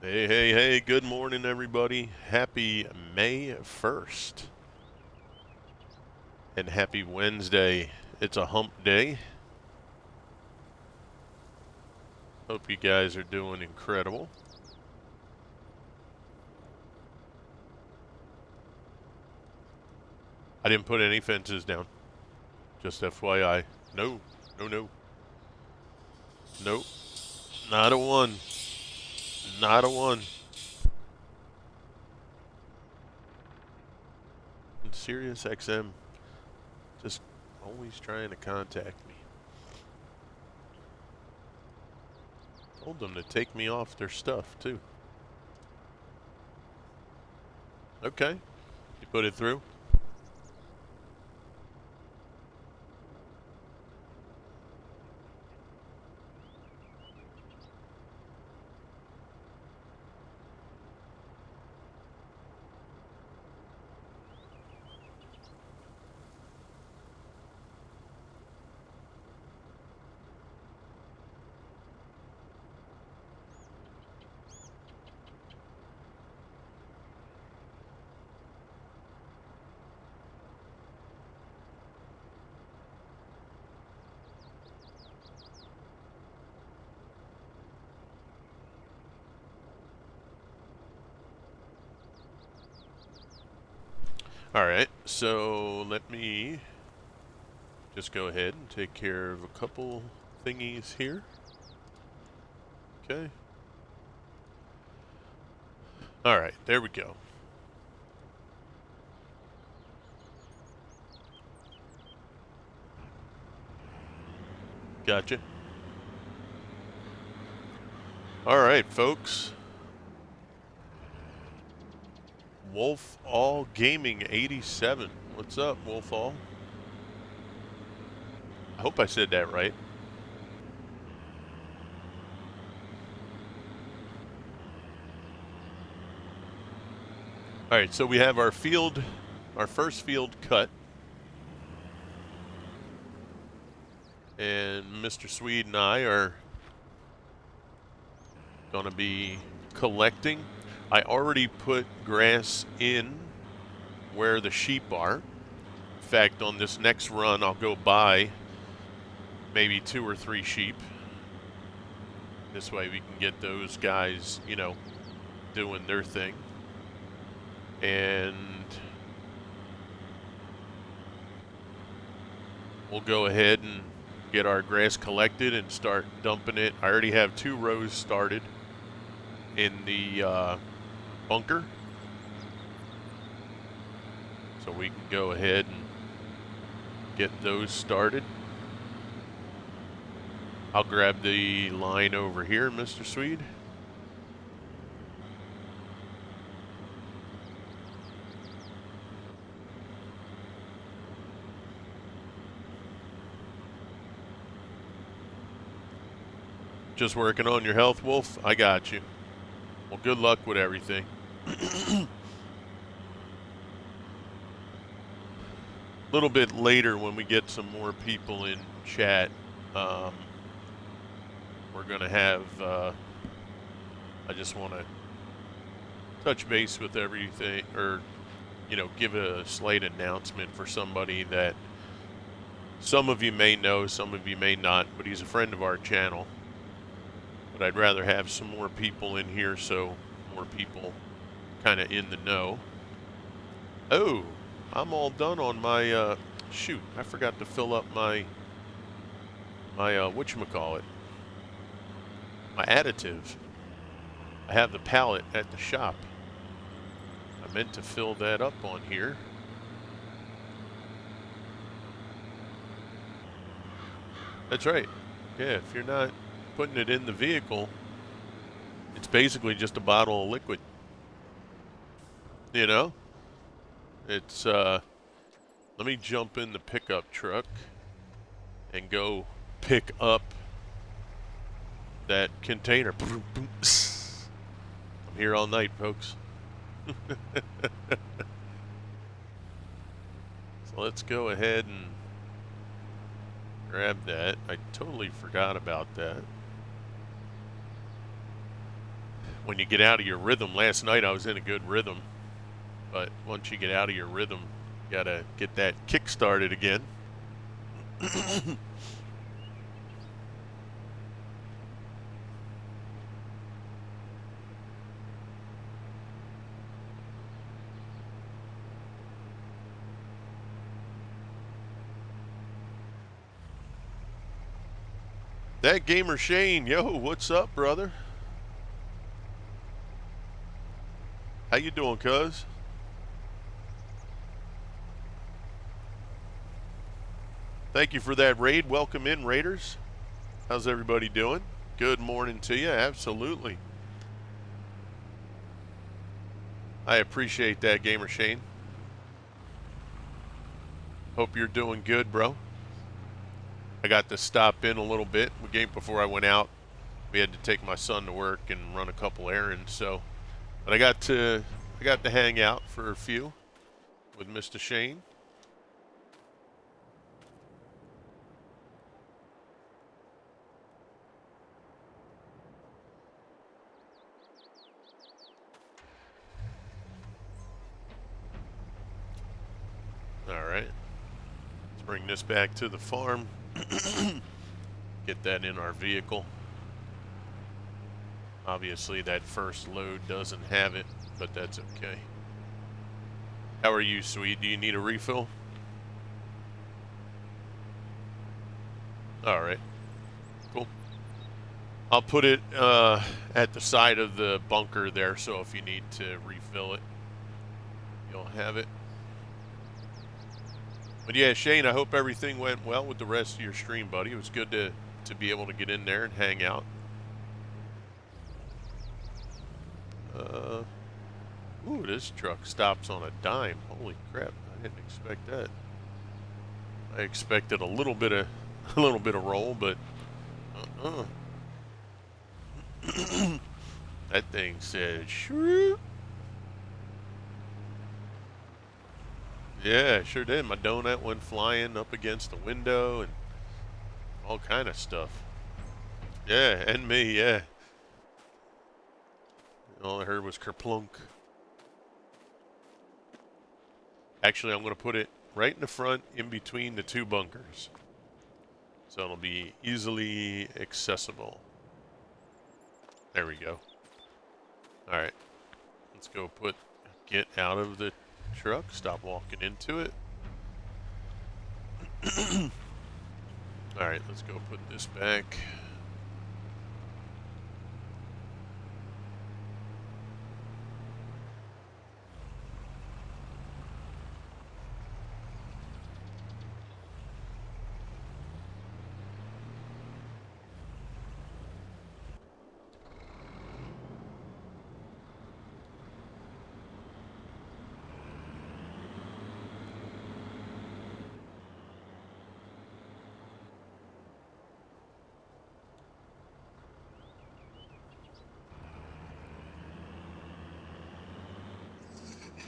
Hey, hey, hey, good morning, everybody. Happy May 1st. And happy Wednesday. It's a hump day. Hope you guys are doing incredible. I didn't put any fences down. Just FYI. No, no, no. Nope. Not a one. Not a one. And Sirius XM just always trying to contact me. Told them to take me off their stuff, too. Okay. You put it through? Alright, so let me just go ahead and take care of a couple thingies here. Okay. Alright, there we go. Gotcha. Alright, folks. Wolf All Gaming 87. What's up, Wolf All? I hope I said that right. Alright, so we have our field, our first field cut. And Mr. Swede and I are going to be collecting. I already put grass in where the sheep are. In fact, on this next run, I'll go buy maybe 2 or 3 sheep. This way we can get those guys, you know, doing their thing. And we'll go ahead and get our grass collected and start dumping it. I already have 2 rows started in the bunker. So we can go ahead and get those started. I'll grab the line over here, Mr. Swede. Just working on your health, Wolf? I got you. Well, good luck with everything. A little bit later when we get some more people in chat, we're going to have, I just want to touch base with everything, or, you know, give a slight announcement for somebody that some of you may know, some of you may not, but he's a friend of our channel. But I'd rather have some more people in here so more people kind of in the know. Oh, I'm all done on my, shoot, I forgot to fill up my whatchamacallit, my additive. I have the pallet at the shop. I meant to fill that up on here. That's right. Yeah, if you're not putting it in the vehicle, it's basically just a bottle of liquid. You know? It's, let me jump in the pickup truck and go pick up that container. I'm here all night, folks. So let's go ahead and grab that. I totally forgot about that. when you get out of your rhythm. Last night I was in a good rhythm, but once you get out of your rhythm, you gotta get that kick started again. That gamer Shane, yo, what's up, brother? How you doing, cuz? Thank you for that raid. Welcome in, Raiders. How's everybody doing? Good morning to you. Absolutely. I appreciate that, gamer Shane. Hope you're doing good, bro. I got to stop in a little bit. Before I went out, we had to take my son to work and run a couple errands. But I got to hang out for a few with Mr. Shane. All right. Let's bring this back to the farm. Get that in our vehicle. Obviously, that first load doesn't have it, but that's okay. How are you, sweet? Do you need a refill? All right. Cool. I'll put it at the side of the bunker there, so if you need to refill it, you'll have it. But yeah, Shane, I hope everything went well with the rest of your stream, buddy. It was good to be able to get in there and hang out. Ooh, this truck stops on a dime. Holy crap! I didn't expect that. I expected a little bit of roll, but that thing said shroot. Yeah, sure did. My donut went flying up against the window and all kind of stuff. Yeah, and me, yeah. All I heard was kerplunk. Actually, I'm going to put it right in the front in between the two bunkers. So it'll be easily accessible. There we go. All right. Let's go get out of the truck. Stop walking into it. All right, let's go put this back.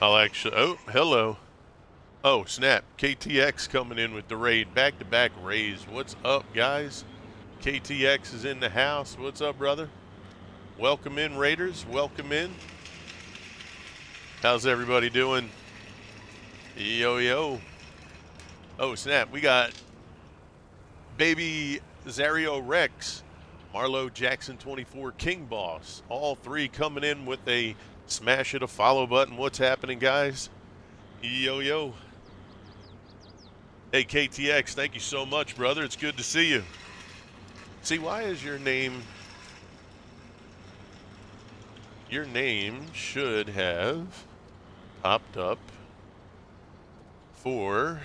I'll actually, oh, hello. Oh, snap. KTX coming in with the raid. Back-to-back raids. What's up, guys? KTX is in the house. What's up, brother? Welcome in, Raiders. Welcome in. How's everybody doing? Yo, yo. Oh, snap. We got Baby Zario Rex, Marlo Jackson 24 King Boss. All three coming in with a smash it a follow button. What's happening, guys? Yo, yo. Hey, KTX, thank you so much, brother. It's good to see you. See, why is your name... Your name should have popped up for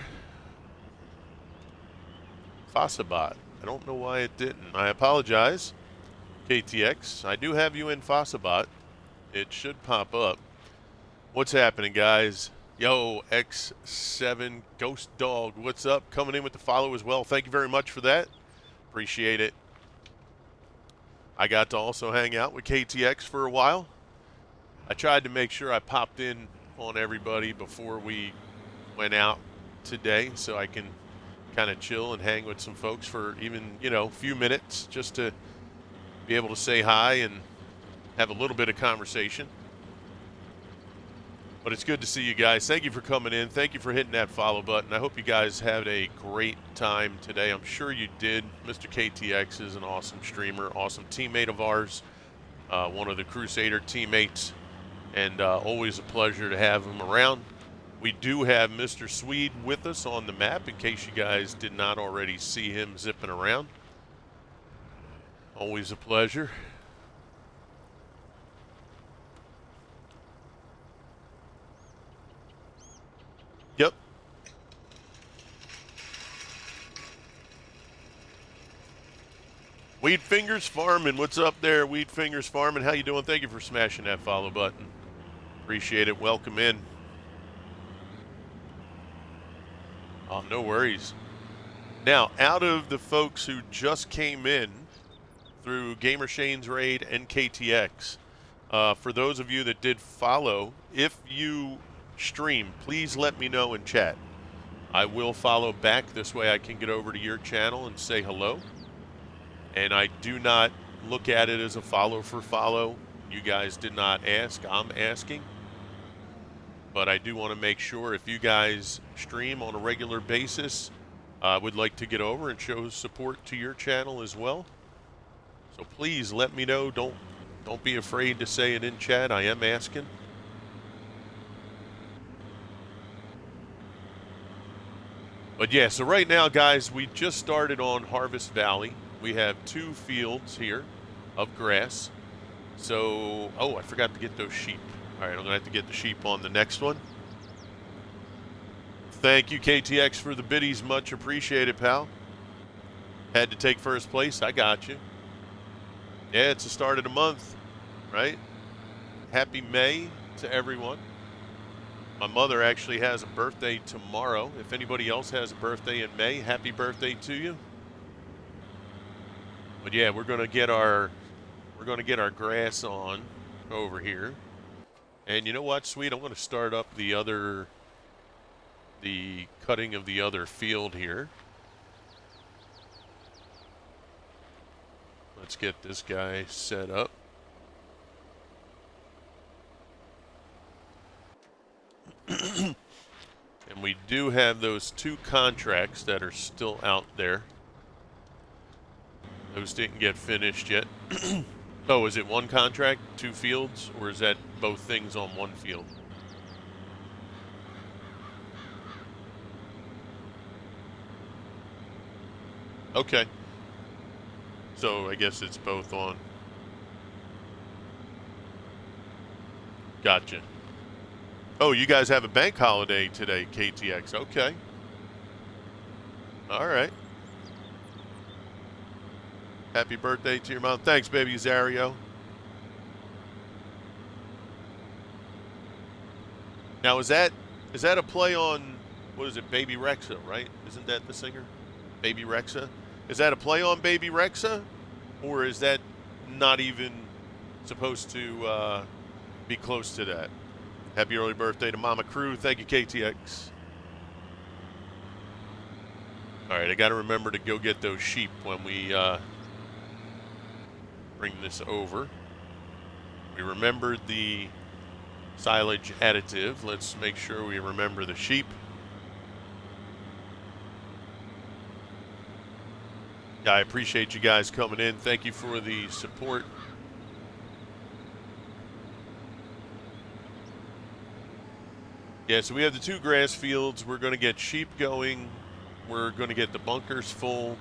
Fossabot. I don't know why it didn't. I apologize, KTX. I do have you in Fossabot. It should pop up. What's happening, guys? Yo, X7 Ghost Dog, what's up? Coming in with the follow as well. Thank you very much for that. Appreciate it. I got to also hang out with KTX for a while. I tried to make sure I popped in on everybody before we went out today so I can kind of chill and hang with some folks for even, a few minutes just to be able to say hi and have a little bit of conversation. But it's good to see you guys. Thank you for coming in. Thank you for hitting that follow button. I hope you guys had a great time today. I'm sure you did. Mr. KTX is an awesome streamer, awesome teammate of ours, one of the Crusader teammates, and always a pleasure to have him around. We do have Mr. Swede with us on the map in case you guys did not already see him zipping around. Always a pleasure. Yep. Weed Fingers Farming, what's up there, Weed Fingers Farming? How you doing? Thank you for smashing that follow button. Appreciate it. Welcome in. Oh, no worries. Now, out of the folks who just came in through Gamer Shane's raid and KTX, for those of you that did follow, if you stream, please let me know in chat. I will follow back. This way I can get over to your channel and say hello. And I do not look at it as a follow for follow. You guys did not ask. I'm asking. But I do want to make sure if you guys stream on a regular basis, I would like to get over and show support to your channel as well. So please let me know. Don't be afraid to say it in chat. I am asking. But yeah, so right now, guys, we just started on Harvest Valley. We have 2 fields here of grass. So, oh, I forgot to get those sheep. All right, I'm going to have to get the sheep on the next one. Thank you, KTX, for the biddies. Much appreciated, pal. Had to take first place. I got you. Yeah, it's the start of the month, right? Happy May to everyone. My mother actually has a birthday tomorrow. If anybody else has a birthday in May, happy birthday to you. But yeah, we're going to get our grass on over here. And you know what, Sweet? I'm going to start up the cutting of the other field here. Let's get this guy set up. And we do have those 2 contracts that are still out there. Those didn't get finished yet. Oh, is it 1 contract, 2 fields, or is that both things on 1 field? Okay. So I guess it's both on. Gotcha. Oh, you guys have a bank holiday today, KTX. Okay. All right. Happy birthday to your mom. Thanks, baby Zario. Now, is that a play on, what is it, Baby Rexha, right? Isn't that the singer? Baby Rexha? Is that a play on Baby Rexha? Or is that not even supposed to be close to that? Happy early birthday to Mama Crew. Thank you, KTX. All right, I got to remember to go get those sheep when we bring this over. We remembered the silage additive. Let's make sure we remember the sheep. Yeah, I appreciate you guys coming in. Thank you for the support. Yeah, so we have the 2 grass fields. We're going to get sheep going. We're going to get the bunkers full.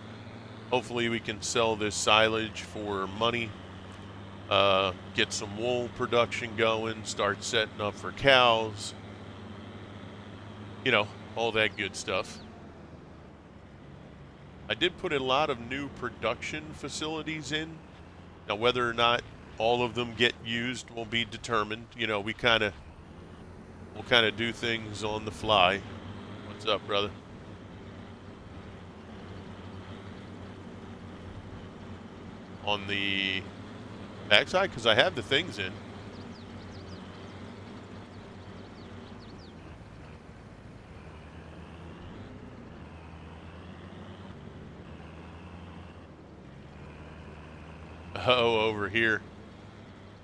Hopefully we can sell this silage for money. Get some wool production going. Start setting up for cows. You know, all that good stuff. I did put a lot of new production facilities in. Now, whether or not all of them get used will be determined. You know, we'll kind of do things on the fly. What's up, brother? On the backside, because I have the things in. Oh, over here.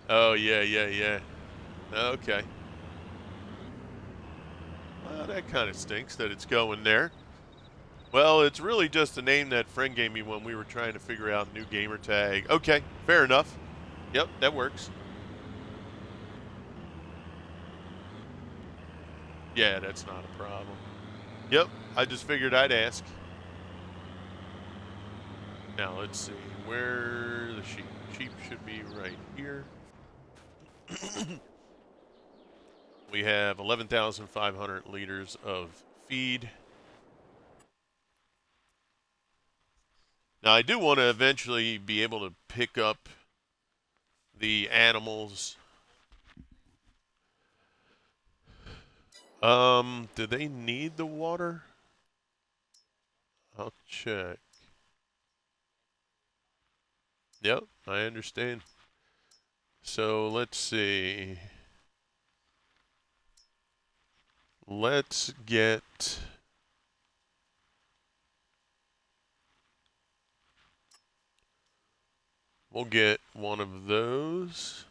Oh, yeah, yeah, yeah. Okay. Well, that kind of stinks that it's going there. Well, it's really just the name that friend gave me when we were trying to figure out new gamer tag. Okay, fair enough. Yep, that works. Yeah, that's not a problem. Yep, I just figured I'd ask. Now let's see where the sheep. Sheep should be right here. We have 11,500 liters of feed. Now I do want to eventually be able to pick up the animals. Do they need the water? I'll check. Yep, I understand. So let's see. Let's get. We'll get one of those.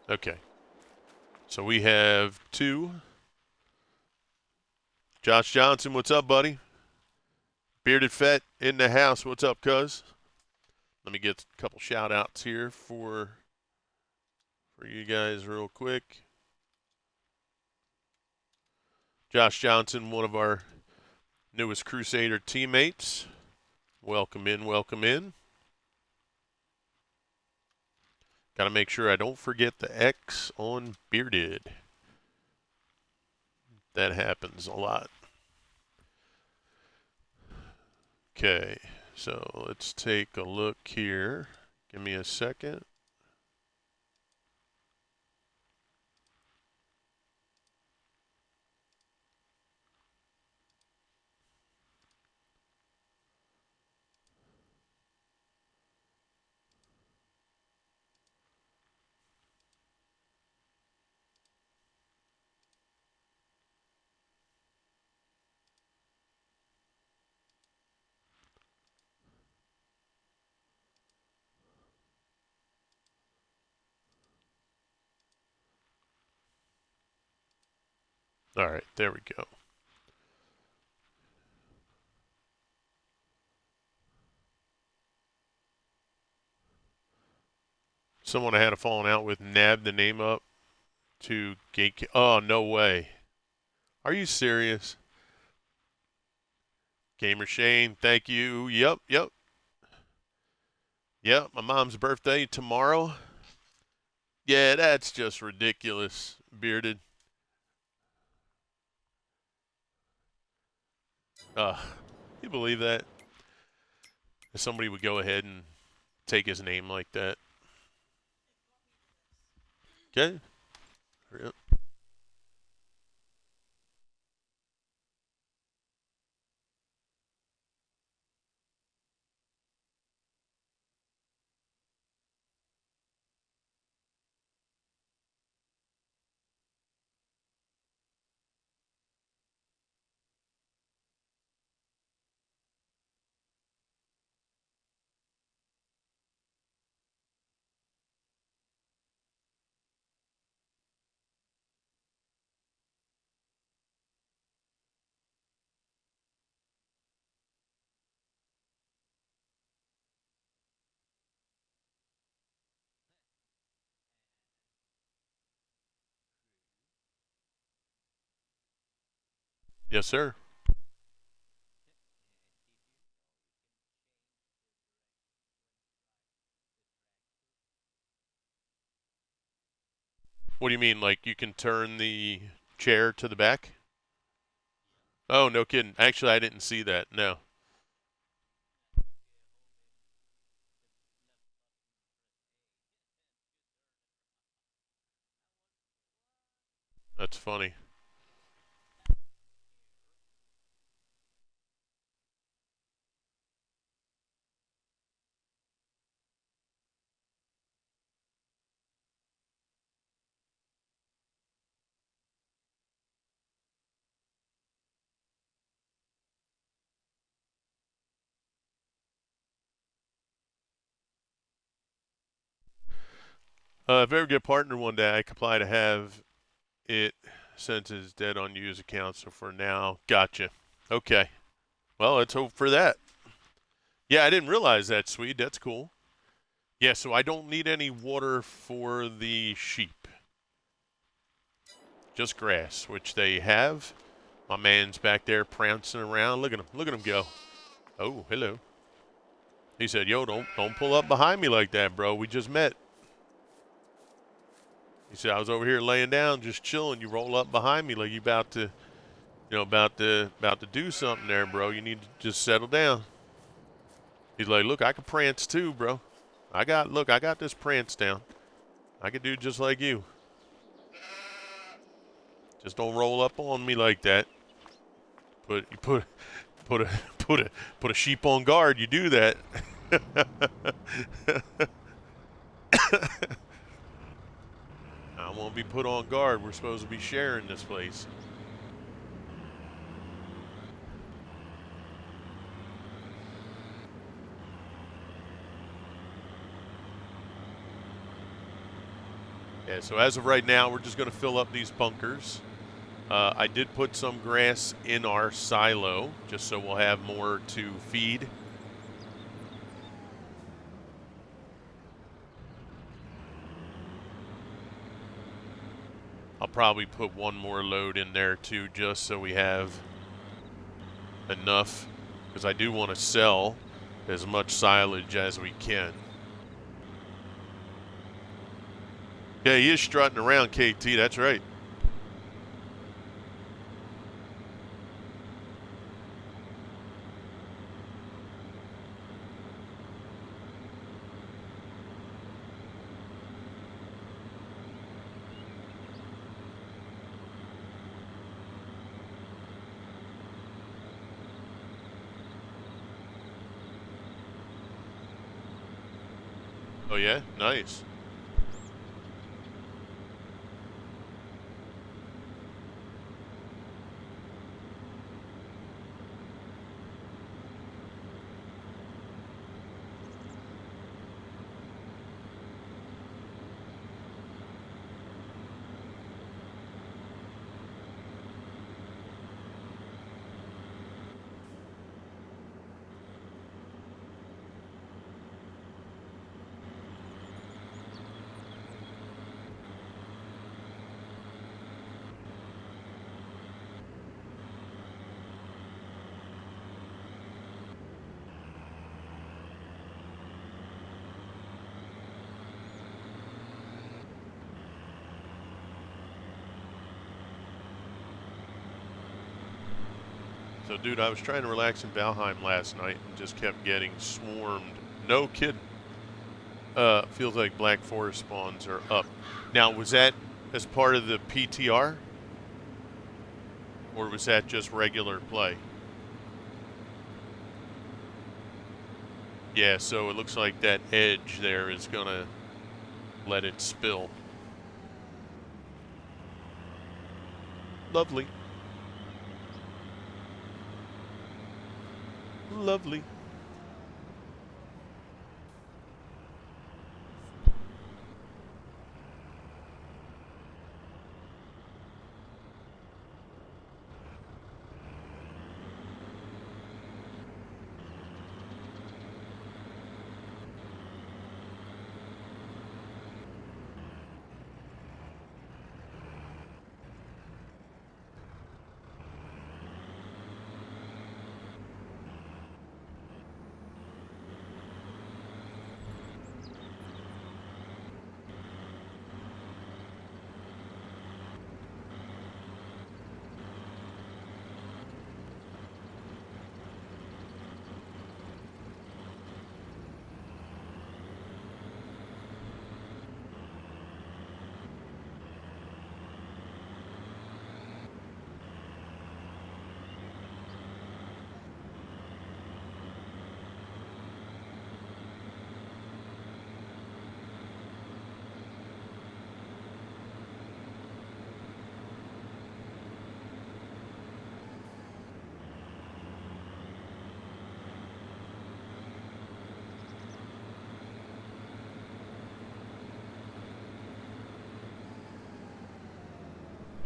Okay. So we have two. Josh Johnson, what's up, buddy? Bearded Fett in the house. What's up, cuz? Let me get a couple shout outs here for you guys real quick. Josh Johnson, one of our newest Crusader teammates. Welcome in, welcome in. Got to make sure I don't forget the X on Bearded. That happens a lot. Okay, so let's take a look here. Give me a second. All right, there we go. Someone I had a falling out with nabbed the name up to Gate. Oh, no way. Are you serious? Gamer Shane, thank you. Yep, yep. Yep, my mom's birthday tomorrow. Yeah, that's just ridiculous, Bearded. Uh, you believe that? Somebody would go ahead and take his name like that. Okay. Yep. Yes, sir. What do you mean? Like you can turn the chair to the back? Oh, no kidding. Actually, I didn't see that. No. That's funny. If I ever get a partner one day, I could apply to have it since it's dead on use account. So for now, gotcha. Okay. Well, let's hope for that. Yeah, I didn't realize that, Swede. That's cool. Yeah, so I don't need any water for the sheep. Just grass, which they have. My man's back there prancing around. Look at him. Look at him go. Oh, hello. He said, "Yo, don't pull up behind me like that, bro. We just met." He said, "I was over here laying down, just chilling. You roll up behind me like you about to, about to do something there, bro. You need to just settle down." He's like, "Look, I can prance too, bro. I got this prance down. I can do just like you. Just don't roll up on me like that. Put a put a sheep on guard. You do that." I won't be put on guard. We're supposed to be sharing this place. Yeah, so as of right now, we're just going to fill up these bunkers. I did put some grass in our silo, just so we'll have more to feed. I'll probably put one more load in there too, just so we have enough, because I do want to sell as much silage as we can. Yeah, he is strutting around, KT, that's right. Oh yeah, nice. So, dude, I was trying to relax in Valheim last night and just kept getting swarmed. No kidding. Feels like Black Forest spawns are up. Now, was that as part of the PTR? Or was that just regular play? Yeah, so it looks like that edge there is going to let it spill. Lovely. Lovely.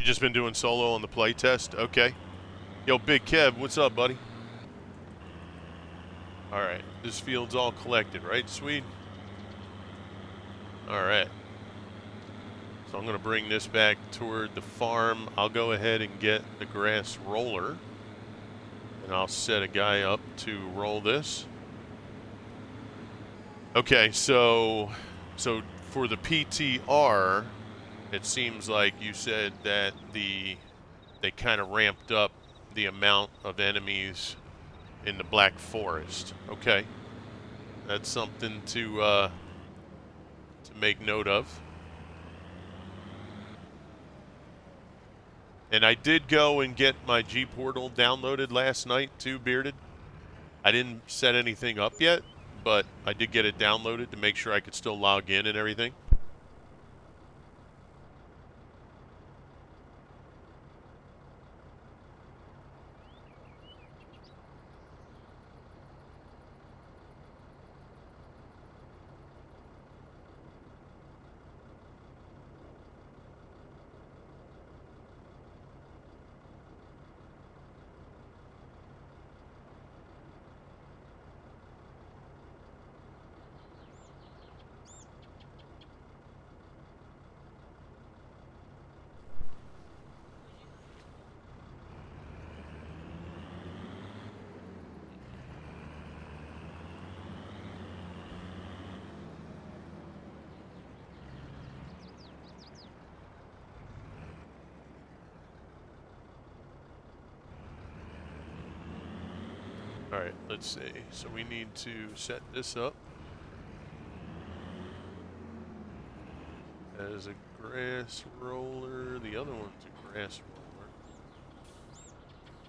just been doing solo on the play test? Okay. Yo, Big Kev, what's up, buddy? All right, this field's all collected, right, Swede? All right. So I'm going to bring this back toward the farm. I'll go ahead and get the grass roller, and I'll set a guy up to roll this. Okay, so for the PTR, it seems like you said that they kind of ramped up the amount of enemies in the Black Forest. Okay, that's something to make note of. And I did go and get my G Portal downloaded last night too, Bearded. I didn't set anything up yet, but I did get it downloaded to make sure I could still log in and everything. All right, let's see. So we need to set this up as a grass roller. The other one's a grass roller.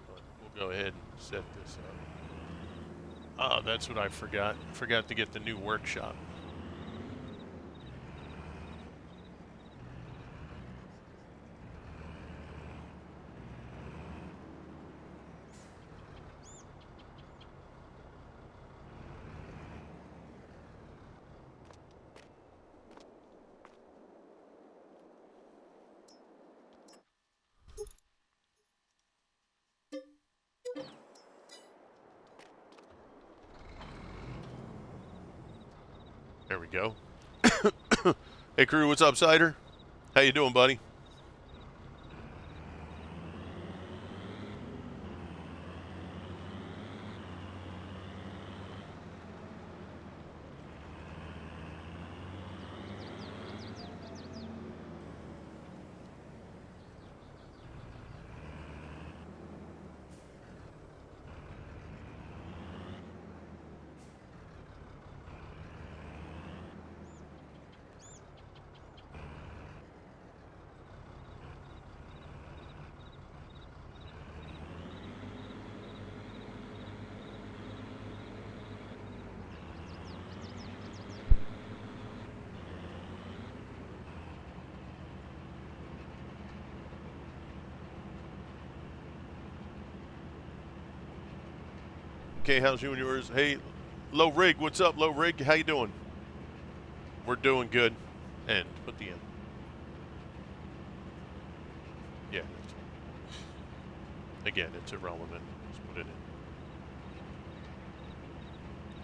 But we'll go ahead and set this up. Ah, that's what I forgot. Forgot to get the new workshop. There we go. Hey crew, what's up, Cider? How you doing, buddy? Okay, how's you and yours? Hey, Low Rig, what's up, Low Rig? How you doing? We're doing good. And put the end. Yeah. Again, it's irrelevant. Just put it in.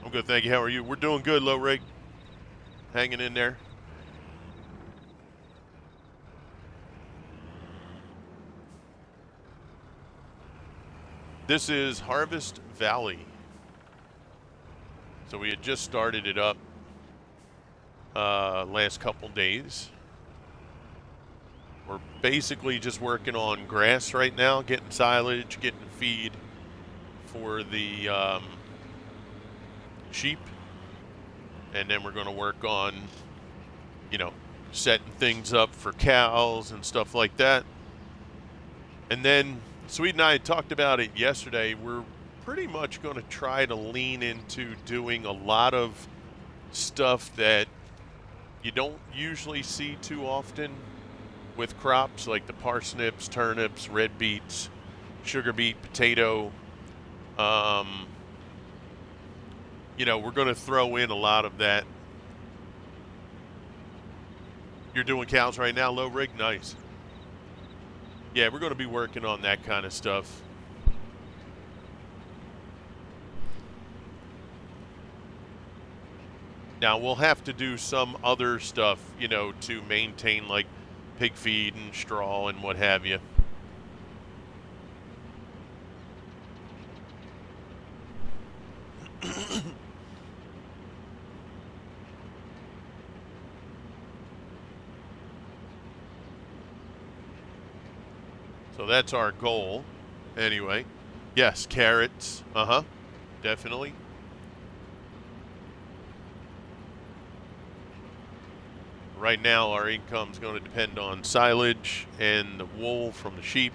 I'm good, thank you. How are you? We're doing good, Low Rig. Hanging in there. This is Harvest Valley. So we had just started it up last couple days. We're basically just working on grass right now, getting silage, getting feed for the sheep. And then we're going to work on, you know, setting things up for cows and stuff like that. And then Sweet and I had talked about it yesterday. We're pretty much going to try to lean into doing a lot of stuff that you don't usually see too often with crops, like the parsnips, turnips, red beets, sugar beet, potato. You know, we're going to throw in a lot of that. You're doing cows right now, Low Rig? Nice. Yeah, we're going to be working on that kind of stuff. Now, we'll have to do some other stuff, to maintain like pig feed and straw and what have you. So that's our goal. Anyway, yes, carrots. Definitely. Right now, our income is going to depend on silage and the wool from the sheep.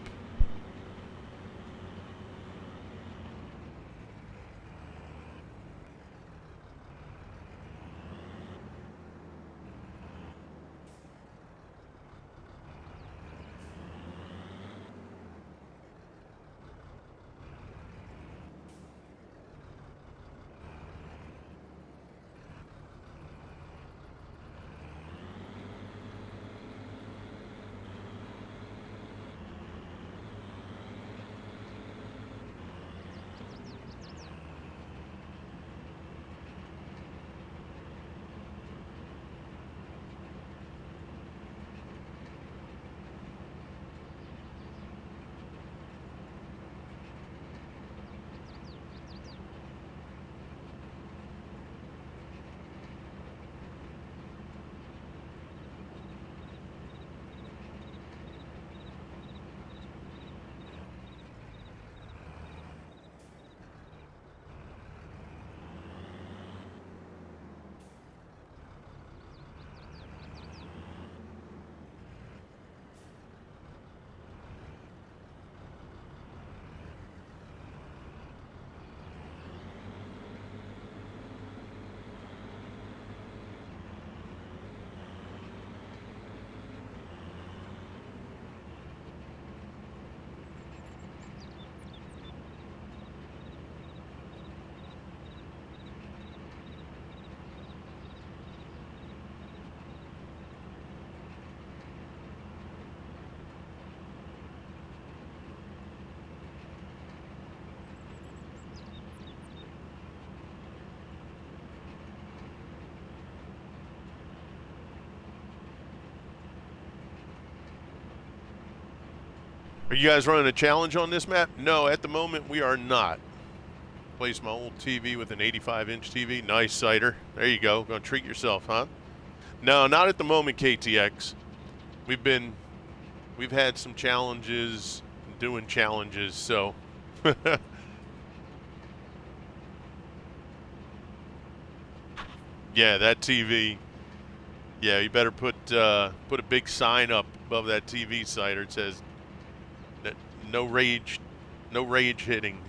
Are you guys running a challenge on this map? No, at the moment we are not. Place my old TV with an 85-inch TV. Nice cider. There you go. Gonna treat yourself, huh? No, not at the moment, KTX. We've had some challenges, doing challenges, so. Yeah, that TV. Yeah, you better put a big sign up above that TV cider. It says, "No rage, no rage hitting."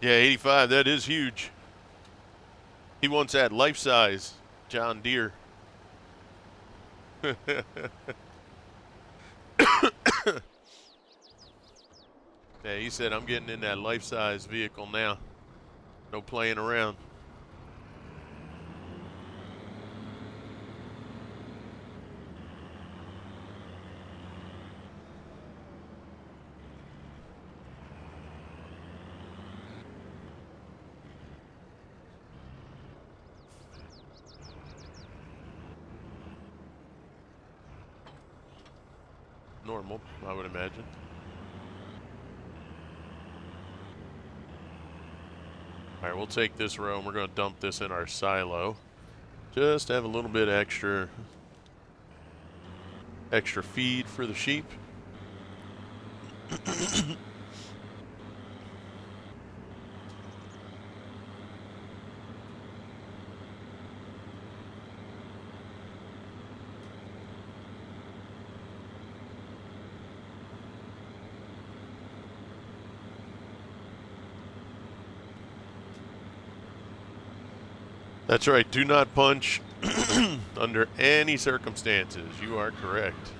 Yeah, 85. That is huge. He wants that life size John Deere. Yeah, he said, I'm getting in that life-size vehicle now. No playing around. Normal, I would imagine. All right, we'll take this row and we're going to dump this in our silo. Just have a little bit extra feed for the sheep. That's right. Do not punch under any circumstances. You are correct.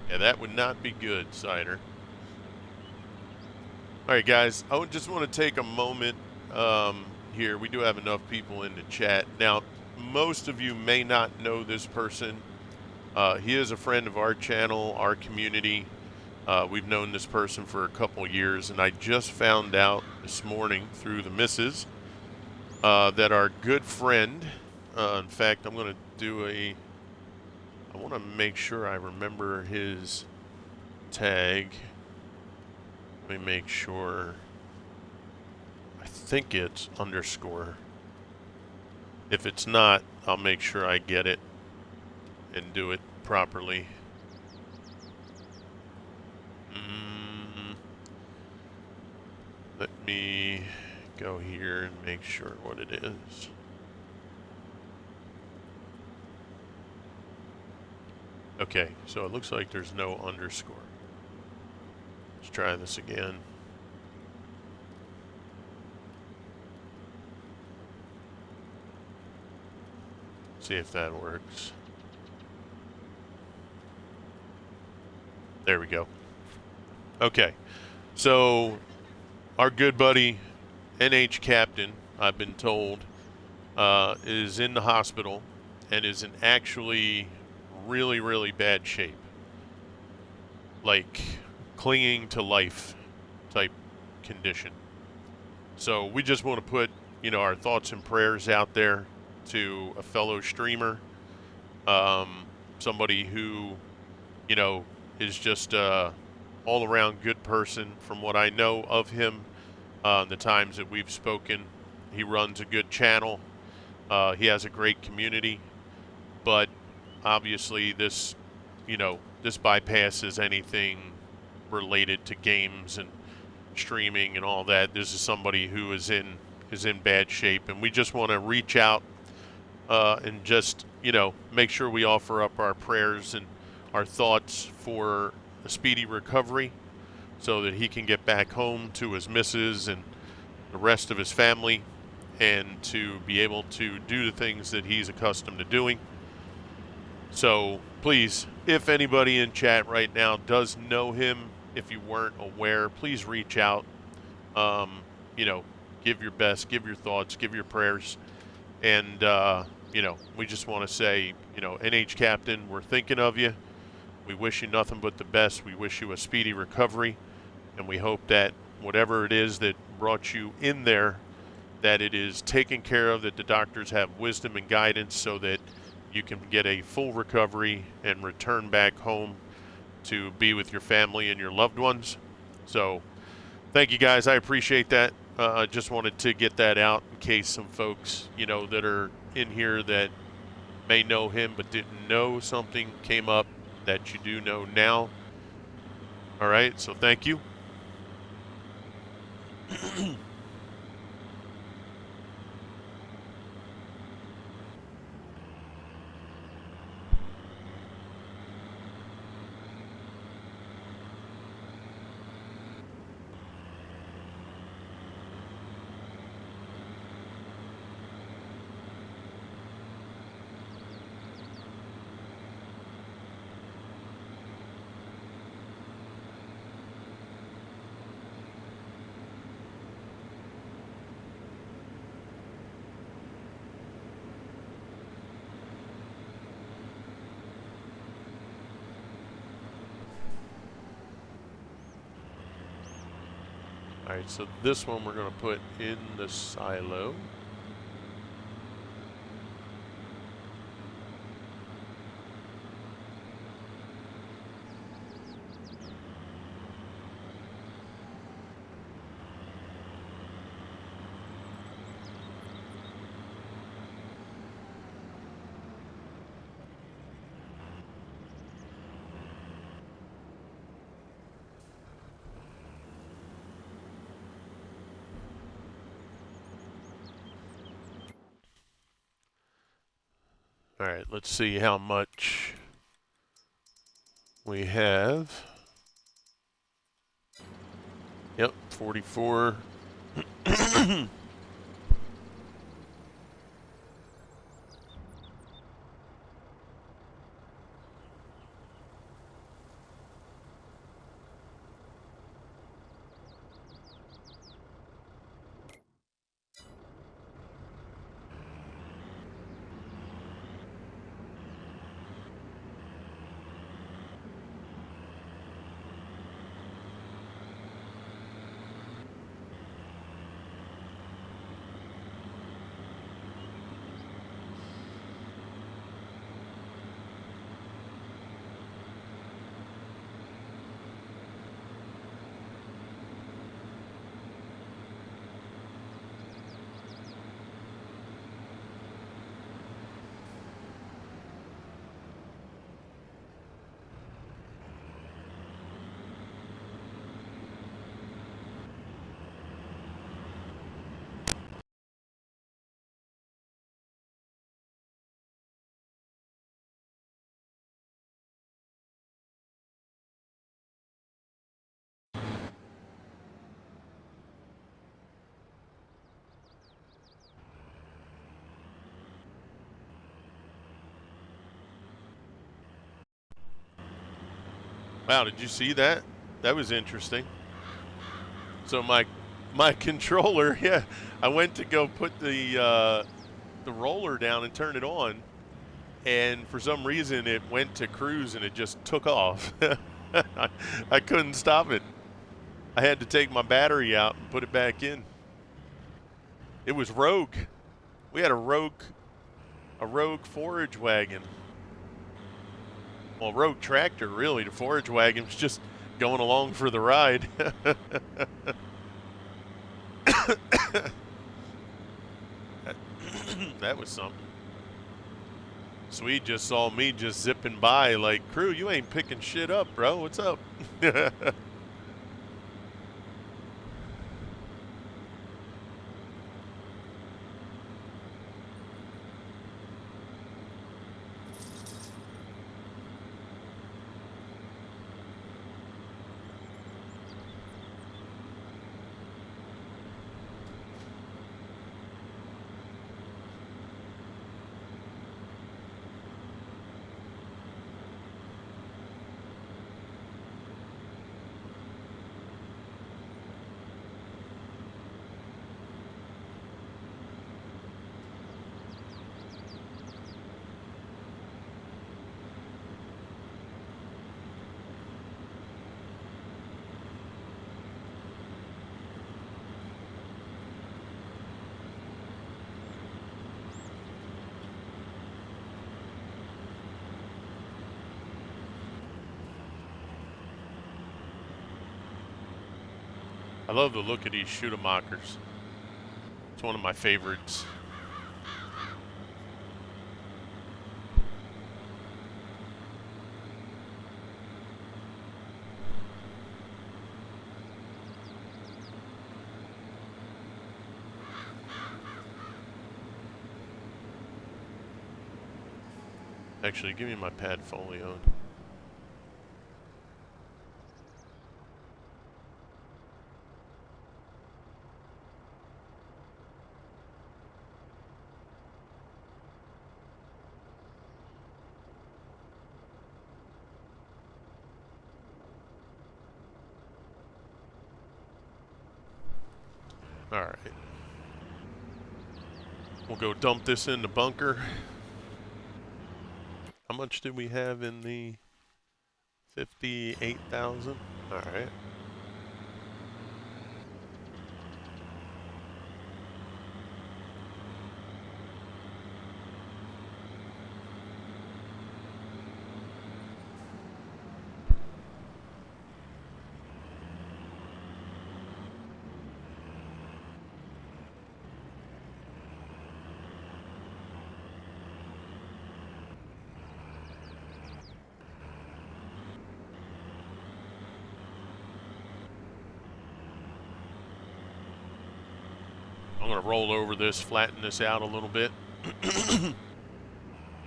Yeah, that would not be good, Cider. All right, guys. I just want to take a moment here. We do have enough people in the chat. Now, most of you may not know this person. He is a friend of our channel, our community. We've known this person for a couple years, and I just found out this morning through the missus that our good friend, in fact, I'm going to do I want to make sure I remember his tag. Let me make sure. I think it's underscore. If it's not, I'll make sure I get it and do it properly. Let me go here and make sure what it is. Okay, so it looks like there's no underscore. Let's try this again. See if that works. There we go. Okay, so our good buddy, NH Captain, I've been told, is in the hospital and is in actually really, really bad shape. Like clinging to life type condition. So we just want to put, our thoughts and prayers out there to a fellow streamer, somebody who, is just all around good person from what I know of him. The times that we've spoken, he runs a good channel. He has a great community, but obviously this bypasses anything related to games and streaming and all that. This is somebody who is in bad shape, and we just want to reach out and just make sure we offer up our prayers and our thoughts for a speedy recovery so that he can get back home to his missus and the rest of his family and to be able to do the things that he's accustomed to doing. So please, if anybody in chat right now does know him, if you weren't aware, please reach out. Give your best, give your thoughts, give your prayers. And, we just want to say, NH Captain, we're thinking of you. We wish you nothing but the best. We wish you a speedy recovery. And we hope that whatever it is that brought you in there, that it is taken care of, that the doctors have wisdom and guidance so that you can get a full recovery and return back home to be with your family and your loved ones. So thank you, guys. I appreciate that. I just wanted to get that out in case some folks, that are in here that may know him but didn't know something came up that you do know now. All right, so thank you. All right, so this one we're going to put in the silo. All right, let's see how much we have. Yep, 44. Wow, did you see that? That was interesting. So my controller, yeah, I went to go put the roller down and turn it on, and for some reason it went to cruise and it just took off. I couldn't stop it. I had to take my battery out and put it back in. It was rogue. We had a rogue forage wagon. Well, rogue tractor really. The forage wagon was just going along for the ride. That was something. Swede just saw me just zipping by like, crew, you ain't picking shit up, bro. What's up? I love the look of these Schudemakers. It's one of my favorites. Actually, give me my pad folio. All right. We'll go dump this in the bunker. How much did we have in the 58,000? All right. I'm going to roll over this, flatten this out a little bit.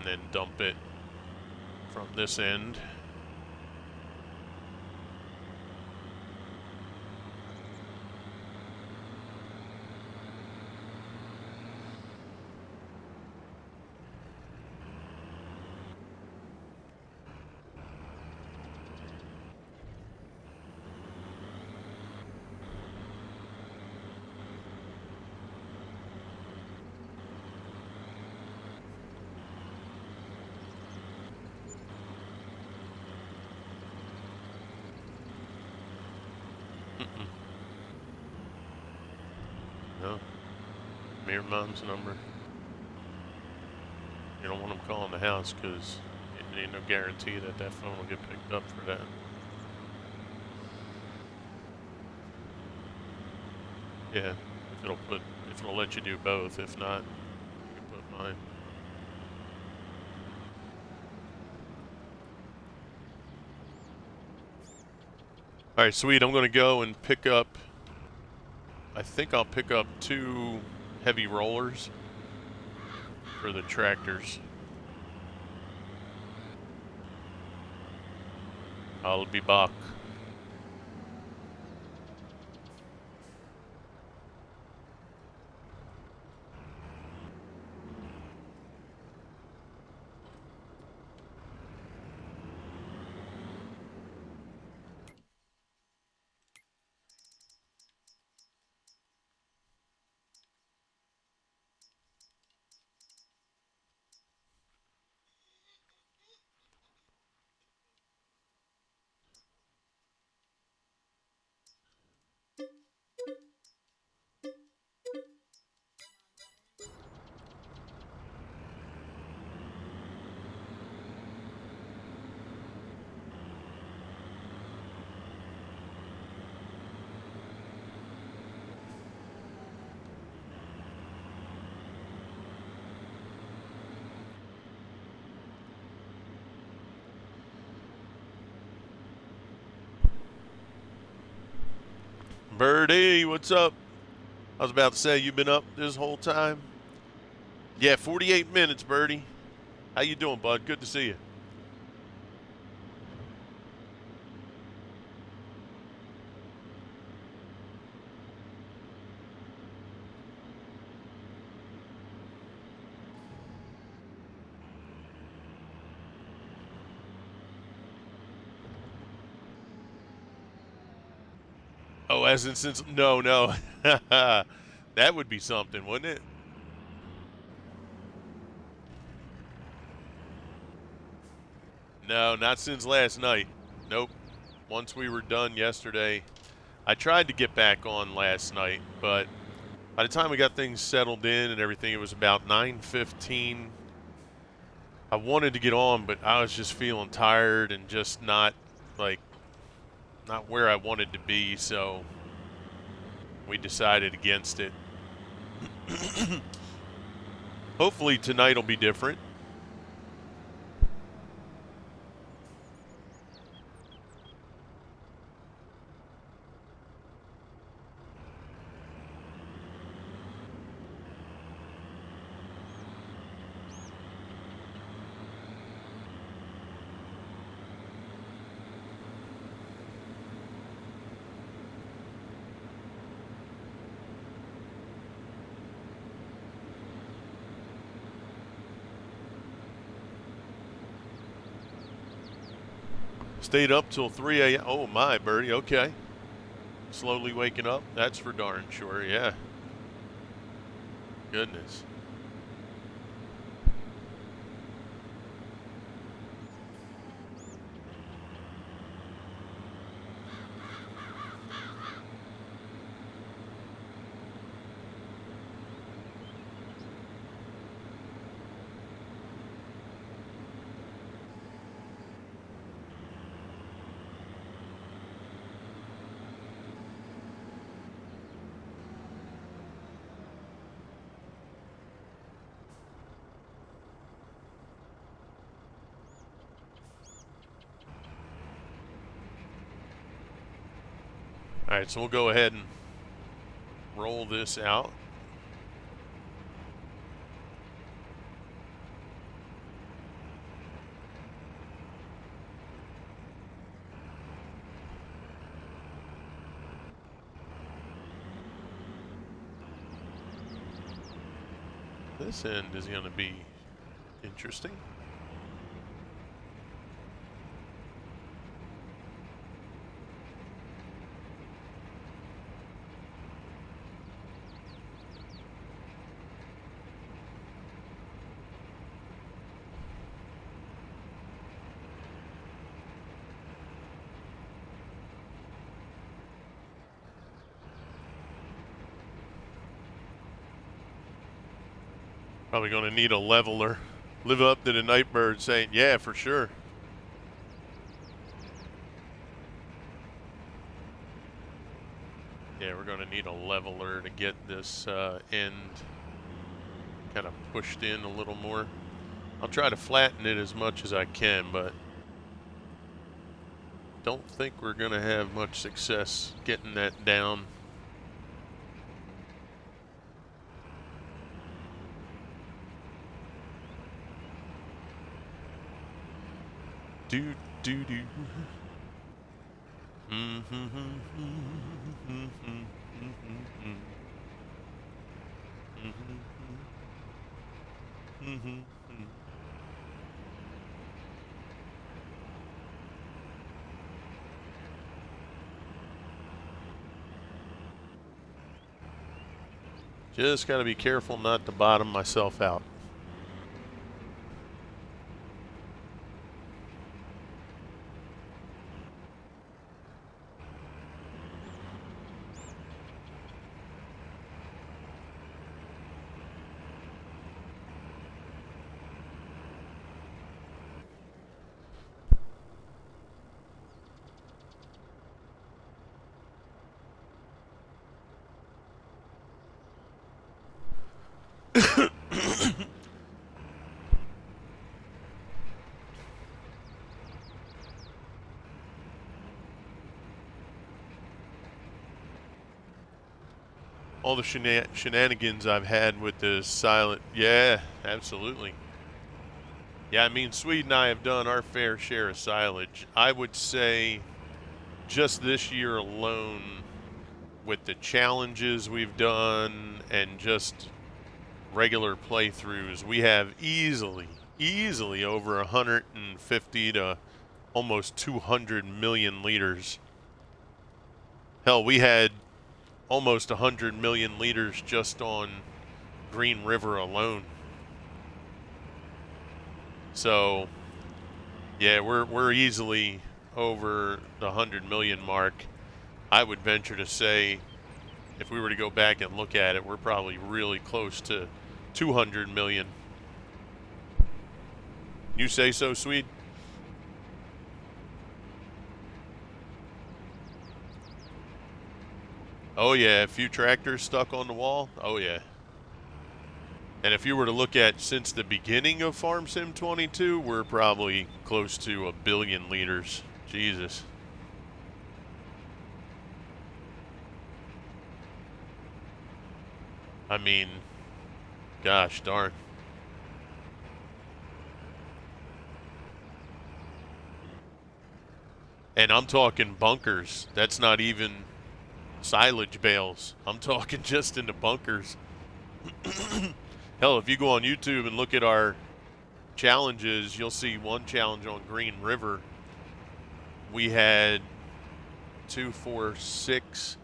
then dump it from this end. No. Mirror mom's number. You don't want them calling the house because it ain't no guarantee that that phone will get picked up for that. Yeah, if it'll let you do both. If not, you can put mine. All right, sweet. I'm gonna go and pick up. I think I'll pick up 2 heavy rollers for the tractors. I'll be back. Birdie, what's up? I was about to say, you've been up this whole time? Yeah, 48 minutes, Birdie. How you doing, bud? Good to see you. Oh, as in since no. That would be something, wouldn't it? No, not since last night. Nope. Once we were done yesterday, I tried to get back on last night, but by the time we got things settled in and everything, it was about 9:15. I wanted to get on, but I was just feeling tired and just not where I wanted to be, so we decided against it. Hopefully tonight will be different. Stayed up till 3 a.m. Oh, my, Birdie. Okay. Slowly waking up. That's for darn sure, yeah. Goodness. All right, so we'll go ahead and roll this out. This end is going to be interesting. Probably going to need a leveler. Live up to the Nightbird saying, yeah, for sure. Yeah, we're going to need a leveler to get this end kind of pushed in a little more. I'll try to flatten it as much as I can, but don't think we're going to have much success getting that down. Do. Just got to be careful not to bottom myself out. All the shenanigans I've had with the silent. Yeah, absolutely. Yeah, I mean, Swede and I have done our fair share of silage. I would say just this year alone, with the challenges we've done and just regular playthroughs, we have easily over 150 to almost 200 million liters. Hell, we had almost 100 million liters just on Green River alone. So, yeah, we're easily over the 100 million mark. I would venture to say, if we were to go back and look at it, we're probably really close to 200 million. You say so, Swede? Oh yeah, a few tractors stuck on the wall. Oh yeah. And if you were to look at since the beginning of Farm Sim 22, we're probably close to 1 billion liters. Jesus. I mean, gosh darn. And I'm talking bunkers. That's not even silage bales. I'm talking just in the bunkers. Hell, if you go on YouTube and look at our challenges, you'll see one challenge on Green River. We had 2, 4, 6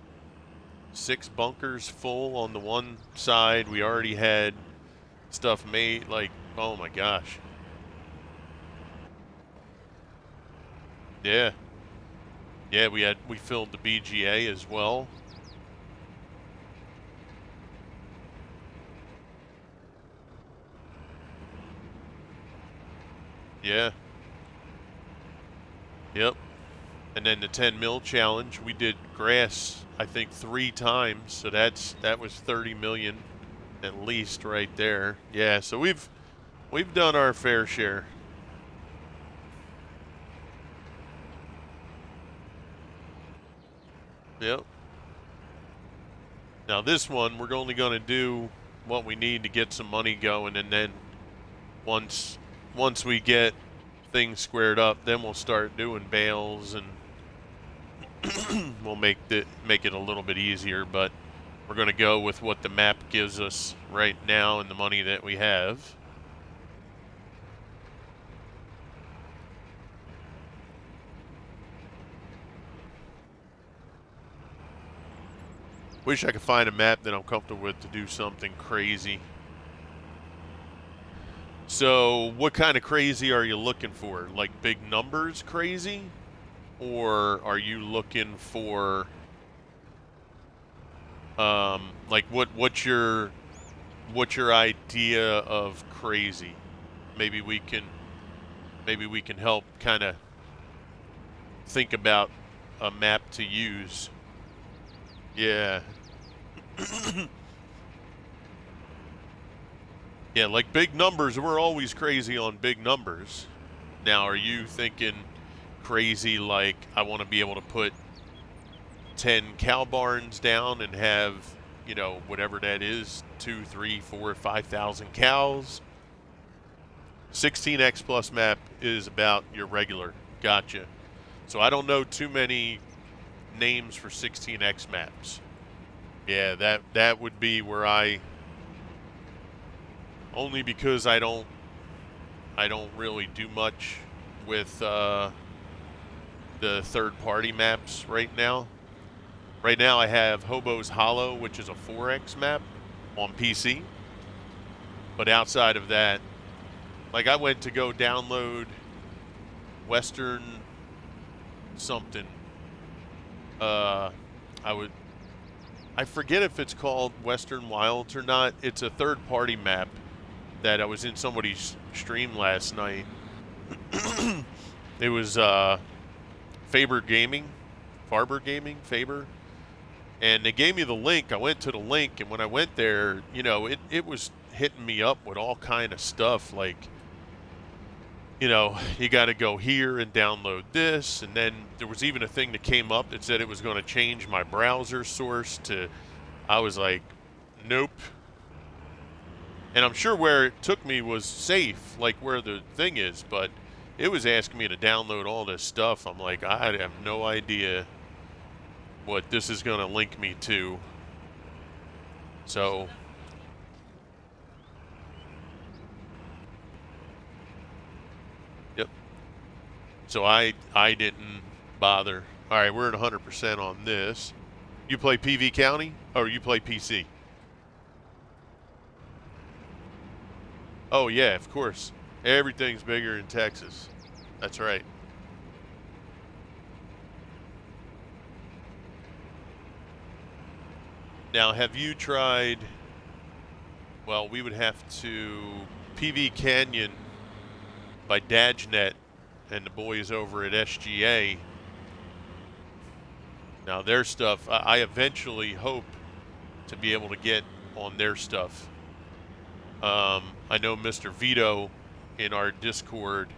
bunkers full on the one side. We already had stuff made, like, oh my gosh. Yeah. Yeah, we filled the BGA as well. Yeah. Yep. And then the 10 mil challenge, we did grass I think 3 times, so that was 30 million at least right there. Yeah, so we've done our fair share. Yep. Now this one, we're only going to do what we need to get some money going, and then once we get things squared up, then we'll start doing bales, and we'll make it a little bit easier. But We're going to go with what the map gives us right now and the money that we have. Wish I could find a map that I'm comfortable with to do something crazy. So, what kind of crazy are you looking for? Like big numbers crazy? Or are you looking for like what's your idea of crazy? Maybe we can help kind of think about a map to use. Yeah. Yeah, like big numbers, we're always crazy on big numbers. Now, are you thinking crazy like I want to be able to put 10 cow barns down and have, you know, whatever that is, 2, 3, 4, 5,000 cows? 16x plus map is about your regular. Gotcha. So I don't know too many names for 16x maps. Yeah, that would be where only because I don't really do much with the third-party maps right now. Right now I have Hobo's Hollow, which is a 4x map on PC. But outside of that, like I went to go download Western something. I forget if it's called Western Wilds or not. It's a third-party map that I was in somebody's stream last night. It was Faber Gaming, and they gave me the link. I went to the link, and when I went there, you know, it was hitting me up with all kind of stuff like, you know, you got to go here and download this, and then there was even a thing that came up that said it was going to change my browser source to, I was like, nope. And I'm sure where it took me was safe, like where the thing is, but it was asking me to download all this stuff. I'm like, I have no idea what this is going to link me to. So, yep. So I didn't bother. All right, we're at 100% on this. You play PV County or you play PC? Oh, yeah, of course. Everything's bigger in Texas. That's right. Now, have you tried, well, we would have to, PV Canyon by Dajnet and the boys over at SGA. Now, their stuff, I eventually hope to be able to get on their stuff. I know Mr. Vito in our Discord,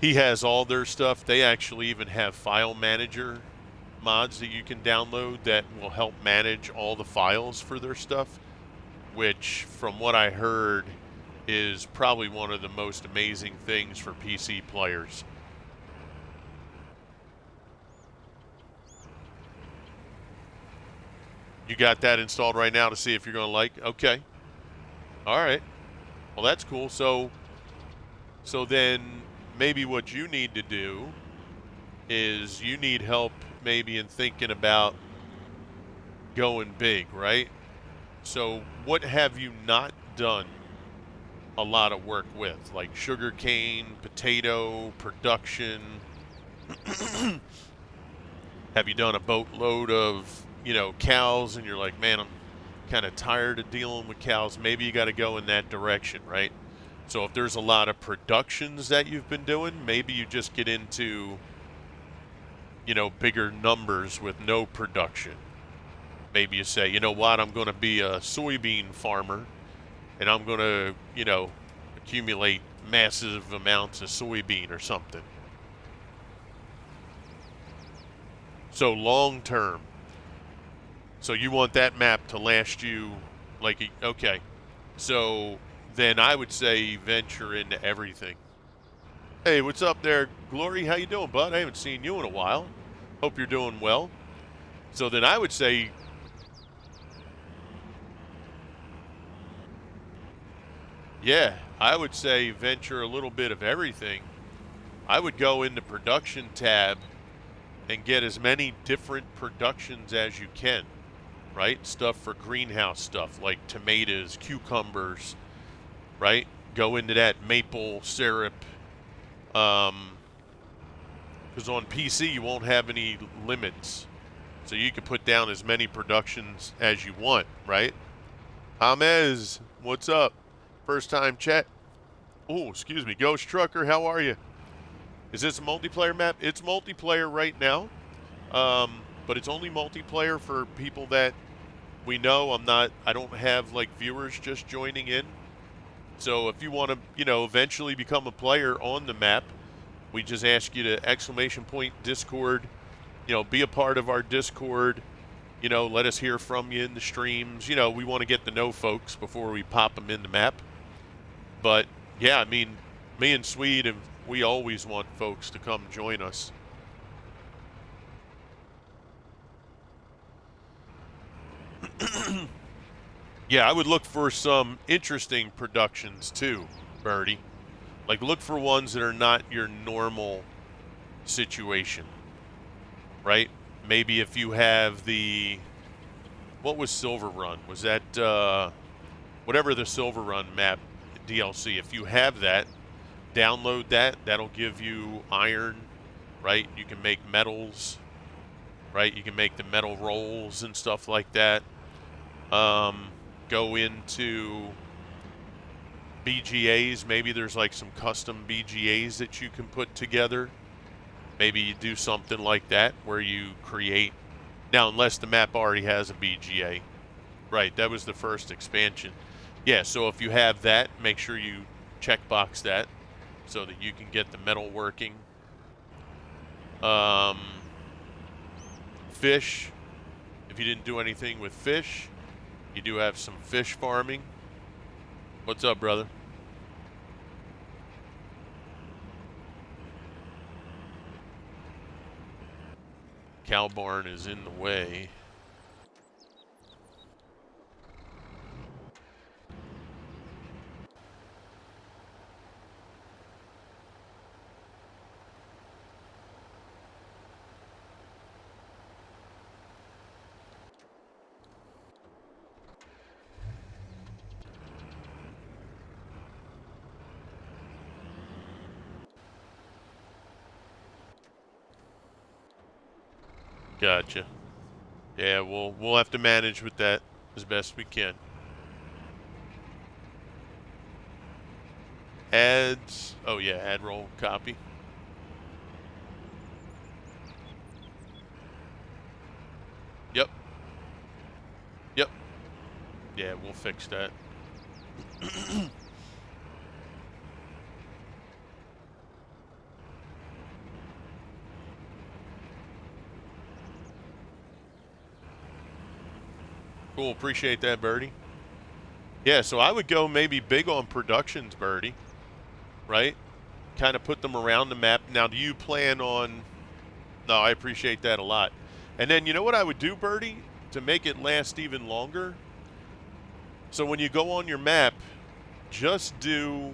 he has all their stuff. They actually even have file manager mods that you can download that will help manage all the files for their stuff, which from what I heard is probably one of the most amazing things for PC players. You got that installed right now to see if you're going to like? Okay. All right. Well, that's cool. So then maybe what you need to do is you need help maybe in thinking about going big, right? So what have you not done a lot of work with? Like sugarcane, potato, production? Have you done a boatload of, you know, cows and you're like, man, I'm kind of tired of dealing with cows? Maybe you got to go in that direction, right? So if there's a lot of productions that you've been doing, maybe you just get into, you know, bigger numbers with no production. Maybe you say, you know what, I'm going to be a soybean farmer and I'm going to, you know, accumulate massive amounts of soybean or something. So long term. So you want that map to last you like, okay. So then I would say venture into everything. Hey, what's up there, Glory? How you doing, bud? I haven't seen you in a while. Hope you're doing well. So then I would say Yeah, I would say venture a little bit of everything. I would go into production tab and get as many different productions as you can, right? Stuff for greenhouse stuff like tomatoes, cucumbers, right? Go into that maple syrup. Um, because on PC you won't have any limits. So you can put down as many productions as you want, right? Amez, what's up? First time chat. Oh, excuse me. Ghost Trucker, how are you? Is this a multiplayer map? It's multiplayer right now. But it's only multiplayer for people that we know. I don't have like viewers just joining in. So if you want to, eventually become a player on the map, we just ask you to exclamation point Discord, be a part of our Discord, let us hear from you in the streams. We want to get to know folks before we pop them in the map. But yeah, I mean, me and Swede, we always want folks to come join us. Yeah, I would look for some interesting productions too, Birdie. Like, look for ones that are not your normal situation, right? Maybe if you have what was Silver Run? Was that, whatever the Silver Run map DLC, if you have that, download that. That'll give you iron, right? You can make metals, right? You can make the metal rolls and stuff like that. Go into BGAs. Maybe there's like some custom BGAs that you can put together. Maybe you do something like that where you create. Now, unless the map already has a BGA. Right, that was the first expansion. Yeah, so if you have that, make sure you checkbox that so that you can get the metal working. Fish. If you didn't do anything with fish, you do have some fish farming. What's up, brother? Cow barn is in the way. Gotcha. Yeah, we'll have to manage with that as best we can. Ads. Oh yeah, ad roll copy. Yep. Yep. Yeah, we'll fix that. Cool, appreciate that, Birdie. Yeah, so I would go maybe big on productions, Birdie, right? Kind of put them around the map. Now, do you plan on... No, I appreciate that a lot. And then, you know what I would do, Birdie, to make it last even longer? So when you go on your map, just do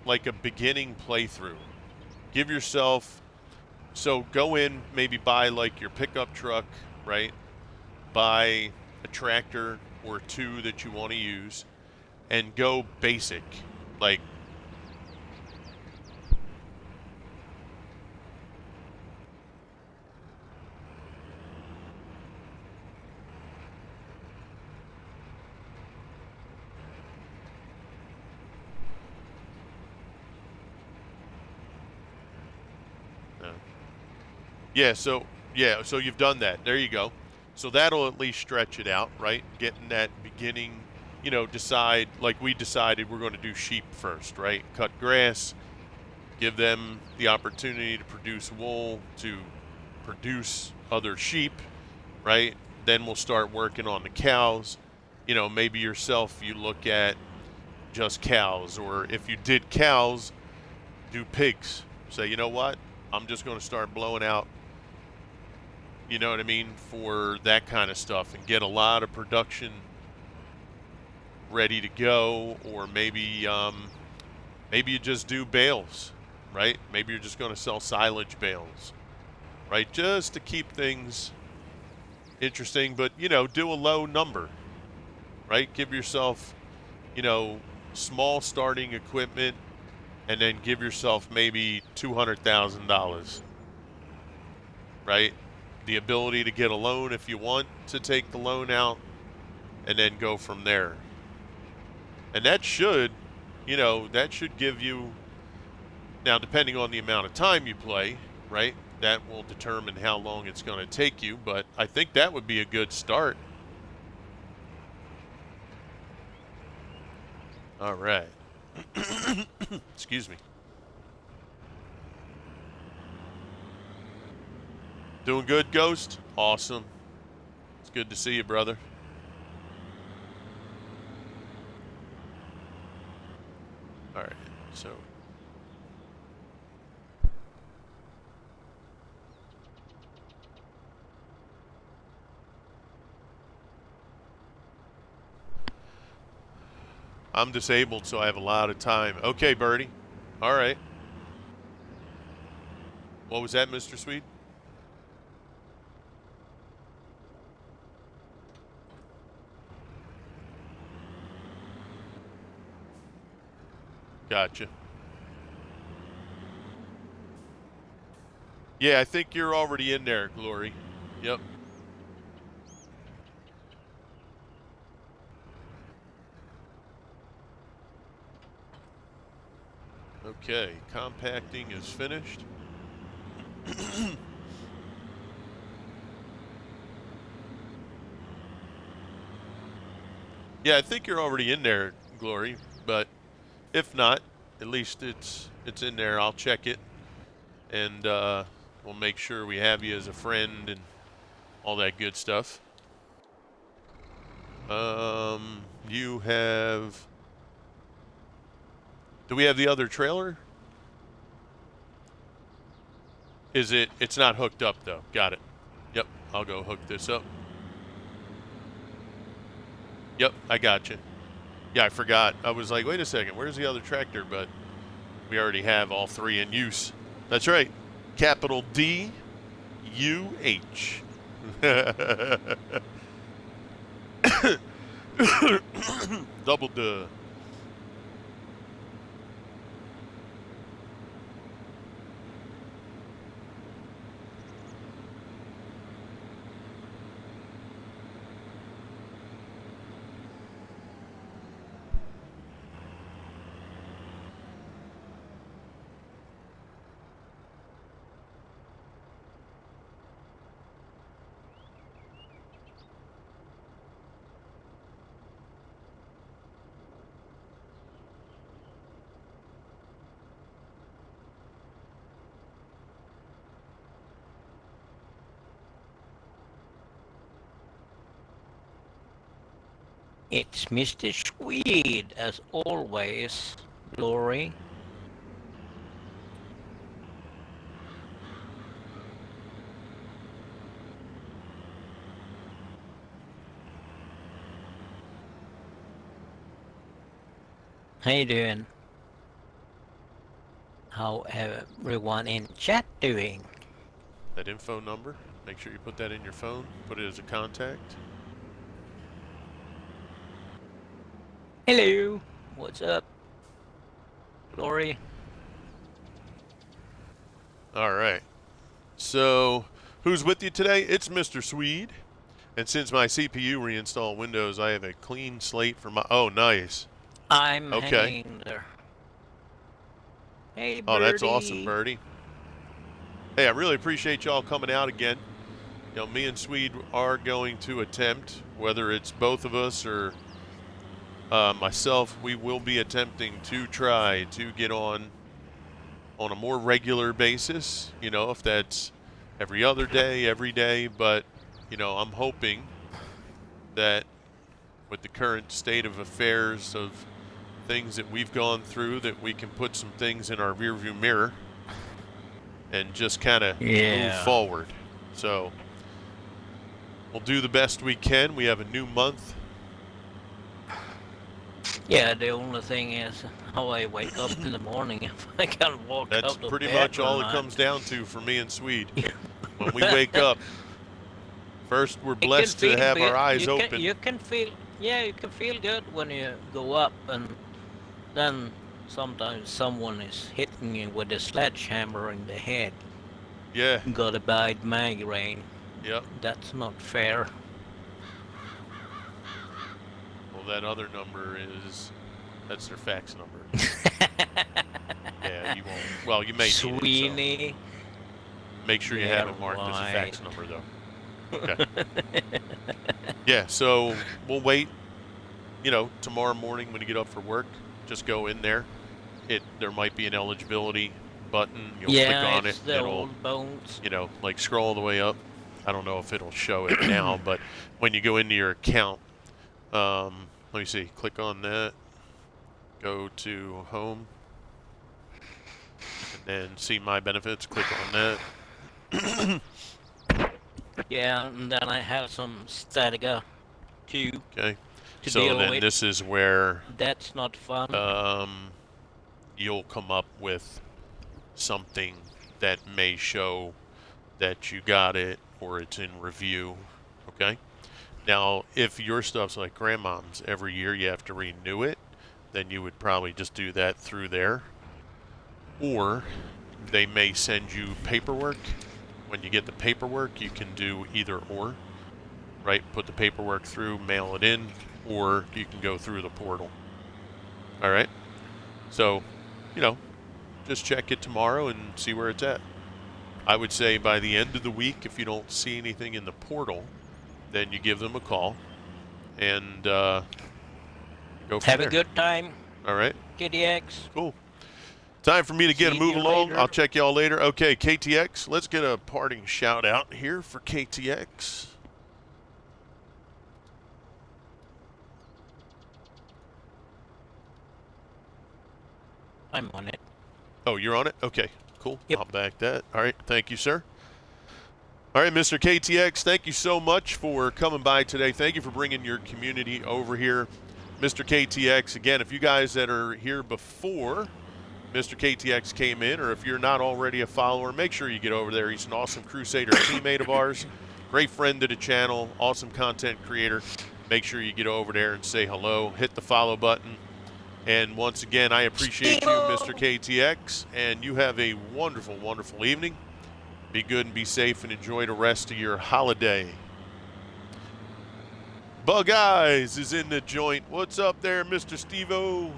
like a beginning playthrough. Give yourself... So go in, maybe buy like your pickup truck, right? Buy a tractor or two that you want to use and go basic. Like, yeah, so you've done that. There you go. So that'll at least stretch it out, right? Getting that beginning, decide, like we decided we're going to do sheep first, right? Cut grass, give them the opportunity to produce wool, to produce other sheep, right? Then we'll start working on the cows. Maybe yourself, you look at just cows, or if you did cows, do pigs. Say, you know what? I'm just going to start blowing out, you know what I mean, for that kind of stuff and get a lot of production. ready to go, or maybe maybe you just do bales, right? Maybe you're just going to sell silage bales, right? Just to keep things interesting, but do a low number, right? Give yourself, small starting equipment, and then give yourself maybe $200,000, right? The ability to get a loan if you want to take the loan out, and then go from there. And that should give you, now depending on the amount of time you play, right? That will determine how long it's going to take you, but I think that would be a good start. All right. Excuse me. Doing good, Ghost? Awesome. It's good to see you, brother. All right, so I'm disabled, so I have a lot of time. Okay, Birdie. All right. What was that, Mr. Swede? Gotcha. Yeah, I think you're already in there, Glory. Yep. Okay, compacting is finished. Yeah, I think you're already in there, Glory, but if not, at least it's in there. I'll check it, and we'll make sure we have you as a friend and all that good stuff. You have... Do we have the other trailer? It's not hooked up, though. Got it. Yep, I'll go hook this up. Yep, I got you. Yeah, I forgot. I was like, wait a second, where's the other tractor? But we already have all three in use. That's right. Capital D, U, H. Double duh. It's Mr. Swede, as always, Glory. How you doing? How everyone in chat doing? That info number, make sure you put that in your phone. Put it as a contact. Hello, what's up, Glory? All right. So, who's with you today? It's Mr. Swede. And since my CPU reinstalled Windows, I have a clean slate for my... Oh, nice. I'm Okay. hanging there. Hey, Birdie. Oh, that's awesome, Birdie. Hey, I really appreciate y'all coming out again. Me and Swede are going to attempt, whether it's both of us or myself, we will be attempting to try to get on a more regular basis, if that's every other day, every day. But, I'm hoping that with the current state of affairs of things that we've gone through, that we can put some things in our rearview mirror and just kind of move forward. So we'll do the best we can. We have a new month Yeah, the only thing is how I wake up in the morning if I can walk That's out of pretty bed much or all it not. comes down to for me and Swede. When we wake up, first we're It can blessed to feel have our good. eyes You can open. you can feel yeah, you can feel good when you go up, and then sometimes someone is hitting you with a sledgehammer in the head. Yeah, Got a bad migraine. yep. That's not fair. Well, that other number that's their fax number. Yeah, you won't. Well, you may need it, so Sweeney. make sure you Yeah, have it marked as a right. fax number, though. Okay. Yeah, so we'll wait. Tomorrow morning when you get up for work, just go in there. There might be an eligibility button. You'll click Yeah, on it, it's and the it'll, old bones. like scroll all the way up. I don't know if it'll show it now, but when you go into your account, let me see. Click on that. Go to home, and then see my benefits. Click on that. Yeah, and then I have some statica too Okay. to So deal then with. this is where That's not fun. you'll come up with something that may show that you got it or it's in review. Okay. Now, if your stuff's like grandmom's, every year you have to renew it, then you would probably just do that through there. Or they may send you paperwork. When you get the paperwork, you can do either or, right? Put the paperwork through, mail it in, or you can go through the portal. All right? So, just check it tomorrow and see where it's at. I would say by the end of the week, if you don't see anything in the portal, then you give them a call and go from Have there. a good time, All right? KDX. Cool. Time for me to get a See move you along. later. I'll check y'all later. Okay, KTX, let's get a parting shout out here for KTX. I'm on it. Oh, you're on it? Okay, cool. Yep. I'll back that. All right, thank you, sir. All right, Mr. KTX, thank you so much for coming by today. Thank you for bringing your community over here. Mr. KTX, again, if you guys that are here before Mr. KTX came in, or if you're not already a follower, make sure you get over there. He's an awesome Crusader teammate of ours, great friend to the channel, awesome content creator. Make sure you get over there and say hello. Hit the follow button. And once again, I appreciate you, Mr. KTX, and you have a wonderful, wonderful evening. Be good and be safe and enjoy the rest of your holiday. Bug Eyes is in the joint. What's up there, Mr. Steve-O?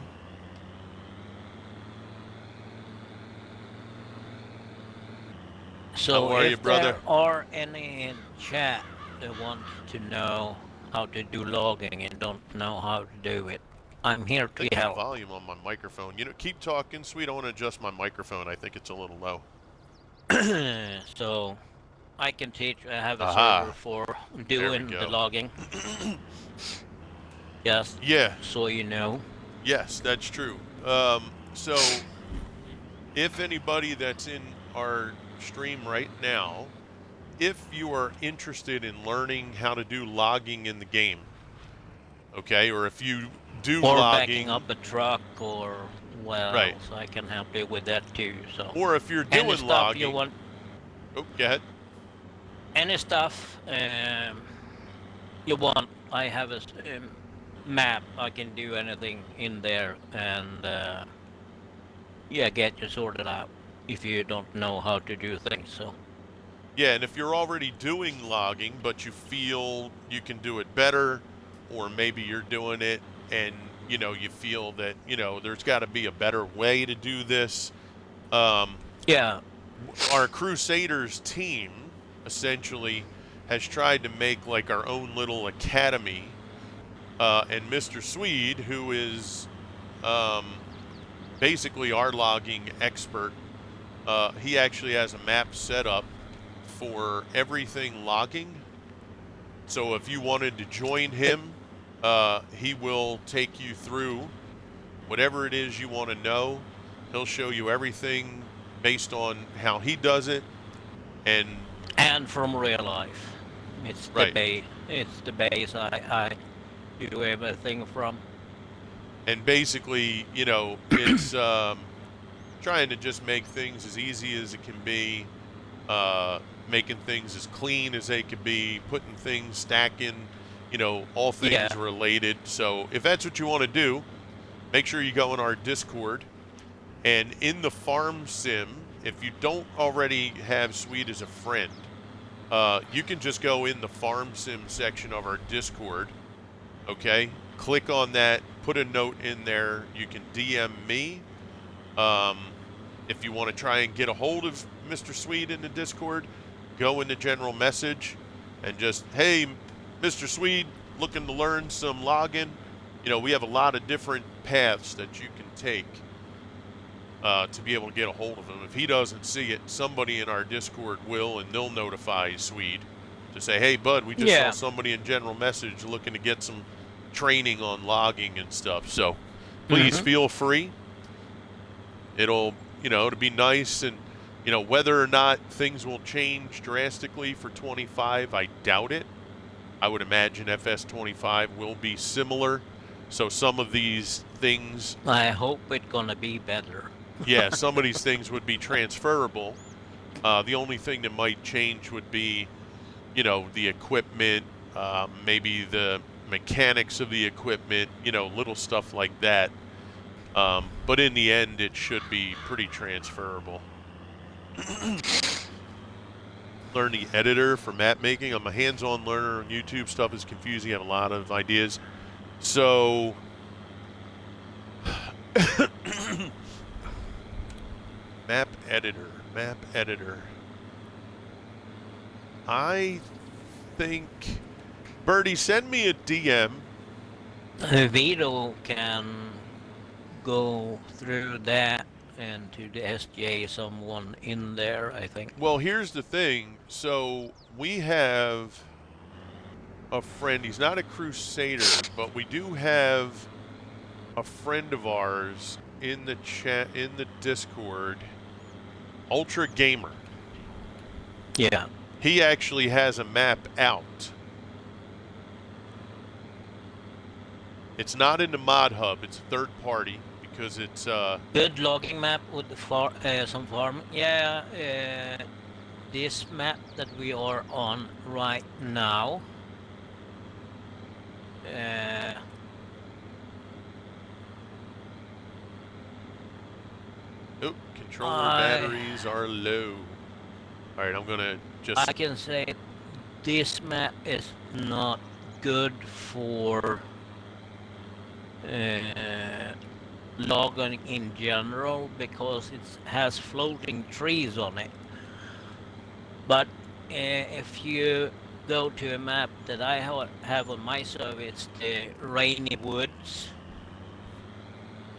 So How are if you, brother? there are any in chat that want to know how to do logging and don't know how to do it, I'm here I to think the help. volume on my microphone. Keep talking, sweet. I want to adjust my microphone. I think it's a little low. So I can teach. I have a Aha. server for There we doing go. the logging. Just Yeah. so you know. Yes, that's true. So, if anybody that's in our stream right now, if you are interested in learning how to do logging in the game, okay, or if you do Or logging, backing up a truck, or well, Right. so I can help you with that too. So or if you're any doing stuff logging, you want, oh, go ahead. any stuff you want, I have a map. I can do anything in there, and yeah, get you sorted out if you don't know how to do things. So Yeah, and if you're already doing logging, but you feel you can do it better, or maybe you're doing it and you feel that there's got to be a better way to do this. yeah, Our Crusaders team essentially has tried to make like our own little academy, and Mr. Swede, who is basically our logging expert, he actually has a map set up for everything logging. So if you wanted to join him, he will take you through whatever it is you want to know. He'll show you everything based on how he does it. and from real life, it's the Right. base. It's the base I do everything from. And basically, you know, it's trying to just make things as easy as it can be, making things as clean as they could be, putting things, stacking, you know, all things Yeah. related. So if that's what you want to do, make sure you go in our Discord. And in the farm sim, if you don't already have Sweet as a friend, you can just go in the farm sim section of our Discord. Okay, click on that, put a note in there. You can DM me. Um, if you want to try and get a hold of Mr. Sweet in the Discord, go in the general message and just, hey, Mr. Sweet, looking to learn some logging. You know, we have a lot of different paths that you can take to be able to get a hold of him. If he doesn't see it, somebody in our Discord will, and they'll notify Sweet to say, hey, bud, we just saw Yeah. somebody in general message looking to get some training on logging and stuff. So please Hmm. feel free. It'll, you know, it'll be nice. And, you know, whether or not things will change drastically for 25, I doubt it. I would imagine FS25 will be similar. So some of these things, I hope it's gonna be better. yeah, some of these things would be transferable. The only thing that might change would be, you know, the equipment, maybe the mechanics of the equipment, you know, little stuff like that. But in the end, it should be pretty transferable. Learn the editor for map making. I'm a hands-on learner. YouTube stuff is confusing. I have a lot of ideas. So, map editor. I think, Birdie, send me a DM. Vito can go through that and to the SJ, someone in there, I think. Well, here's the thing. So we have a friend. He's not a crusader, but we do have a friend of ours in the chat, in the Discord, Ultra Gamer. Yeah. He actually has a map out. It's not in the mod hub. It's third party because it's Good logging map with some farm. Yeah. This map that we are on right now. oh, controller batteries are low. All right, I'm gonna just. I can say this map is not good for logging in general because it has floating trees on it. But if you go to a map that I have on my server, it's the Rainy Woods.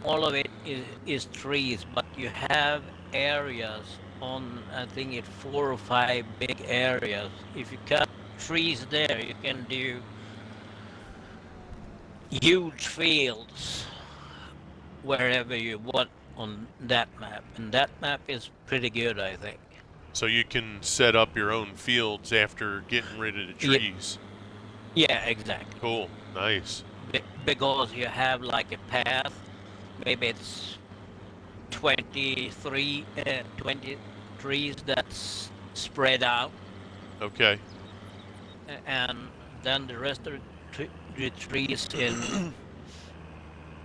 All of it is trees, but you have areas on, I think it's 4 or 5 big areas. If you cut trees there, you can do huge fields wherever you want on that map. And that map is pretty good, I think. So you can set up your own fields after getting rid of the trees. Yeah, exactly. Cool. Nice. Because you have like a path, maybe it's 20 trees that's spread out, Okay. and then the rest of the trees in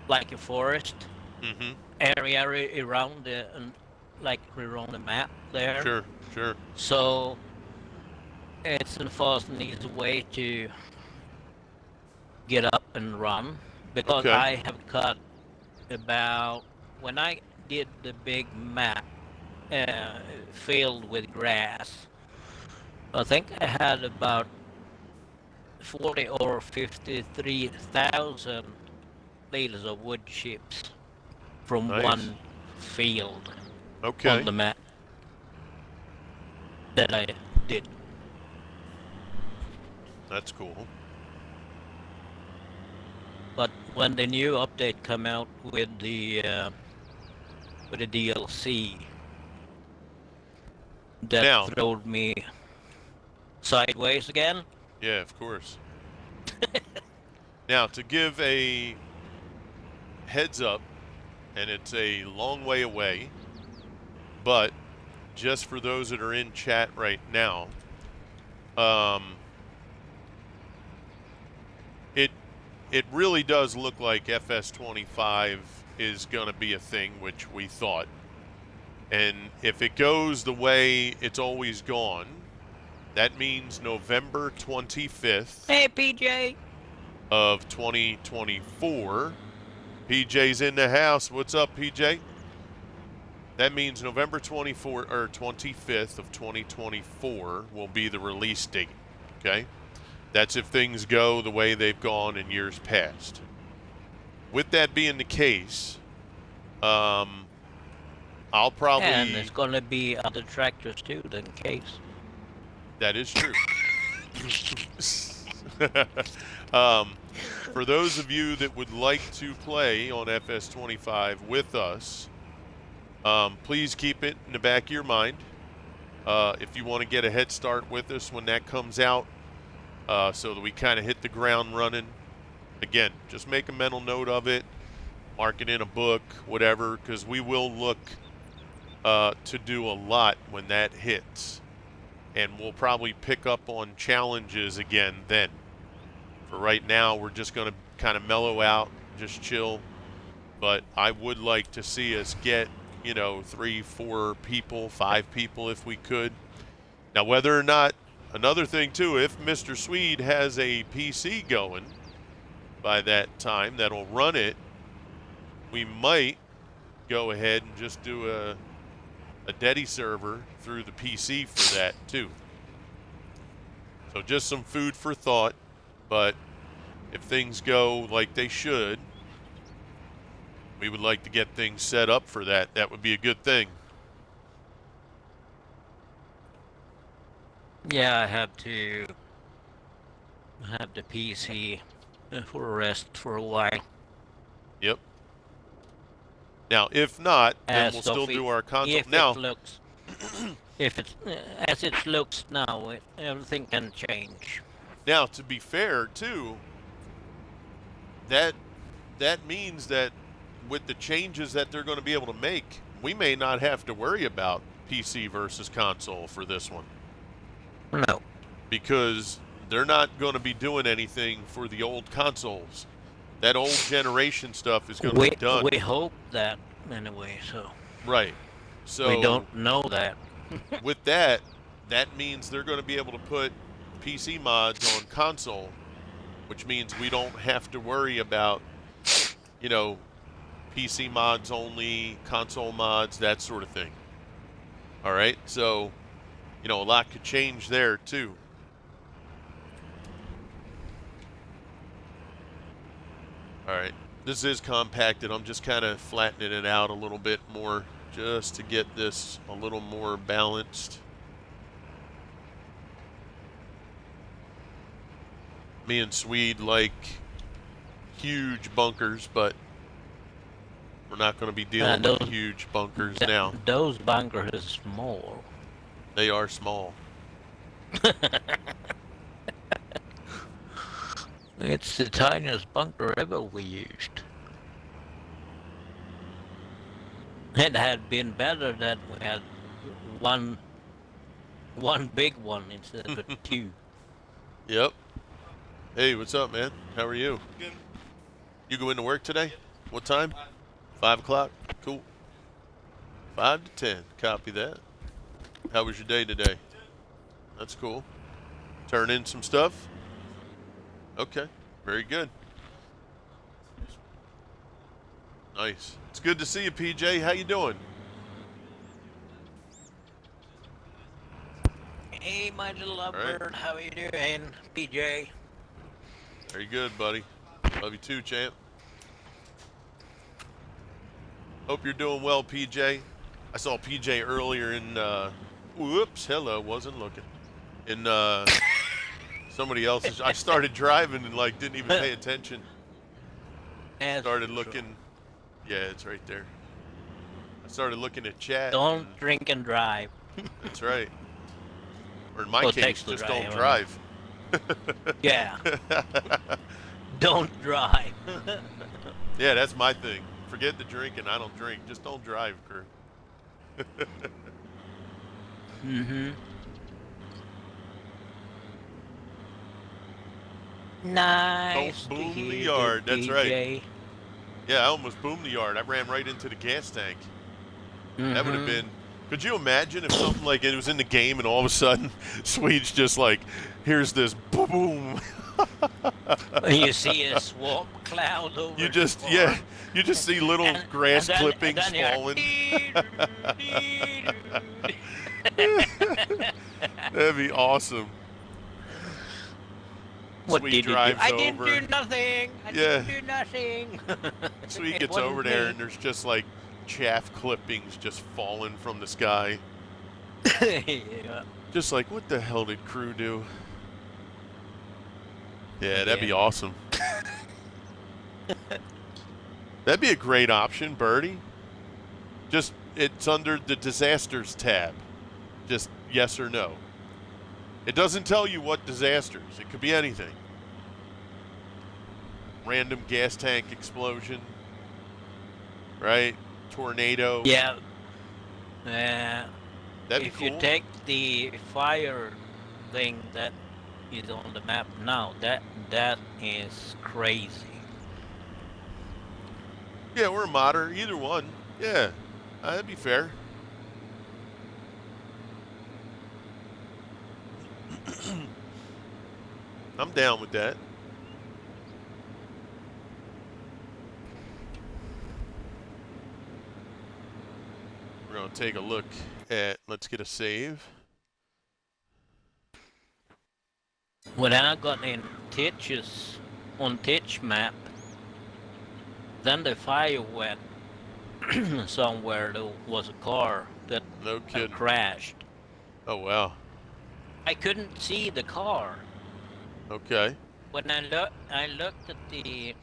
like a forest Mm-hmm. area around like around the map there. Sure. Sure. So it's a fast and easy way to get up and run, because Okay. I have cut about, when I did the big map filled with grass, I think I had about 40 or 53,000 liters of wood chips from Nice. one field Okay. on the map that I did. That's cool. But when the new update come out with the DLC, that Now- throwed me sideways again. Yeah, of course. Now, to give a heads up, and it's a long way away, but just for those that are in chat right now, it it really does look like FS25 is going to be a thing, which we thought. And if it goes the way it's always gone, that means November 25th Hey, PJ. of 2024. PJ's in the house. What's up, PJ? That means November 24th or 25th of 2024 will be the release date. Okay? That's if things go the way they've gone in years past. With that being the case, I'll probably... And there's going to be other tractors too, in case. That is true. For those of you that would like to play on FS25 with us, please keep it in the back of your mind. If you want to get a head start with us when that comes out, so that we kind of hit the ground running. Again, just make a mental note of it, mark it in a book, whatever, because we will look to do a lot when that hits. And we'll probably pick up on challenges again then. For right now, we're just going to kind of mellow out, just chill. But I would like to see us get, 3, 4 people, 5 people if we could. Now, whether or not, another thing too, if Mr. Swede has a PC going by that time that'll run it, we might go ahead and just do a Dedi server through the PC for that too. So just some food for thought, but if things go like they should, we would like to get things set up for that. That would be a good thing. Yeah, I have to have the PC for rest for a while. Yep. Now, if not, then we'll So still do our console. If Now, it looks, if it's as it looks now, everything can change. now to be fair too, that means that with the changes that they're going to be able to make, we may not have to worry about PC versus console for this one. No. Because they're not going to be doing anything for the old consoles. That old generation stuff is going to be done. We hope that anyway, so. Right. So we don't know that. With that means they're going to be able to put PC mods on console, which means we don't have to worry about, PC mods only, console mods, that sort of thing. All right. So, a lot could change there too. All right, this is compacted. I'm just kind of flattening it out a little bit more just to get this a little more balanced. Me and Swede like huge bunkers, but we're not going to be dealing with huge bunkers now. Those bunkers are small. They are small. It's the tiniest bunker ever we used. It had been better that we had one big one instead of 2. Yep. Hey, what's up, man? How are you? Good. You go into work today? What time? 5 o'clock? Cool. 5 to 10. Copy that. How was your day today? That's cool. Turn in some stuff? Okay. Very good. Nice. It's good to see you, PJ. How you doing? Hey, my little right. lovebird. How are you doing, PJ? Very good, buddy. Love you too, champ. Hope you're doing well, PJ. I saw PJ earlier in, whoops, hello, wasn't looking. In, somebody else's, I started driving and, didn't even pay attention. Started looking, yeah, it's right there. I started looking at chat. Don't drink and drive. That's right. Or in my case, just don't drive. Yeah. Don't drive. Yeah, that's my thing. Forget the drinking. I don't drink. Just don't drive, crew. Mm-hmm. Nice Don't to boom the hear the yard. That's right. DJ. Yeah, I almost boomed the yard. I ran right into the gas tank. That would have Mm-hmm. been. Could you imagine if something like it was in the game and all of a sudden Swede's just like, here's this boom. You see a swamp cloud You over the just, yeah, farm, you just see little and grass then and clippings then you're falling. dee-doo, dee-doo. That'd be awesome. What Sweet did you do? drives I didn't do over. nothing. I Yeah, didn't do nothing. Sweet It gets over wasn't there me. and there's just like chaff clippings just falling from the sky. Yeah. Just like, what the hell did crew do? Yeah, that'd Yeah. be awesome. That'd be a great option, Birdie. Just, it's under the disasters tab. Just yes or no. It doesn't tell you what disasters. It could be anything. Random gas tank explosion, right? Tornado. Yeah. That'd be If you cool. take the fire thing that is on the map now, that is crazy. Yeah, or a modder, either one. Yeah, that'd be fair. I'm down with that. We're going to take a look at, let's get a save. When I got in Titches on Titch map, then the fire went somewhere. There was a car that No kidding. crashed. Oh, wow. I couldn't see the car. Okay. When I looked at the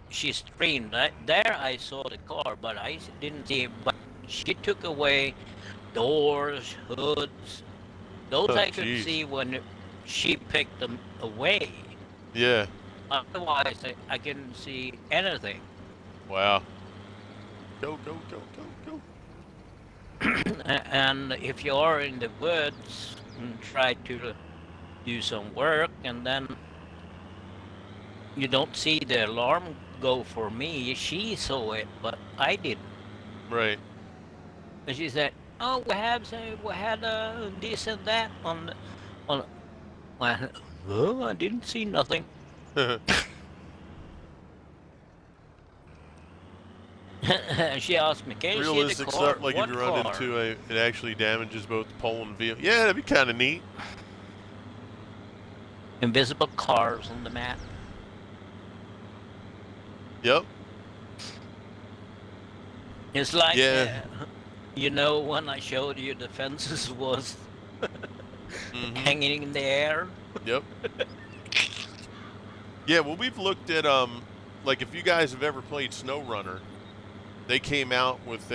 she streamed there. I saw the car, but I didn't see it. But she took away doors, hoods. Those Oh, I could jeez. see when she picked them away. Yeah. Otherwise, I couldn't see anything. Wow. Go, go, go, go, go. And if you are in the woods and try to do some work, and then you don't see the alarm go for me, she saw it, but I didn't. Right. And she said, "Oh, we had this and that on." Well, I didn't see nothing. She asked me, "Can you see the Realistic car? stuff, like if What you run car?" into it actually damages both the pole and vehicle. Yeah, that'd be kind of neat. Invisible cars on the map. Yep. It's like, Yeah. when I showed you the fences was Mm-hmm. hanging in the air. Yep. Yeah, well, we've looked at like if you guys have ever played SnowRunner, they came out with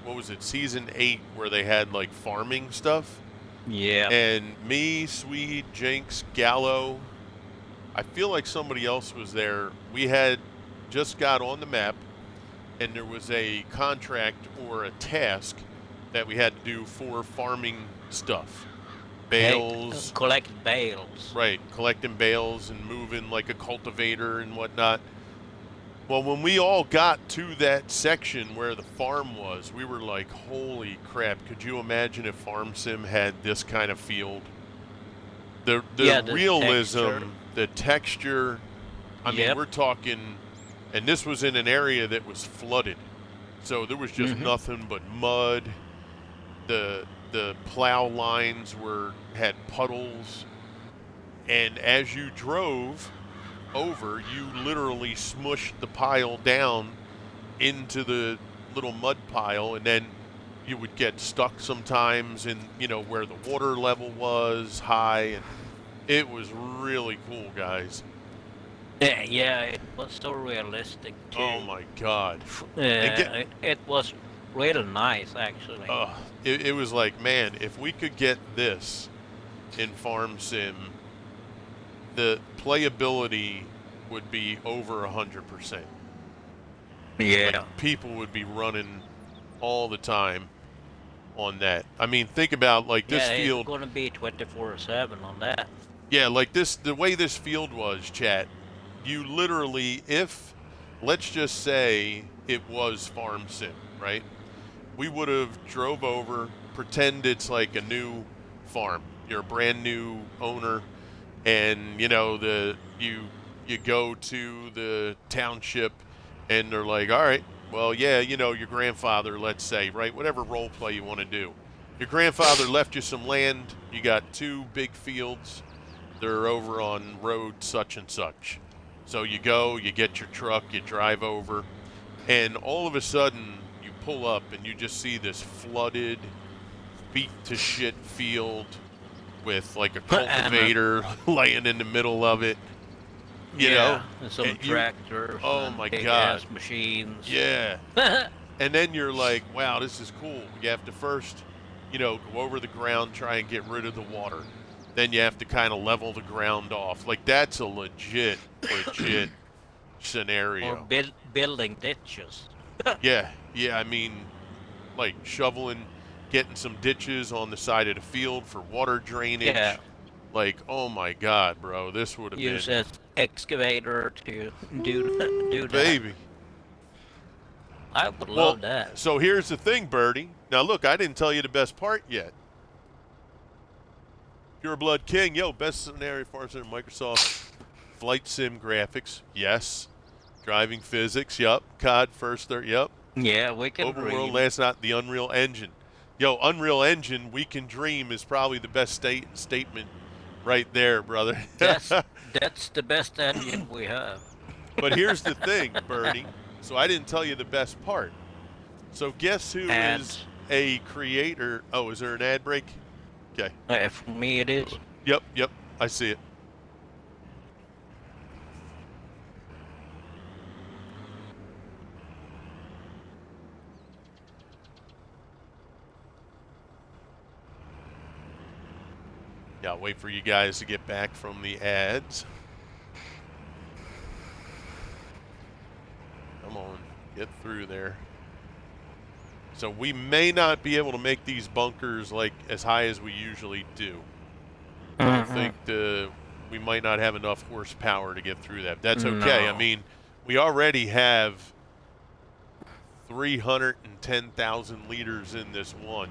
what was it, season 8, where they had like farming stuff. Yeah. And me, Swede, Jinx, Gallo, I feel like somebody else was there. We had just got on the map, and there was a contract or a task that we had to do for farming stuff. Bales. Collect bales. Right, collecting bales and moving like a cultivator and whatnot. Well, when we all got to that section where the farm was, we were like, holy crap, could you imagine if Farm Sim had this kind of field? The realism, texture. the texture, I mean, Yep. we're talking, and this was in an area that was flooded. So there was just nothing but mud. The plow lines had puddles, and as you drove over, you literally smushed the pile down into the little mud pile, and then you would get stuck sometimes in where the water level was high, and it was really cool, guys. Yeah, it was so realistic too. Oh my god. It was really nice, actually. It was like, man, if we could get this in Farm Sim, the playability would be over 100%. Like Yeah. people would be running all the time on that. I mean, think about like this Yeah, it's field. gonna be 24/7 on that. Yeah, like this, the way this field was, chat, you literally, if, let's just say it was Farm Sim, right? We would have drove over, pretend it's like a new farm. You're a brand new owner, and you go to the township, and they're like, all right, well, yeah, your grandfather, let's say, right? Whatever role play you want to do. Your grandfather left you some land. You got two big fields. They're over on road such and such. So you go, you get your truck, you drive over, and all of a sudden you pull up and you just see this flooded, beat to shit field with like a And cultivator laying in the middle of it, you know? yeah, and some And you, tractors oh and my big God. ass machines. Yeah. And then you're like, wow, this is cool. You have to first, go over the ground, try and get rid of the water. Then you have to kind of level the ground off. Like that's a legit Or scenario. building ditches. Yeah, yeah. I mean, like shoveling, getting some ditches on the side of the field for water Yeah, drainage. Like, oh my God, bro, this would have use been an excavator to do that. baby. I would Well, love that. so here's the thing, Birdie. Now look, I didn't tell you the best part yet. Pure Blood King, yo, best scenario Farm Center Microsoft Flight Sim graphics, yes. Driving physics, yup. COD first, third, yup. Yeah, we can Open World dream. last not the Unreal Engine. Yo, Unreal Engine, we can dream is probably the best statement right there, brother. That's the best engine we have. But here's the thing, Bernie. So I didn't tell you the best part. So guess who is Ads. a creator? Oh, is there an ad break? Okay. For me, it is. Yep. I see it. Yeah, I'll wait for you guys to get back from the ads. Come on, get through there. So we may not be able to make these bunkers like as high as we usually do. I don't think we might not have enough horsepower to get through that. That's okay. I No. mean, we already have 310,000 liters in this one,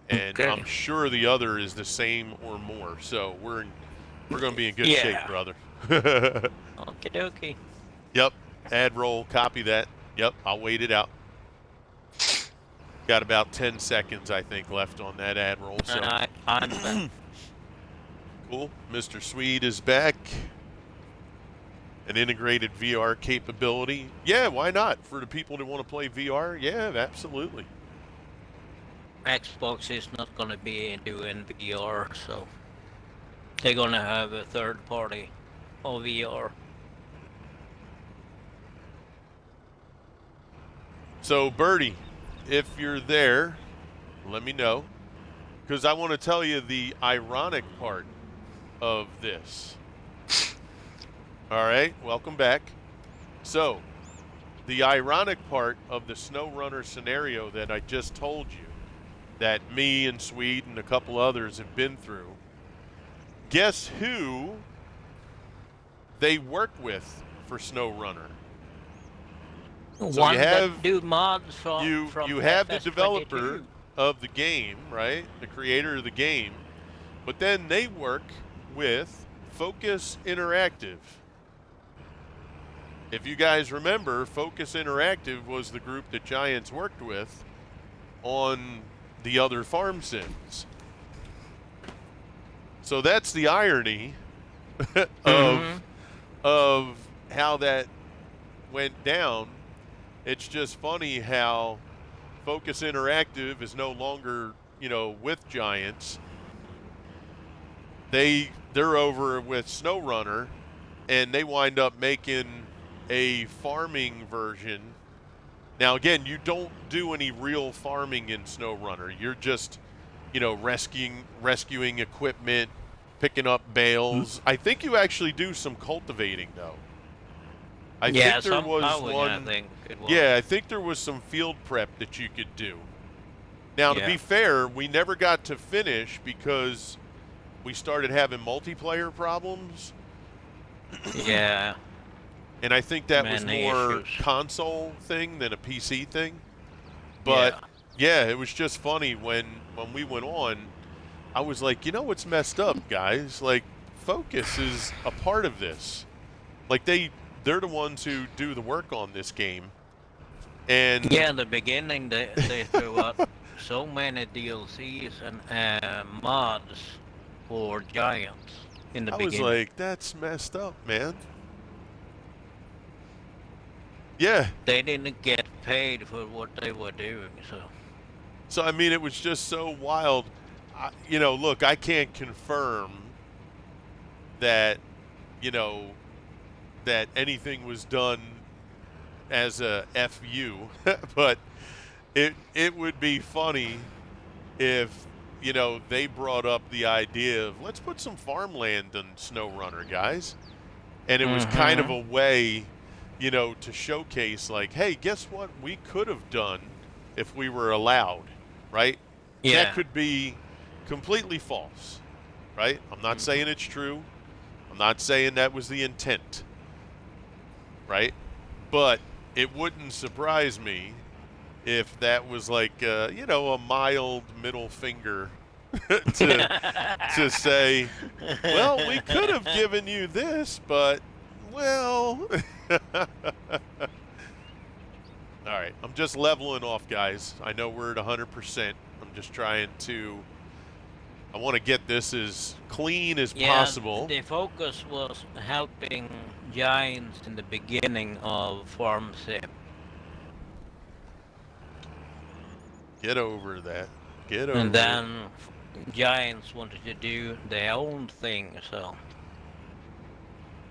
and Okay. I'm sure the other is the same or more. So we're going to be in good Yeah. shape, brother. Okie dokie. Yep. Ad roll. Copy that. Yep. I'll wait it out. Got about 10 seconds, I think, left on that ad roll. So And I'm back. cool. Mr. Swede is back. An integrated VR capability. Yeah, why not? For the people that want to play VR, yeah, absolutely. Xbox is not gonna be doing VR, so they're gonna have a third party of VR. So, Birdie, if you're there, let me know. Because I want to tell you the ironic part of this. All right, welcome back. So, the ironic part of the SnowRunner scenario that I just told you, that me and Swede and a couple others have been through, guess who they work with for SnowRunner? So One you have that do mods from you have the FS22. developer of the game, right? The creator of the game, but then they work with Focus Interactive. If you guys remember, Focus Interactive was the group that Giants worked with on the other farm sims. So that's the irony of how that went down. It's just funny how Focus Interactive is no longer, with Giants. They're over with SnowRunner, and they wind up making a farming version. Now again, you don't do any real farming in SnowRunner. You're just, rescuing equipment, picking up bales. I think you actually do some cultivating though. I Yeah, think there some was plowing, I one. think it was. Yeah, I think there was some field prep that you could do. Now, to Yeah. be fair, we never got to finish because we started having multiplayer problems. Yeah. And I think that was Many more issues. console thing than a PC thing. But Yeah. yeah, it was just funny when we went on, I was like, you know what's messed up, guys? Like, Focus is a part of this. Like they're the ones who do the work on this game. And Yeah, in the beginning they threw out so many DLCs and mods for Giants in the I was beginning. like, that's messed up, man. Yeah. They didn't get paid for what they were doing, so. So I mean, it was just so wild. Look, I can't confirm that, you know, that anything was done as a FU, but it would be funny if, they brought up the idea of let's put some farmland on SnowRunner, guys. And it was kind of Mm-hmm. a way, to showcase like, hey, guess what we could have done if we were allowed, right? That Yeah. could be completely false, right? I'm not saying it's true. I'm not saying that was the intent, right? But it wouldn't surprise me if that was like, a mild middle finger to say, well, we could have given you this, but, well. All right, I'm just leveling off, guys. I know we're at 100%. I'm just trying to. I want to get this as clean as Yeah, possible. the focus was helping Giants in the beginning of Farm Sim. Get over that. Get over And it. then Giants wanted to do their own thing, so.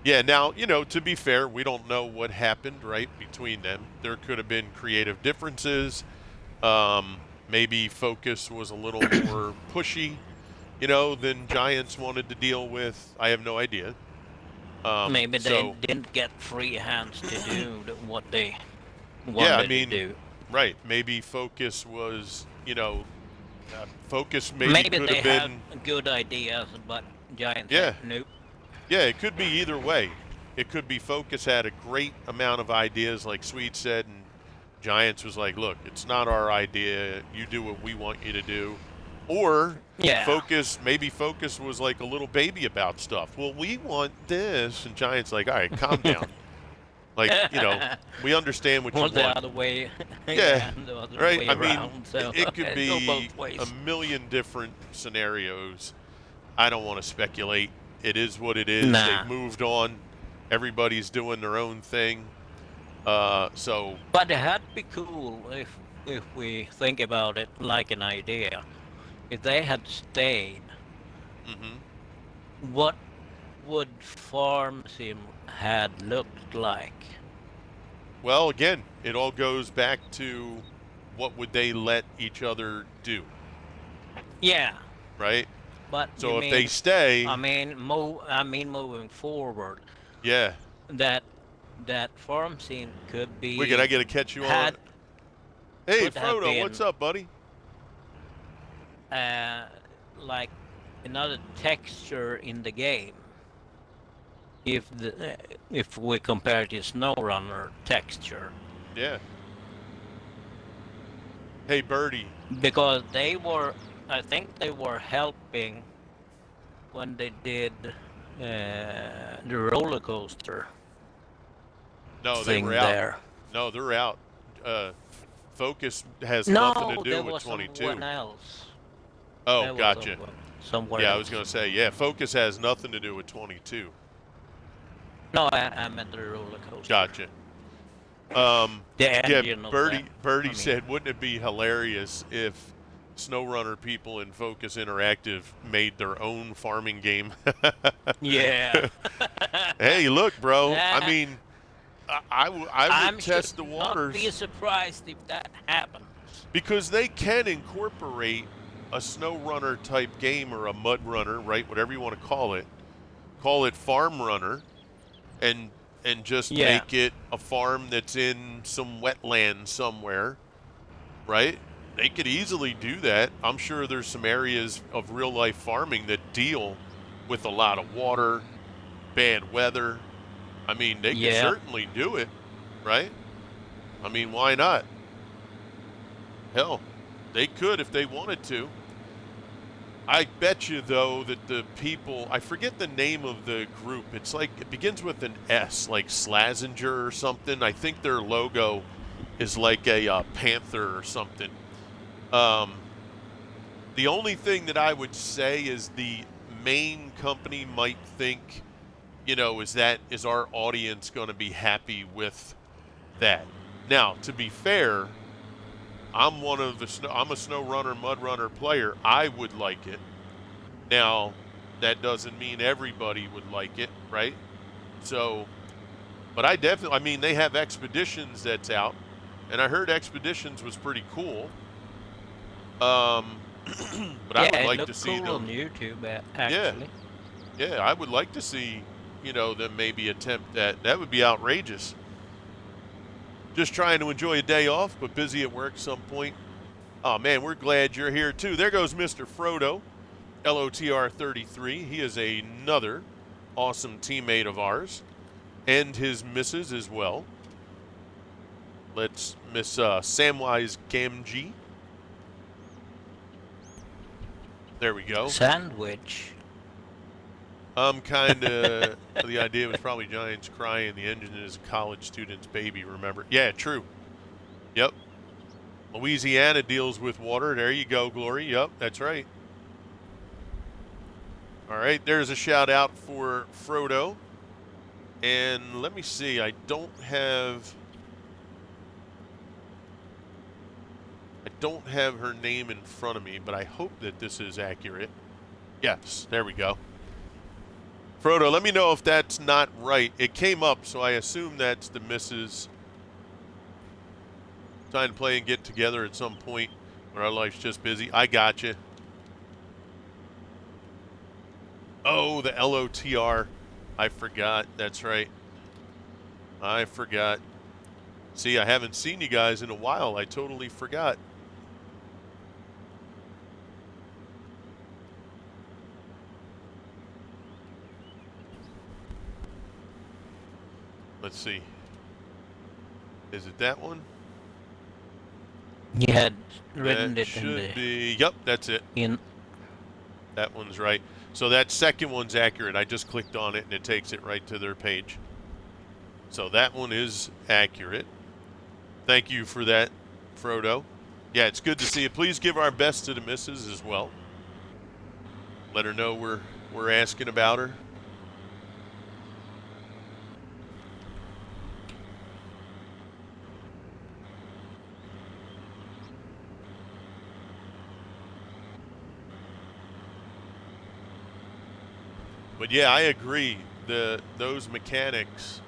Yeah, now, to be fair, we don't know what happened, right, between them. There could have been creative differences. Maybe Focus was a little more pushy, than Giants wanted to deal with. I have no idea. Maybe they didn't get free hands to do what they wanted to do. Right. Maybe Focus was, Focus maybe Maybe could they have had been. good ideas, but Giants Yeah. said nope. Yeah, it could be either way. It could be Focus had a great amount of ideas, like Sweet said, and Giants was like, look, it's not our idea. You do what we want you to do. Or Yeah. maybe Focus was like a little baby about stuff. Well, we want this. And Giants like, all right, calm down. Like, we understand what you want. The other way. Yeah, the other right. way I around, mean, so it could go be both ways. a million different scenarios. I don't want to speculate. It is what it is. Nah. They've moved on. Everybody's doing their own thing. So. But it had to be cool if we think about it like an idea. If they had stayed, what would Farm Sim had looked like? Well, again, it all goes back to what would they let each other do, Yeah, right? but So if they stay, I mean, moving forward, yeah. that Farm Sim could be. Wicked, I got to catch you on. Hey, could have Frodo, been, what's up, buddy? like another texture in the game. If we compare it to SnowRunner texture. Yeah. Hey, Birdie. Because I think they were helping when they did the roller coaster. No, they thing were out. there. No, they're out. Focus has nothing to do there with was 22. someone else. Oh, There was gotcha. Somewhere Yeah, else. I was going to say, yeah, Focus has nothing to do with 22. No, I meant the roller coaster. Gotcha. The Yeah, engine of Birdie that. said, wouldn't it be hilarious if SnowRunner people in Focus Interactive made their own farming game? Yeah. Hey, look, bro. Yeah. I mean, I would test the waters. Not be surprised if that happens. Because they can incorporate a SnowRunner type game or a Mud Runner, right? Whatever you want to call it. Call it Farm Runner, and and just Yeah. make it a farm that's in some wetland somewhere, right? They could easily do that. I'm sure there's some areas of real life farming that deal with a lot of water, bad weather. I mean, they could Yeah. certainly do it, right? I mean, why not? Hell, they could if they wanted to. I bet you, though, that the people, I forget the name of the group. It's like, it begins with an S, like Slazenger or something. I think their logo is like a panther or something. Um, the only thing that I would say is the main company might think, is our audience going to be happy with that? Now, to be fair, I'm a snow runner, mud runner player. I would like it. Now, that doesn't mean everybody would like it, right? So, but I mean, they have Expeditions that's out, and I heard Expeditions was pretty cool. But I Yeah, would it like to looked see cool on them. YouTube, Yeah, actually. yeah, I would like to see, them maybe attempt that. That would be outrageous. Just trying to enjoy a day off, but busy at work some point. Oh man, we're glad you're here too. There goes Mr. Frodo, LOTR 33. He is another awesome teammate of ours, and his missus as well. Let's Miss Samwise Gamgee. There we go. Sandwich. I'm kind of. The idea was probably Giants crying. The engine is a college student's baby, remember? Yeah, true. Yep. Louisiana deals with water. There you go, Glory. Yep, that's right. All right, there's a shout out for Frodo. And let me see. I don't have her name in front of me, but I hope that this is accurate. Yes, there we go. Frodo, let me know if that's not right. It came up, so I assume that's the missus trying to play and get together at some point when our life's just busy. I got you. Oh, the LOTR. I forgot. That's right. I forgot. See, I haven't seen you guys in a while. I totally forgot. Let's see. Is it that one? You had written That it in should the be. Yep, that's it. in. That one's right. So that second one's accurate. I just clicked on it and it takes it right to their page. So that one is accurate. Thank you for that, Frodo. Yeah, it's good to see you. Please give our best to the missus as well. Let her know we're asking about her. But yeah, I agree. Those mechanics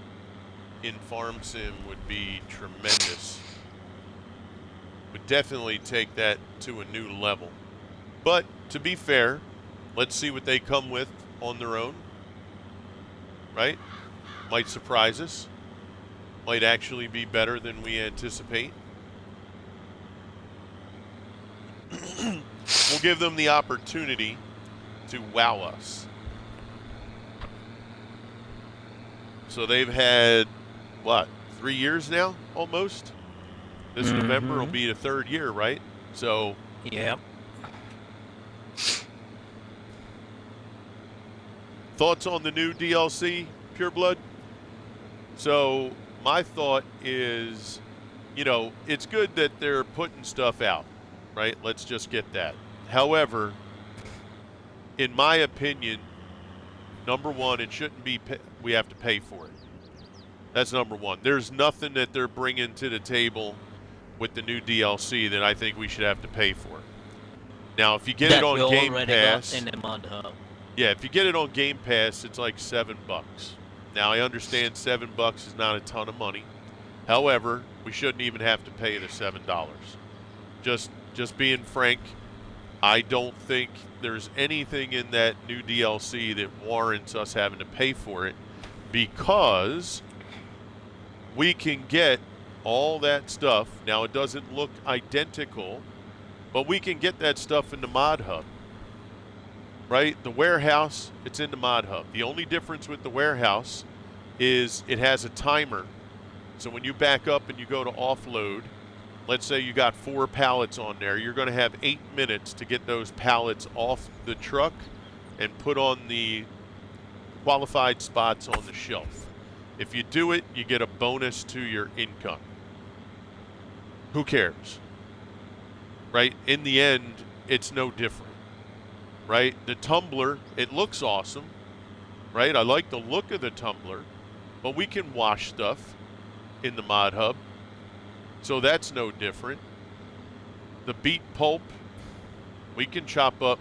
in Farm Sim would be tremendous. Would definitely take that to a new level. But to be fair, let's see what they come with on their own. Right? Might surprise us. Might actually be better than we anticipate. We'll give them the opportunity to wow us. So they've had, what, 3 years now, almost? This November will be the third year, right? So. Yep. Thoughts on the new DLC, Pure Blood? So my thought is, it's good that they're putting stuff out, right? Let's just get that. However, in my opinion, number one, it shouldn't be we have to pay for it. That's number one. There's nothing that they're bringing to the table with the new DLC that I think we should have to pay for. Now, if you get it on Game Pass, in the Mod Hub. Yeah, if you get it on Game Pass, it's like $7. Now, I understand $7 is not a ton of money. However, we shouldn't even have to pay the $7. Just being frank, I don't think there's anything in that new DLC that warrants us having to pay for it, because we can get all that stuff. Now, it doesn't look identical, but we can get that stuff in the Mod Hub, right? The warehouse, it's in the Mod Hub. The only difference with the warehouse is it has a timer. So when you back up and you go to offload, let's say you got 4 pallets on there, you're going to have 8 minutes to get those pallets off the truck and put on the qualified spots on the shelf. If you do it, you get a bonus to your income. Who cares? Right? In the end, it's no different. Right? The tumbler, it looks awesome. Right? I like the look of the tumbler, but we can wash stuff in the Mod Hub. So that's no different. The beet pulp, we can chop up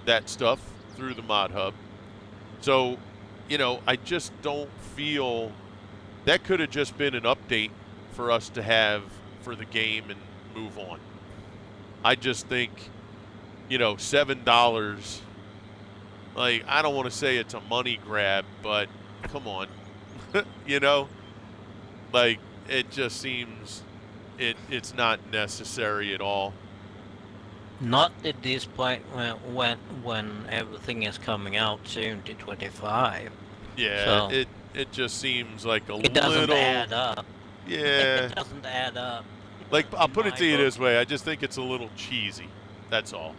that stuff through the Mod Hub. So, I just don't feel that could have just been an update for us to have for the game and move on. I just think, $7, like, I don't want to say it's a money grab, but come on, like, it just seems it's not necessary at all. Not at this point when everything is coming out soon to 25. Yeah, So it just seems like it doesn't add up. Yeah. It doesn't add up. Like, I'll put it to you book. this way, I just think it's a little cheesy. That's all.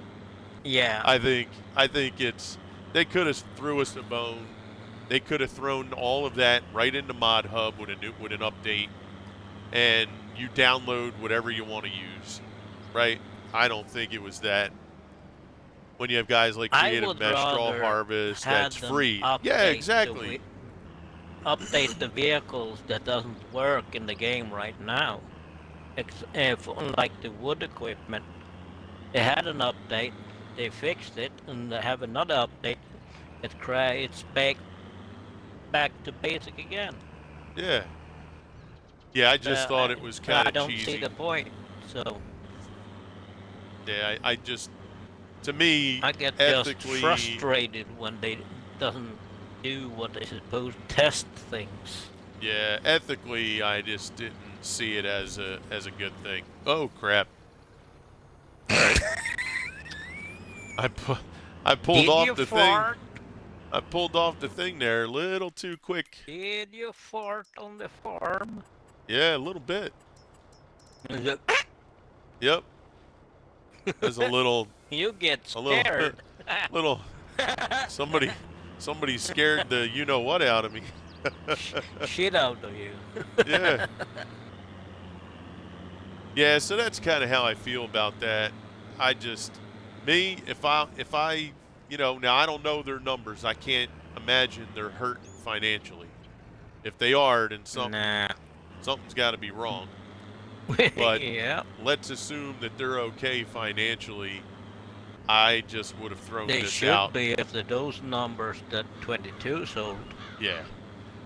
Yeah. I think they could have threw us a bone. They could have thrown all of that right into Mod Hub with an update, and you download whatever you want to use, right? I don't think it was that. When you have guys like Creative Mesh, Straw Harvest, that's free. Yeah, exactly. Update the vehicles that doesn't work in the game right now. Like the wood equipment, they had an update, they fixed it, and they have another update. It's back to basic again. Yeah. Yeah, I just thought it was kind of cheesy. I don't see the point. So. Yeah, I just, to me, I get ethically, just frustrated when they doesn't do what they're supposed to test things. Yeah, ethically, I just didn't see it as a good thing. Oh crap! All right, I pulled off the thing. I pulled off the thing there a little too quick. Did you fart on the farm? Yeah, a little bit. Is it? Yep. There's a little. You get scared. Little. Somebody scared the you-know-what out of me. Shit out of you. Yeah. Yeah, so that's kind of how I feel about that. I just, if I, now I don't know their numbers. I can't imagine they're hurting financially. If they are, then something's got to be wrong. But yeah. Let's assume that they're okay financially. I just would have thrown this out. They should be if those numbers that 22 sold. Yeah.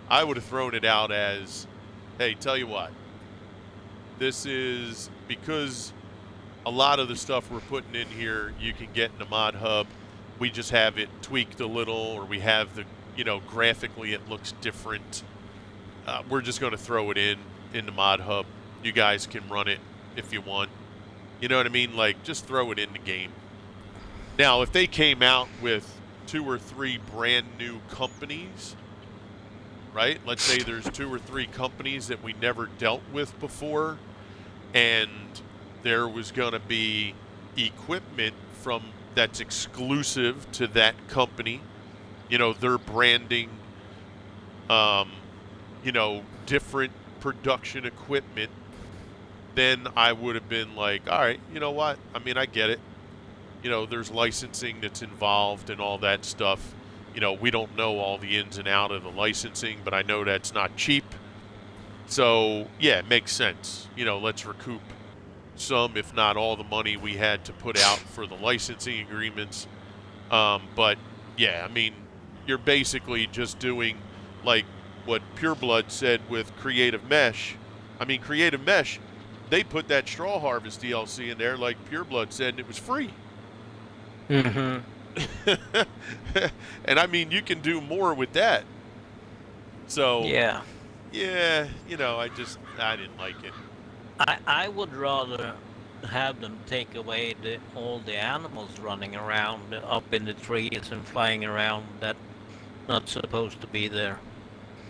I would have thrown it out as, hey, tell you what, this is because a lot of the stuff we're putting in here you can get in the Mod Hub. We just have it tweaked a little, or we have the, graphically it looks different. We're just going to throw it in the Mod Hub. You guys can run it if you want. You know what I mean? Like, just throw it in the game. Now, if they came out with 2 or 3 brand new companies, right? Let's say there's 2 or 3 companies that we never dealt with before, and there was going to be equipment that's exclusive to that company. Their branding, different production equipment. Then I would have been like, all right, you know what? I mean, I get it. There's licensing that's involved and all that stuff. We don't know all the ins and outs of the licensing, but I know that's not cheap. So, yeah, it makes sense. Let's recoup some, if not all, the money we had to put out for the licensing agreements. But, yeah, I mean, you're basically just doing like what Pureblood said with Creative Mesh. I mean, Creative Mesh, they put that Straw Harvest DLC in there like Pureblood said, and it was free. Mm-hmm. And I mean, you can do more with that. So yeah, Yeah, I didn't like it. I would rather have them take away all the animals running around up in the trees and flying around that not supposed to be there.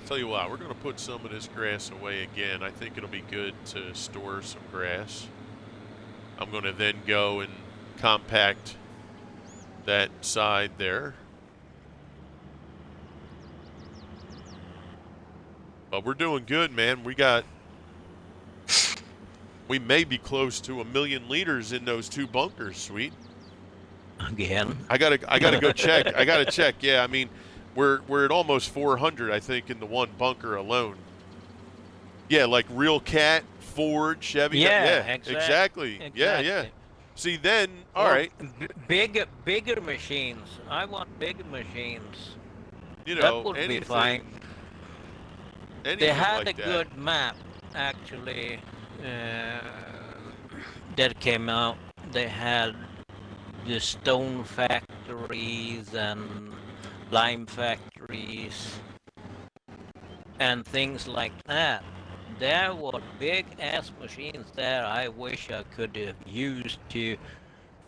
Tell you what, we're going to put some of this grass away again. I think it'll be good to store some grass. I'm going to then go and compact that side there. But we're doing good, man. We may be close to 1,000,000 liters in those two bunkers, Sweet. Again. I gotta go check. I gotta check. Yeah, I mean, we're at almost 400, I think, in the one bunker alone. Yeah, like Real Cat, Ford, Chevy. Yeah, Yeah, exactly. Yeah, yeah. See, then, all Or right. bigger machines. I want bigger machines. That would be fine. They Anything had a like that. good map, actually, that came out. They had the stone factories and lime factories and things like that. There were big ass machines there. I wish I could have used to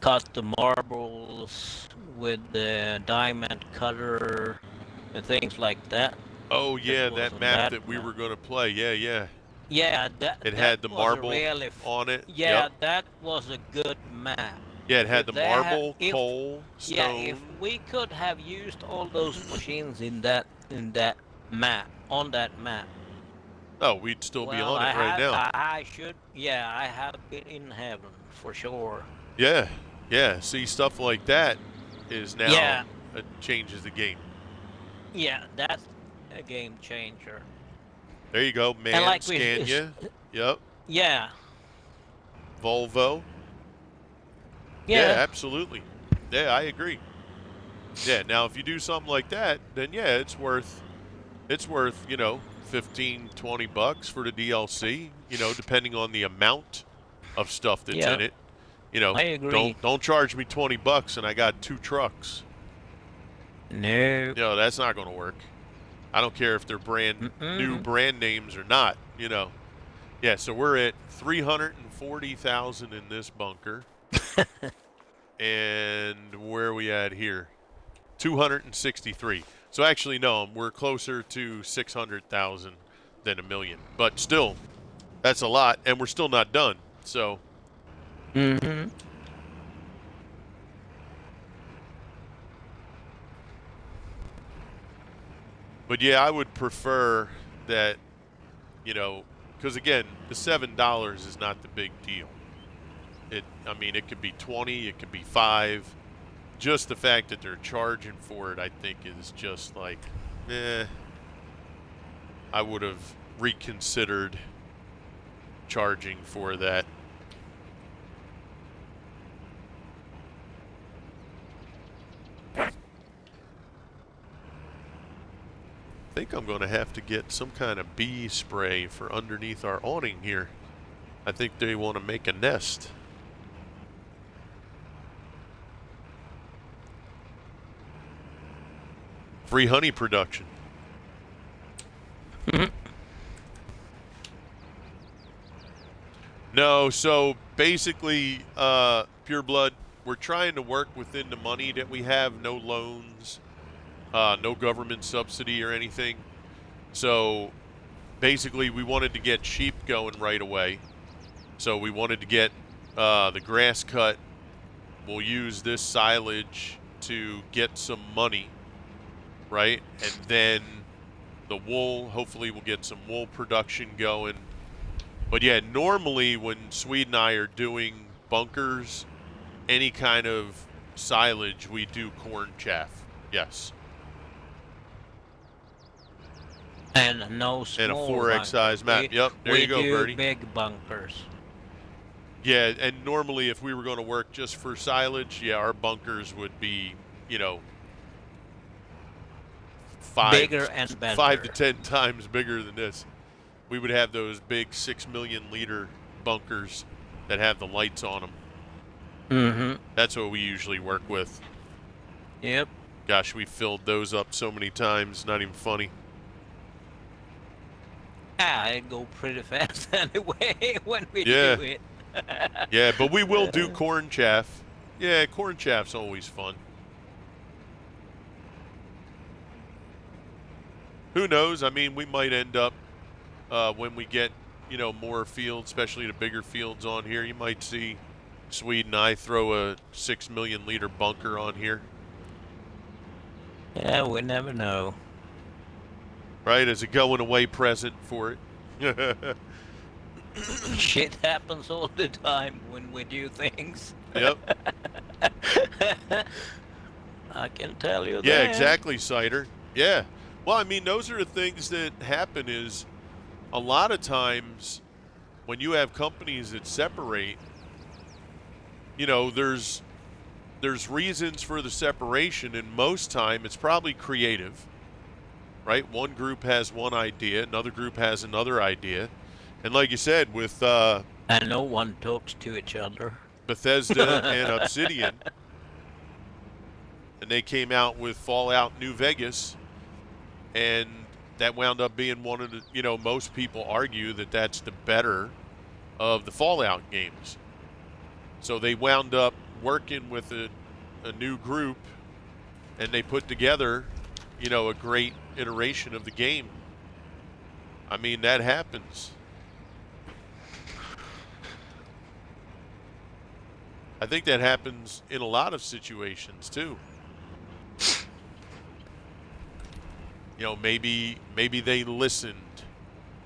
cut the marbles with the diamond cutter and things like that. Oh That yeah, was that on map that that we map. were gonna play. Yeah, yeah. Yeah, It that had the was a marble on it. yeah, Yep. that was a good map. Yeah, it had If the they had, marble, if coal, yeah, if stone. we could have used all those machines in that map on that map, Oh, we'd still be well, on it right now. I should, yeah, I have been in heaven for sure. Yeah, yeah. See, stuff like that is now Yeah, changes the game. yeah, that's a game changer. There you go, And man. like we, Scania. Yep. yeah, Volvo. Yeah, yeah, absolutely. Yeah, I agree. Yeah. Now, if you do something like that, then yeah, it's worth 15, $20 for the DLC. Depending on the amount of stuff that's yeah, in it. I agree. Don't charge me $20 and I got 2 trucks. No, That's not going to work. I don't care if they're brand new mm-mm. brand names or not. Yeah, so we're at 340,000 in this bunker. And where are we at here? 263. So actually no, we're closer to 600,000 than 1,000,000. But still, that's a lot and we're still not done. So, Mm-hmm. but yeah, I would prefer that, because again, the $7 is not the big deal. I mean, it could be 20, it could be 5. Just the fact that they're charging for it, I think, is just like, I would have reconsidered charging for that. I think I'm going to have to get some kind of bee spray for underneath our awning here. I think they want to make a nest. Free honey production. No, so basically, Pure Blood, we're trying to work within the money that we have. No loans, no government subsidy or anything. So basically, we wanted to get sheep going right away. So we wanted to get the grass cut. We'll use this silage to get some money, right? And then the wool, hopefully we'll get some wool production going. But yeah, normally when Swede and I are doing bunkers, any kind of silage, we do corn chaff. Yes. And no small And a 4X size map. Yep, there you go, Birdie. We do big bunkers. Yeah, and normally if we were going to work just for silage, yeah, our bunkers would be, Bigger and better. 5 to 10 times bigger than this. We would have those big 6 million liter bunkers that have the lights on them. Mm-hmm. That's what we usually work with. Yep. Gosh, we filled those up so many times, not even funny. I go pretty fast anyway when we Yeah, do it. yeah, but we will do corn chaff. Yeah, corn chaff's always fun. Who knows? I mean, we might end up when we get more fields, especially the bigger fields on here. You might see Swede and I throw a 6 million liter bunker on here, Yeah, we never know. right? As a going away present for it. Shit happens all the time when we do things. Yep. I can tell you Yeah, that. exactly, Cider. Yeah. Well, I mean, those are the things that happen is a lot of times when you have companies that separate, there's reasons for the separation, and most time it's probably creative, right? One group has one idea, another group has another idea. And like you said, with And no one talks to each other. Bethesda and Obsidian, and they came out with Fallout New Vegas, and that wound up being one of the, most people argue that that's the better of the Fallout games. So they wound up working with a new group, and they put together, a great iteration of the game. I mean, that happens. I think that happens in a lot of situations too. Maybe they listened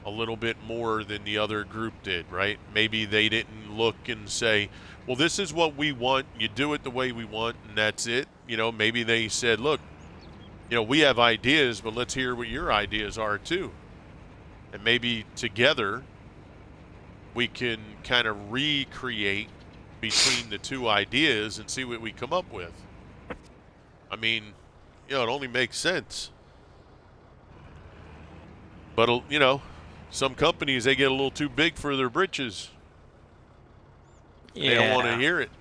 a little bit more than the other group did, right? Maybe they didn't look and say, well, this is what we want. You do it the way we want, and that's it. Maybe they said, look, we have ideas, but let's hear what your ideas are too. And maybe together we can kind of recreate between the two ideas and see what we come up with. I mean, it only makes sense. But, some companies, they get a little too big for their britches. Yeah. They don't want to hear it,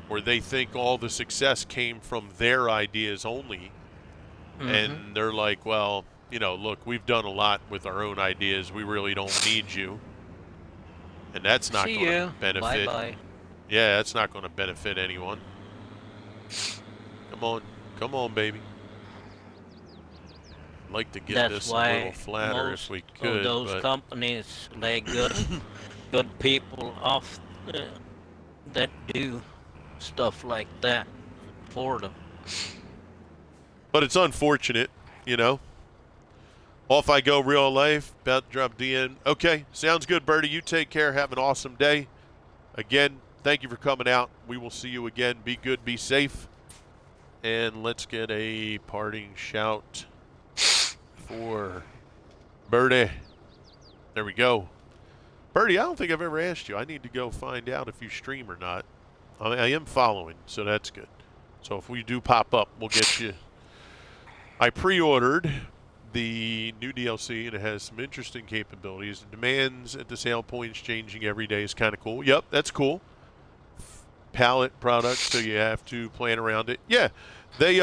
or they think all the success came from their ideas only. Mm-hmm. And they're like, well, look, we've done a lot with our own ideas. We really don't need you. And that's not going to benefit. Bye-bye. Yeah, that's not going to benefit anyone. Come on, baby. I'd like to get That's this a why little flatter if we could. those but companies, they good people off that do stuff like that for them. But it's unfortunate, Off I go, real life. About to drop DN. Okay, sounds good, Bertie. You take care. Have an awesome day. Again, thank you for coming out. We will see you again. Be good, be safe. And let's get a parting shout for Bertie. There we go. Bertie, I don't think I've ever asked you. I need to go find out if you stream or not. I am following, so that's good. So if we do pop up, we'll get you. I pre-ordered the new DLC, and it has some interesting capabilities. The demands at the sale points changing every day is kind of cool. Yep, that's cool. Pallet product, so you have to plan around it. Yeah, they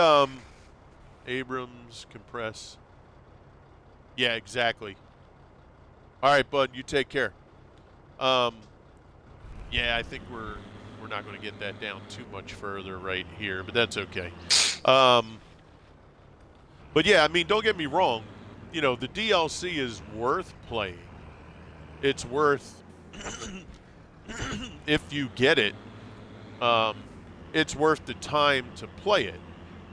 Abrams compress. Yeah, exactly. All right, bud, you take care. Yeah, I think we're not going to get that down too much further right here, but that's okay. But yeah, I mean, don't get me wrong. The DLC is worth playing. It's worth, if you get it, it's worth the time to play it.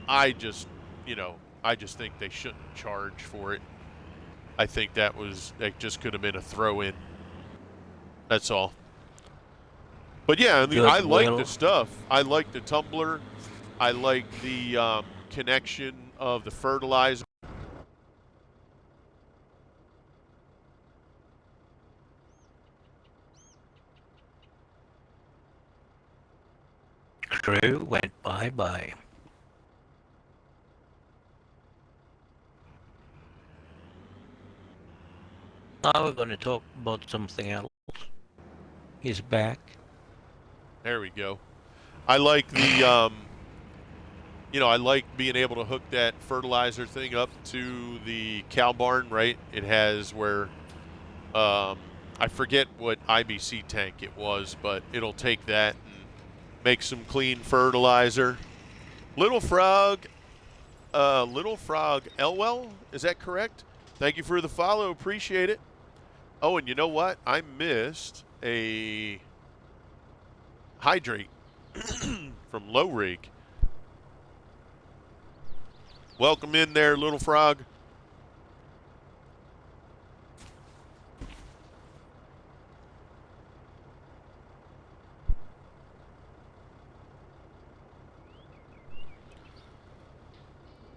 I just think they shouldn't charge for it. I think that just could have been a throw-in. That's all. But yeah, I mean, I like the stuff. I like the tumbler. I like the connection of the fertilizer. Crew went bye-bye. Now we're going to talk about something else. He's back. There we go. I like the you know, I like being able to hook that fertilizer thing up to the cow barn, right? It has where, I forget what IBC tank it was, but it'll take that and make some clean fertilizer. Little Frog, Elwell, is that correct? Thank you for the follow, appreciate it. Oh, and you know what? I missed a hydrate from Low Rig. Welcome in there, Little Frog.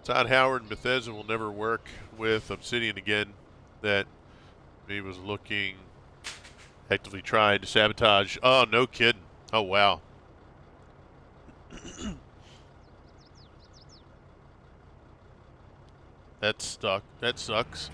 Todd Howard and Bethesda will never work with Obsidian again. That he was looking, actively tried to sabotage. Oh, no kidding. Oh, wow. That's stuck. That sucks.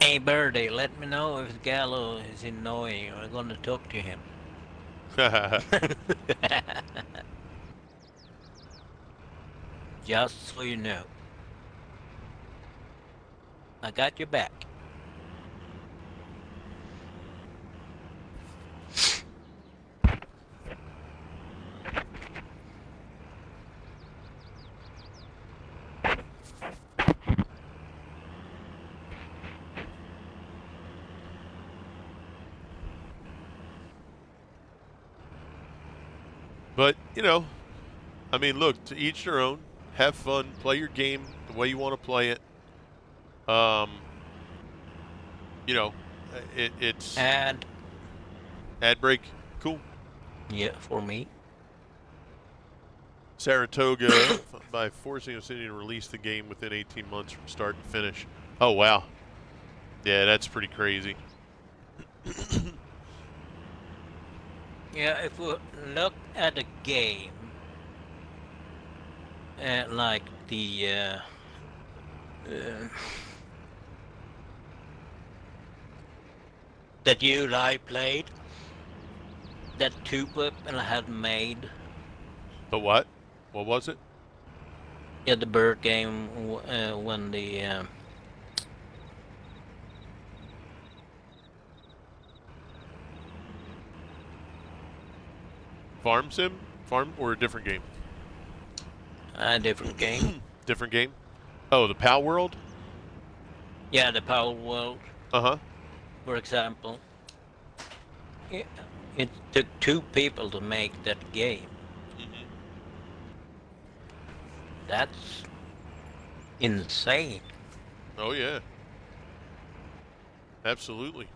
Hey, Birdie, let me know if Gallo is annoying. I'm gonna talk to him. Just so you know. I got your back. But, you know, I mean, look, to each their own. Have fun. Play your game the way you want to play it. You know, it's And ad break. Cool. yeah, for me. Saratoga by forcing Obsidian to release the game within 18 months from start to finish. Oh, wow. Yeah, that's pretty crazy. Yeah, if we look at the game, like the that you and I played, that Tulip and I had made. The what? What was it? Yeah, the bird game when the Farm sim? Farm or a different game? different game. Different game? Oh, the PAL World? Yeah, the Power World, Uh-huh. for example. Yeah, it took 2 people to make that game. Mm-hmm. That's insane. Oh, yeah. Absolutely.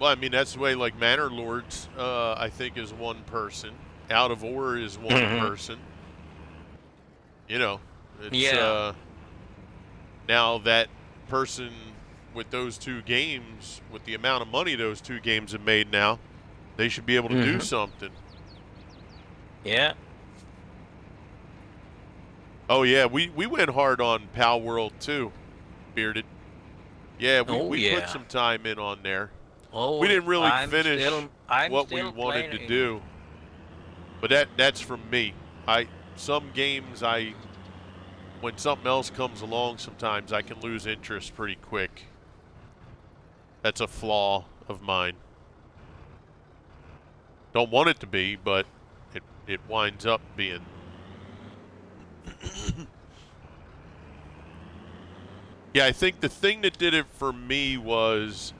Well, I mean, that's the way, like, Manor Lords, I think, is one person. Out of Ore is one person. You know, it's, Yeah. now that person with those 2 games, with the amount of money those 2 games have made now, they should be able to do something. Yeah. Oh, yeah, we went hard on PAL World, too, Bearded. Yeah, we put some time in on there. Oh, We didn't really I'm finish I'm what we still wanted to playing. do. But that's from me. Some games when something else comes along, sometimes I can lose interest pretty quick. That's a flaw of mine. Don't want it to be, but it winds up being. Yeah, I think the thing that did it for me was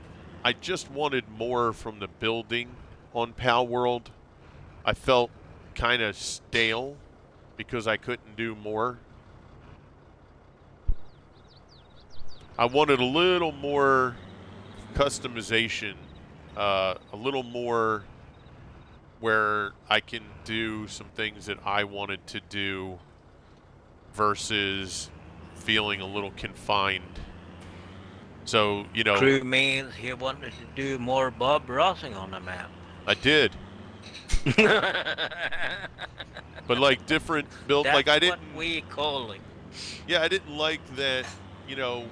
I just wanted more from the building on PAL World. I felt kind of stale because I couldn't do more. I wanted a little more customization, a little more where I can do some things that I wanted to do versus feeling a little confined. So, you know. Crew means he wanted to do more Bob Rossing on the map. I did. But like different build, That's like I what didn't. we call it. Yeah, I didn't like that,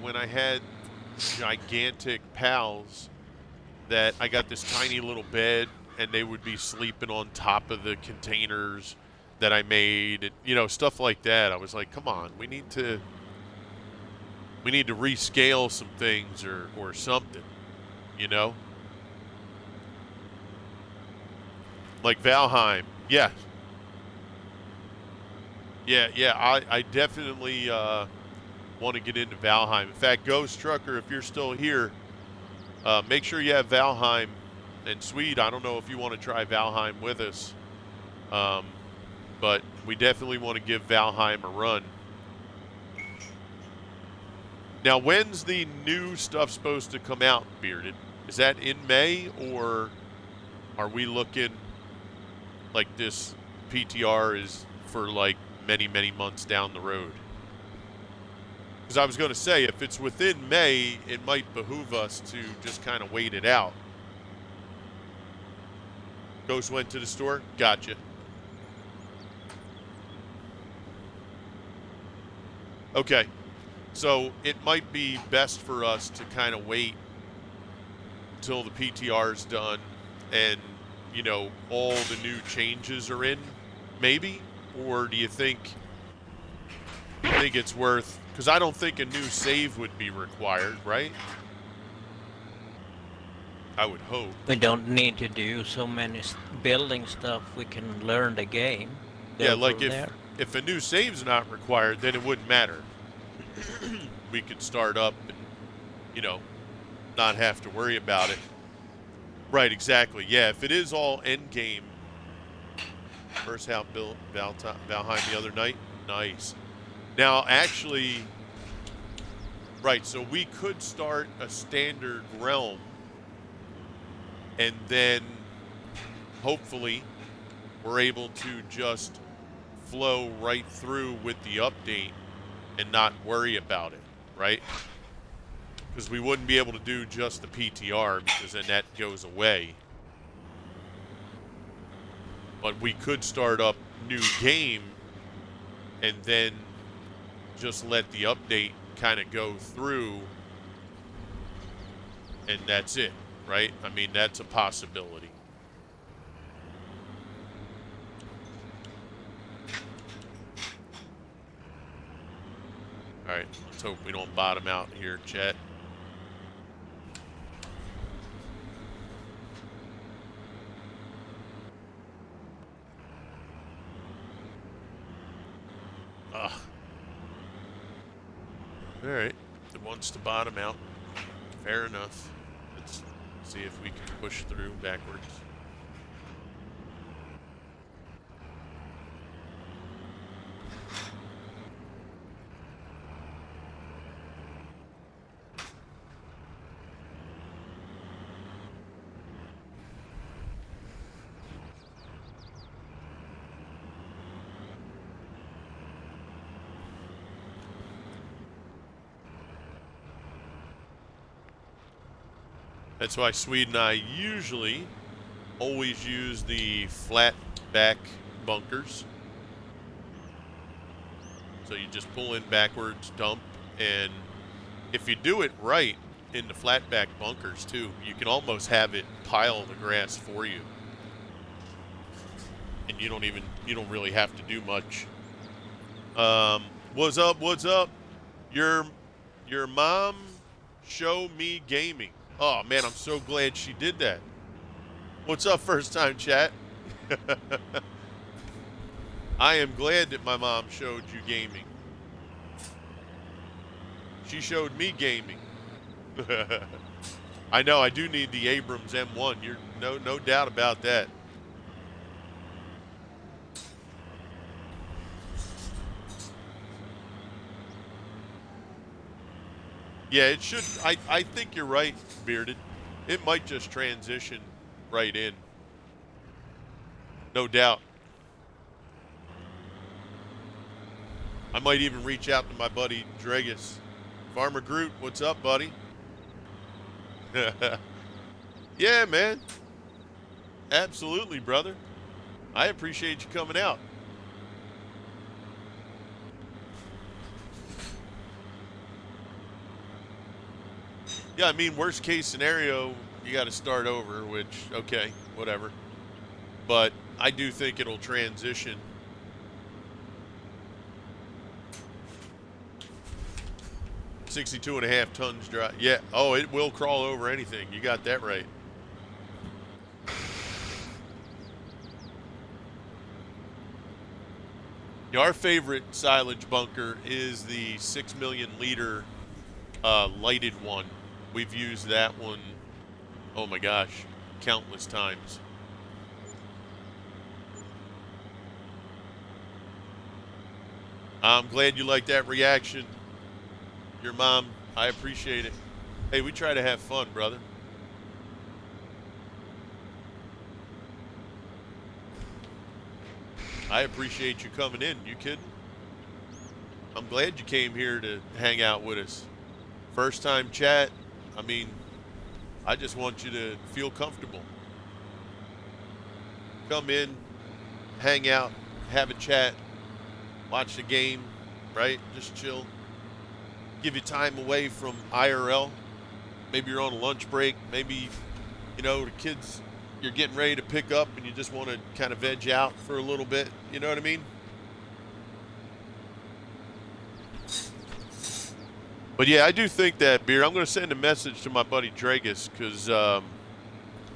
when I had gigantic pals, that I got this tiny little bed and they would be sleeping on top of the containers that I made, and stuff like that. I was like, come on, we need to rescale some things or something, you know? Like Valheim. Yeah. Yeah, yeah. I definitely want to get into Valheim. In fact, Ghost Trucker, if you're still here, make sure you have Valheim. And Swede, I don't know if you want to try Valheim with us, um, but we definitely want to give Valheim a run. Now, when's the new stuff supposed to come out, Bearded? Is that in May, or are we looking like this PTR is for like many, many months down the road? Because I was going to say, if it's within May, it might behoove us to just kind of wait it out. Ghost went to the store? Gotcha. Okay. So it might be best for us to kind of wait until the PTR is done and, all the new changes are in, maybe? Or do you think it's worth, because I don't think a new save would be required, right? I would hope. We don't need to do so many building stuff. We can learn the game. Yeah, Go like from there. if a new save's not required, then it wouldn't matter. We could start up and, not have to worry about it. Right, exactly. Yeah, if it is all end game. First house built Valheim the other night. Nice. Now, actually, right, so we could start a standard realm and then hopefully we're able to just flow right through with the update and not worry about it, right? Because we wouldn't be able to do just the PTR because then that goes away. But we could start up new game and then just let the update kind of go through and that's it, right? I mean, that's a possibility. All right, let's hope we don't bottom out here, chat. Ugh. All right, it wants to bottom out. Fair enough. Let's see if we can push through backwards. That's why Swede and I usually always use the flat back bunkers. So you just pull in backwards, dump, and if you do it right in the flat back bunkers too, you can almost have it pile the grass for you. And you don't really have to do much. What's up? Your mom show me gaming. Oh, man, I'm so glad she did that. What's up, first time chat? I am glad that my mom showed you gaming. She showed me gaming. I know, I do need the Abrams M1. You're no doubt about that. Yeah, it should. I think you're right, Bearded. It might just transition right in. No doubt. I might even reach out to my buddy Dragus. Farmer Groot, what's up, buddy? Yeah, man. Absolutely, brother. I appreciate you coming out. Yeah, I mean, worst case scenario, you got to start over, which, okay, whatever. But I do think it'll transition. 62.5 tons dry. Yeah. Oh, it will crawl over anything. You got that right. Our favorite silage bunker is the 6 million liter lighted one. We've used that one, oh my gosh, countless times. I'm glad you like that reaction. Your mom, I appreciate it. Hey, we try to have fun, brother. I appreciate you coming in. You kidding? I'm glad you came here to hang out with us. First time chat. I mean, I just want you to feel comfortable. Come in, hang out, have a chat, watch the game, right? Just chill. Give you time away from IRL. Maybe you're on a lunch break. Maybe, the kids you're getting ready to pick up and you just want to kind of veg out for a little bit. You know what I mean? But yeah, I do think that, Beer. I'm going to send a message to my buddy Dragus because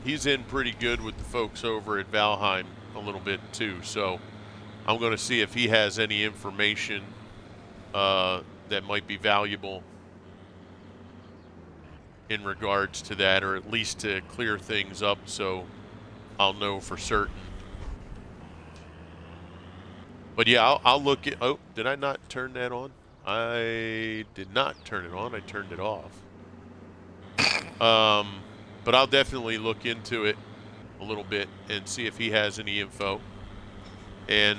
he's in pretty good with the folks over at Valheim a little bit too. So I'm going to see if he has any information that might be valuable in regards to that, or at least to clear things up so I'll know for certain. But yeah, I'll look at. Oh, did I not turn that on? I did not turn it on. I turned it off. But I'll definitely look into it a little bit and see if he has any info. And,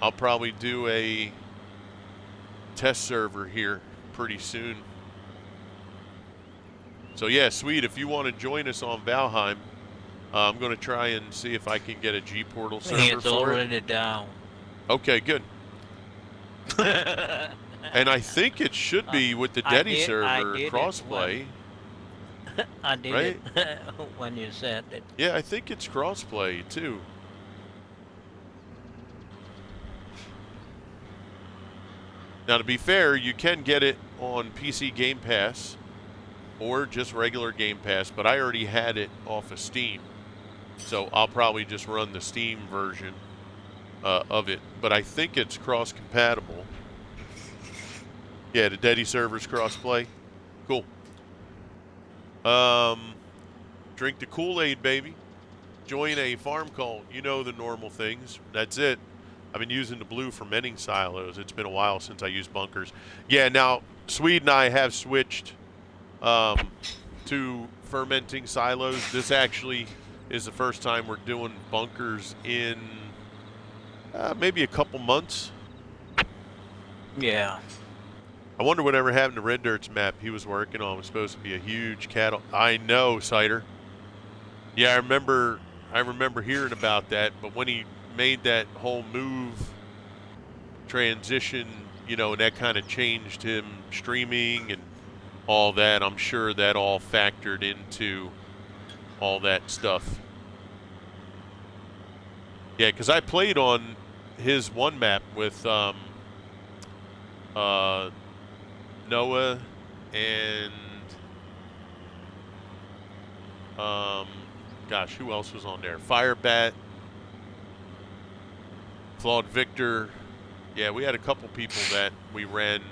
I'll probably do a test server here pretty soon. So yeah, sweet. If you want to join us on Valheim, I'm going to try and see if I can get a G Portal server It's for already it. down. Okay, good. And I think it should be with the Dedi server crossplay. I did right? it when you said it. Yeah, I think it's crossplay too. Now, to be fair, you can get it on PC Game Pass or just regular Game Pass, but I already had it off of Steam. So I'll probably just run the Steam version of it. But I think it's cross-compatible. Yeah, the Dedi server's cross-play. Cool. Drink the Kool-Aid, baby. Join a farm call. You know the normal things. That's it. I've been using the blue for mending silos. It's been a while since I used bunkers. Yeah, now, Swede and I have switched to fermenting silos. This actually is the first time we're doing bunkers in maybe a couple months. Yeah. I wonder whatever happened to Red Dirt's map he was working on. It was supposed to be a huge cattle. I know, Cider. Yeah, I remember hearing about that, but when he made that whole move transition, and that kind of changed him streaming and all that, I'm sure that all factored into all that stuff. Yeah, because I played on his one map with Noah and gosh, who else was on there? Firebat, Claude Victor. Yeah, we had a couple people that we ran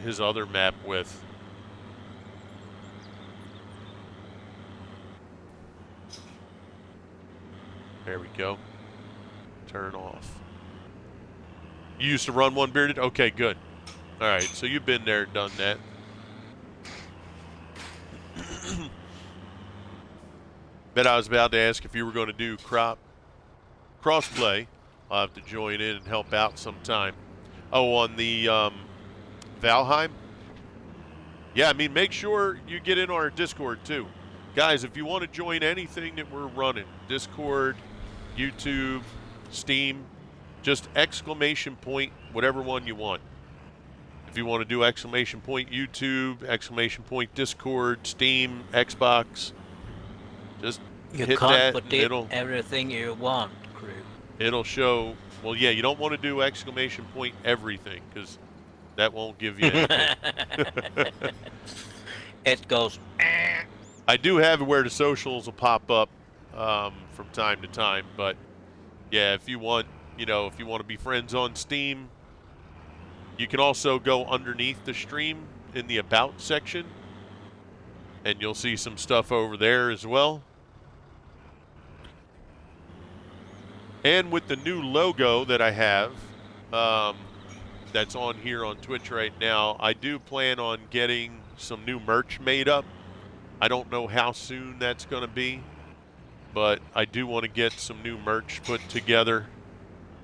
his other map with. There we go. Turn off. You used to run one, Bearded? Okay, good. All right, so you've been there, done that. Bet I was about to ask if you were going to do crossplay. I'll have to join in and help out sometime. Oh, on the Valheim? Yeah, I mean, make sure you get in our Discord, too. Guys, if you want to join anything that we're running, Discord, YouTube, Steam, just ! Whatever one you want. If you want to do exclamation point YouTube, exclamation point Discord, Steam, Xbox, just You hit can't that put and it everything you want, crew. it'll show. Well, yeah, you don't want to do exclamation point everything because that won't give you anything. It goes. I do have it where the socials will pop up from time to time, but yeah, if you want, if you want to be friends on Steam, you can also go underneath the stream in the About section, and you'll see some stuff over there as well. And with the new logo that I have, that's on here on Twitch right now, I do plan on getting some new merch made up. I don't know how soon that's going to be, but I do want to get some new merch put together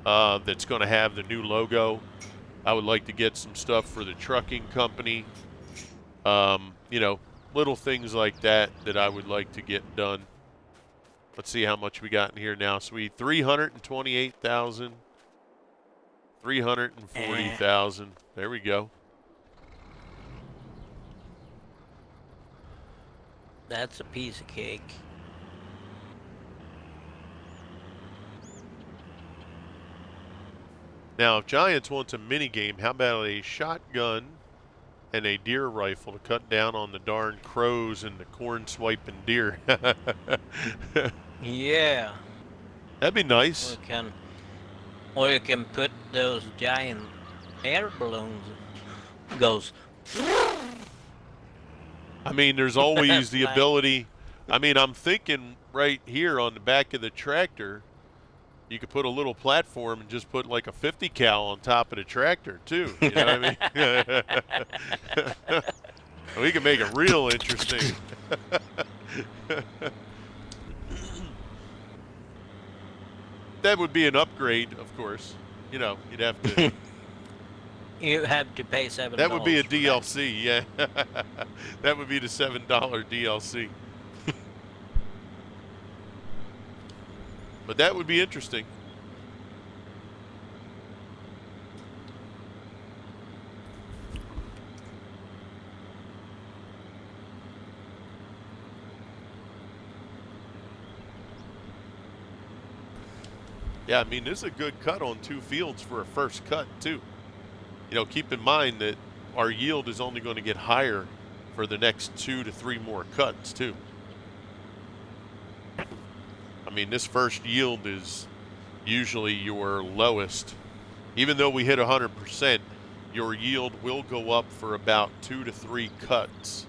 that's going to have the new logo. I would like to get some stuff for the trucking company. Little things like that I would like to get done. Let's see how much we got in here now. Sweet. 328,000. 340,000. There we go. That's a piece of cake. Now, if Giants wants a mini game, how about a shotgun and a deer rifle to cut down on the darn crows and the corn swiping deer? Yeah. That'd be nice. Or you can put those giant air balloons. Goes. I mean, there's always the ability. I mean, I'm thinking right here on the back of the tractor, you could put a little platform and just put like a 50 cal on top of the tractor too. You know what I mean? We can make it real interesting. That would be an upgrade, of course. You'd have to. You have to pay $7. That would be a DLC, yeah. That would be the $7 DLC. But that would be interesting. Yeah, I mean, this is a good cut on 2 fields for a first cut, too. Keep in mind that our yield is only going to get higher for the next 2 to 3 more cuts, too. I mean, this first yield is usually your lowest. Even though we hit 100%, your yield will go up for about 2 to 3 cuts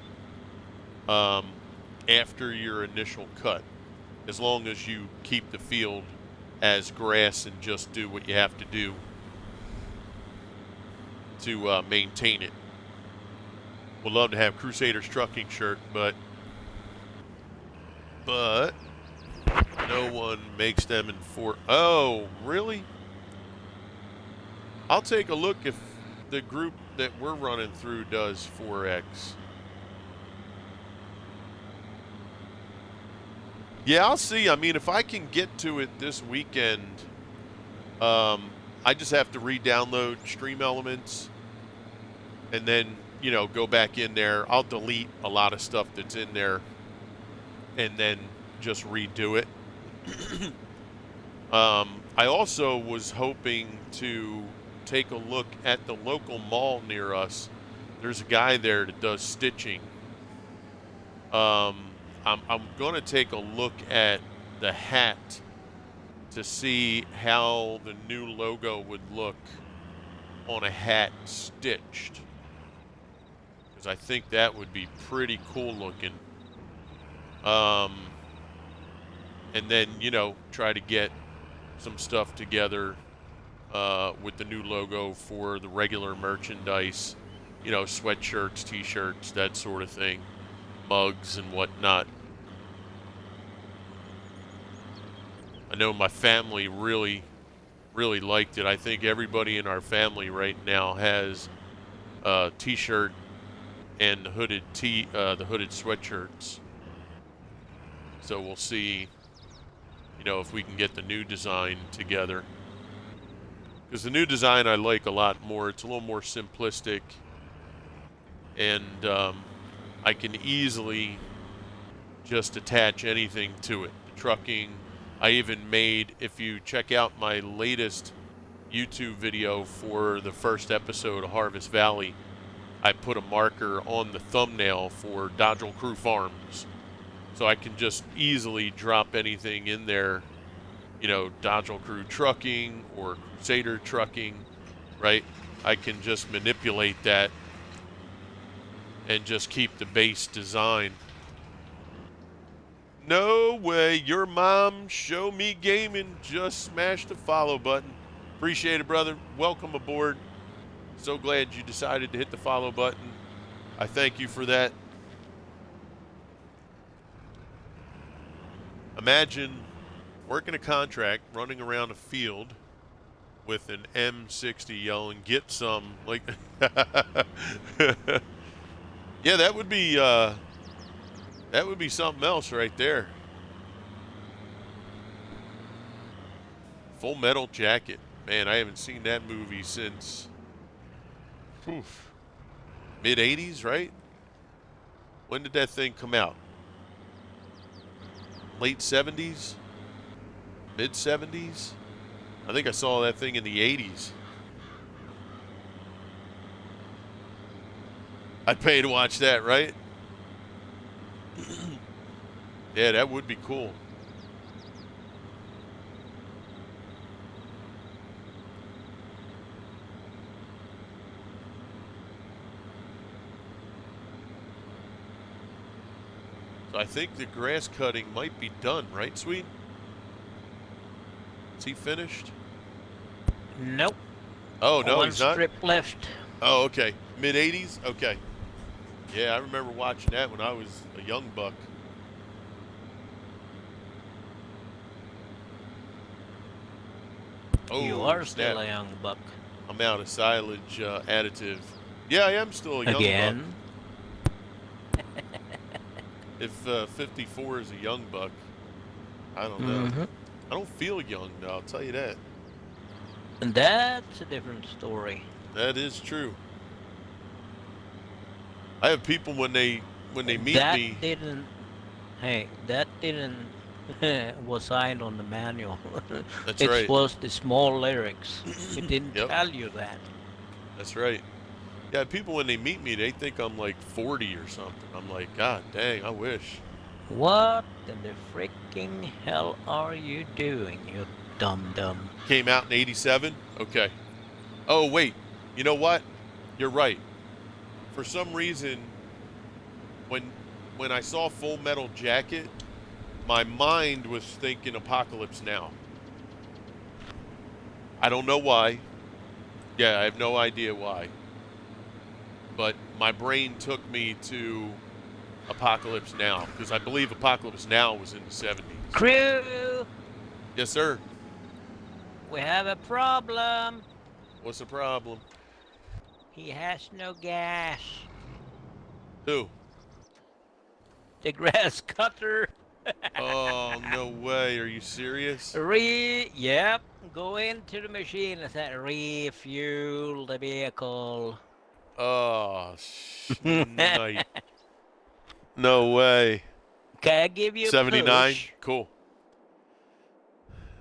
after your initial cut, as long as you keep the field as grass and just do what you have to do to maintain it. Would love to have Crusaders trucking shirt, but no one makes them in 4. Oh, really? I'll take a look if the group that we're running through does 4X. Yeah, I'll see. I mean, if I can get to it this weekend, I just have to re-download Stream Elements and then, go back in there. I'll delete a lot of stuff that's in there and then just redo it. I also was hoping to take a look at the local mall near us. There's a guy there that does stitching. I'm going to take a look at the hat to see how the new logo would look on a hat stitched, because I think that would be pretty cool looking. And then, try to get some stuff together with the new logo for the regular merchandise, sweatshirts, t-shirts, that sort of thing, mugs and whatnot. I know my family really, really liked it. I think everybody in our family right now has a t-shirt and the hooded sweatshirts. So we'll see, if we can get the new design together. Because the new design I like a lot more. It's a little more simplistic. and I can easily just attach anything to it. The trucking. I even made, if you check out my latest YouTube video for the first episode of Harvest Valley, I put a marker on the thumbnail for Dodgel Crew Farms. So I can just easily drop anything in there, Dodgel Crew Trucking or Crusader Trucking, right? I can just manipulate that and just keep the base design. No way, your mom show me gaming. Just smash the follow button. Appreciate it, brother. Welcome aboard. So glad you decided to hit the follow button. I thank you for that. Imagine working a contract, running around a field with an M60 yelling, "Get some!" Like, yeah, that would be something else right there. Full Metal Jacket, man, I haven't seen that movie since mid '80s, right? When did that thing come out? Late '70s, mid '70s. I think I saw that thing in the '80s. I'd pay to watch that, right? Yeah, that would be cool. So I think the grass cutting might be done, right, Sweet? Is he finished? Nope. Oh, no, One he's not? strip left. Oh, okay. Mid 80s? Okay. Yeah, I remember watching that when I was a young buck. Oh, You are snap. still a young buck. I'm out of silage additive. Yeah, I am still a young Again? buck. If 54 is a young buck, I don't know. I don't feel young, though, I'll tell you that. And that's a different story. That is true. I have people when they meet me. That didn't was signed on the manual. That's It right. was the small lyrics. It didn't Yep. tell you that. That's right. Yeah, people when they meet me, they think I'm like 40 or something. I'm like, God dang, I wish. What in the freaking hell are you doing, you dum-dum? Came out in '87? Okay. Oh, wait. You know what? You're right. For some reason, when I saw Full Metal Jacket, my mind was thinking Apocalypse Now. I don't know why. Yeah, I have no idea why. But my brain took me to Apocalypse Now, because I believe Apocalypse Now was in the 70s. Crew! Yes, sir. We have a problem. What's the problem? He has no gas. Who? The grass cutter. Oh, no way. Are you serious? Yep. Go into the machine and say refuel the vehicle. Oh, night. No way. Can I give you a 79? push? Cool.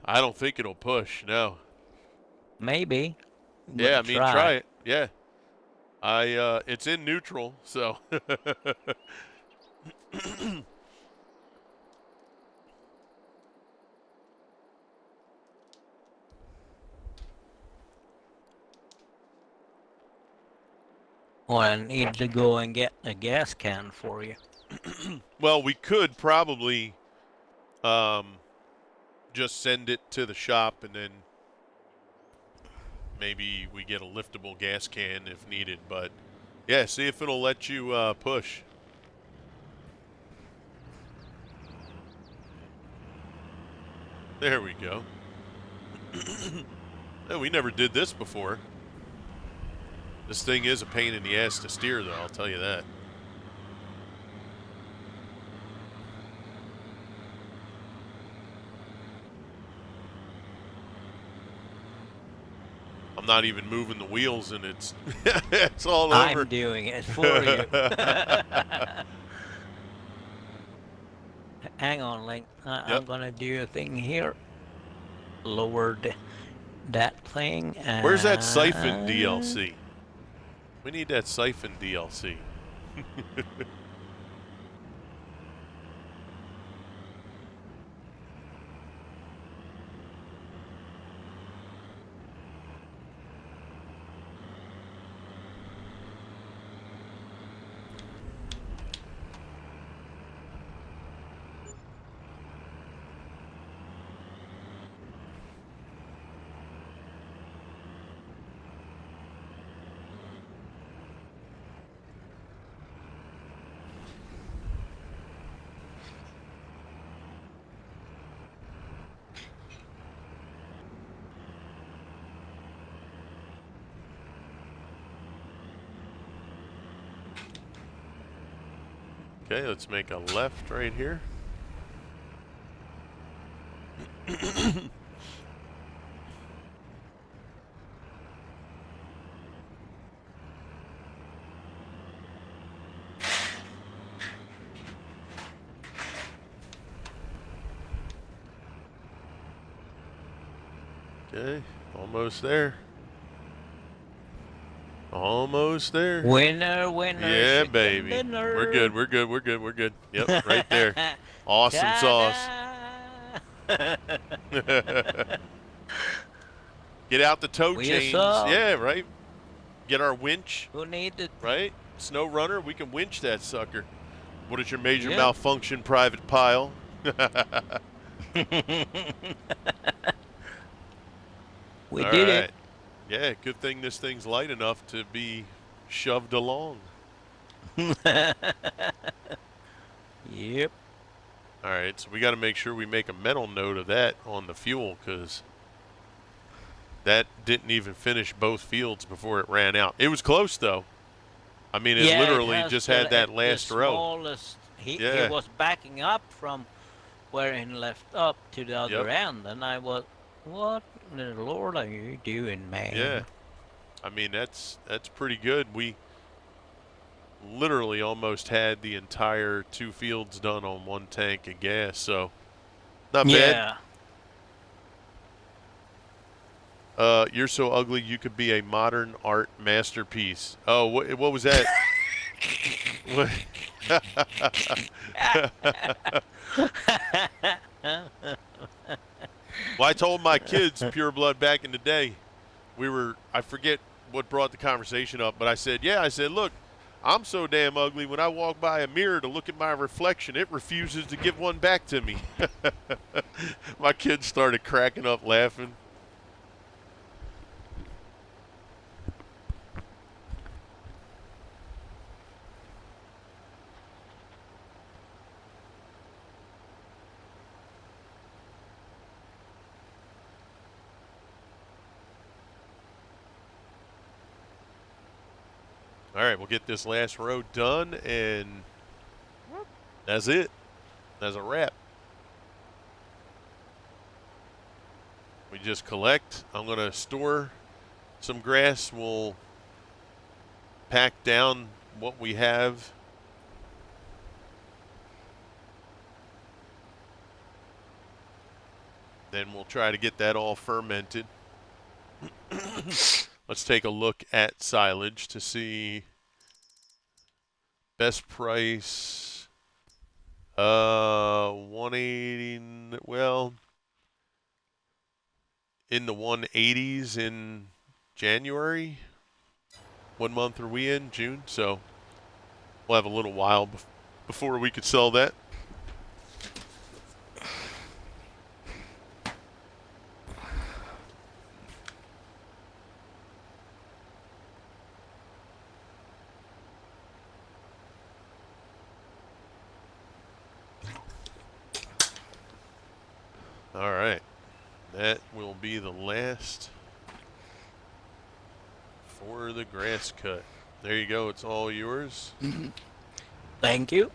I don't think it'll push, no. Maybe. Yeah, I mean, try it. Yeah. It's in neutral, so. Well, I need to go and get a gas can for you. Well, we could probably just send it to the shop and then maybe we get a liftable gas can if needed. But, yeah, see if it'll let you push. There we go. Oh, we never did this before. This thing is a pain in the ass to steer, though, I'll tell you that. I'm not even moving the wheels, and it's it's all over. I'm doing it for you. Hang on, Link. Yep. I'm gonna do a thing here. Lowered that thing. Where's that siphon DLC? We need that siphon DLC. Okay, let's make a left right here. Okay, almost there. Almost there. Winner, winner, Yeah, chicken baby. dinner. We're good. We're good. We're good. We're good. Yep, right there. Awesome sauce. Get out the tow chains. Yeah, right. Get our winch. Who needed? Right. Snow runner. We can winch that sucker. What is your major Yep. malfunction, private pile? We All did right. Yeah, good thing this thing's light enough to be shoved along. it. Yep. All right, so we got to make sure we make a mental note of that on the fuel, because that didn't even finish both fields before it ran out. It was close, though. I mean, it Yeah, literally has just the- had that the last row. smallest- He Yeah. was backing up from where he left up to the other Yep. end, and I was, what the Lord are you doing, man? Yeah. I mean, that's pretty good. We literally almost had the entire 2 fields done on 1 tank of gas, so not bad. You're so ugly you could be a modern art masterpiece. Oh, what was that? What? Well, I told my kids, Pure Blood, back in the day, I forget what brought the conversation up, but I said, look, I'm so damn ugly, when I walk by a mirror to look at my reflection, it refuses to give one back to me. My kids started cracking up laughing. All right, we'll get this last row done, and that's it. That's a wrap. We just collect. I'm going to store some grass. We'll pack down what we have. Then we'll try to get that all fermented. Let's take a look at silage to see best price. 180. Well, in the 180s in January. What month are we in? June. So we'll have a little while before we could sell that. All right. That will be the last for the grass cut. There you go. It's all yours. Thank you.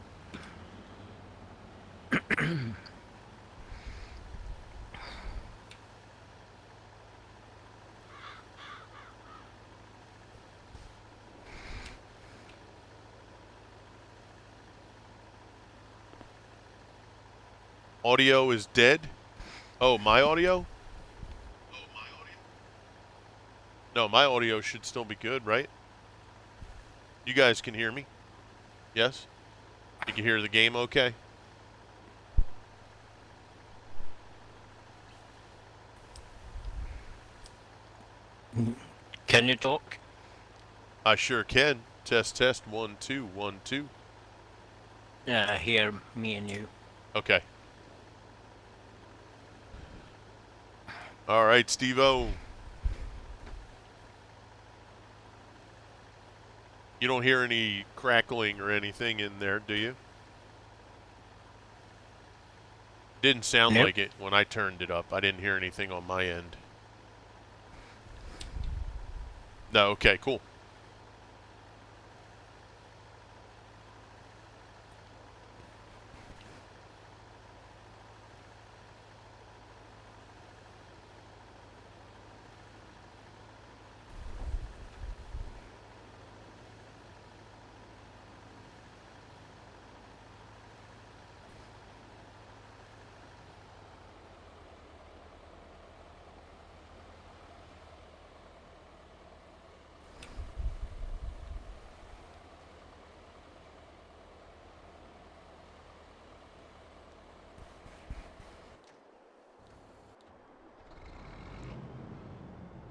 Audio is dead? Oh, my audio? No, my audio should still be good, right? You guys can hear me? Yes? You can hear the game okay? Can you talk? I sure can. Test, test, 1, 2, 1, 2. Yeah, hear me and you. Okay. All right, Steve-O. You don't hear any crackling or anything in there, do you? Didn't sound Nope. like it when I turned it up. I didn't hear anything on my end. No, okay, cool.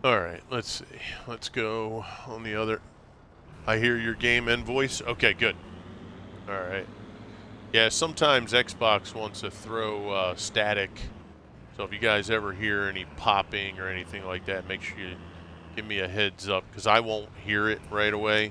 All right, let's see. Let's go on the other. I hear your game and voice. Okay, good. All right. Yeah, sometimes Xbox wants to throw static. So if you guys ever hear any popping or anything like that, make sure you give me a heads up because I won't hear it right away.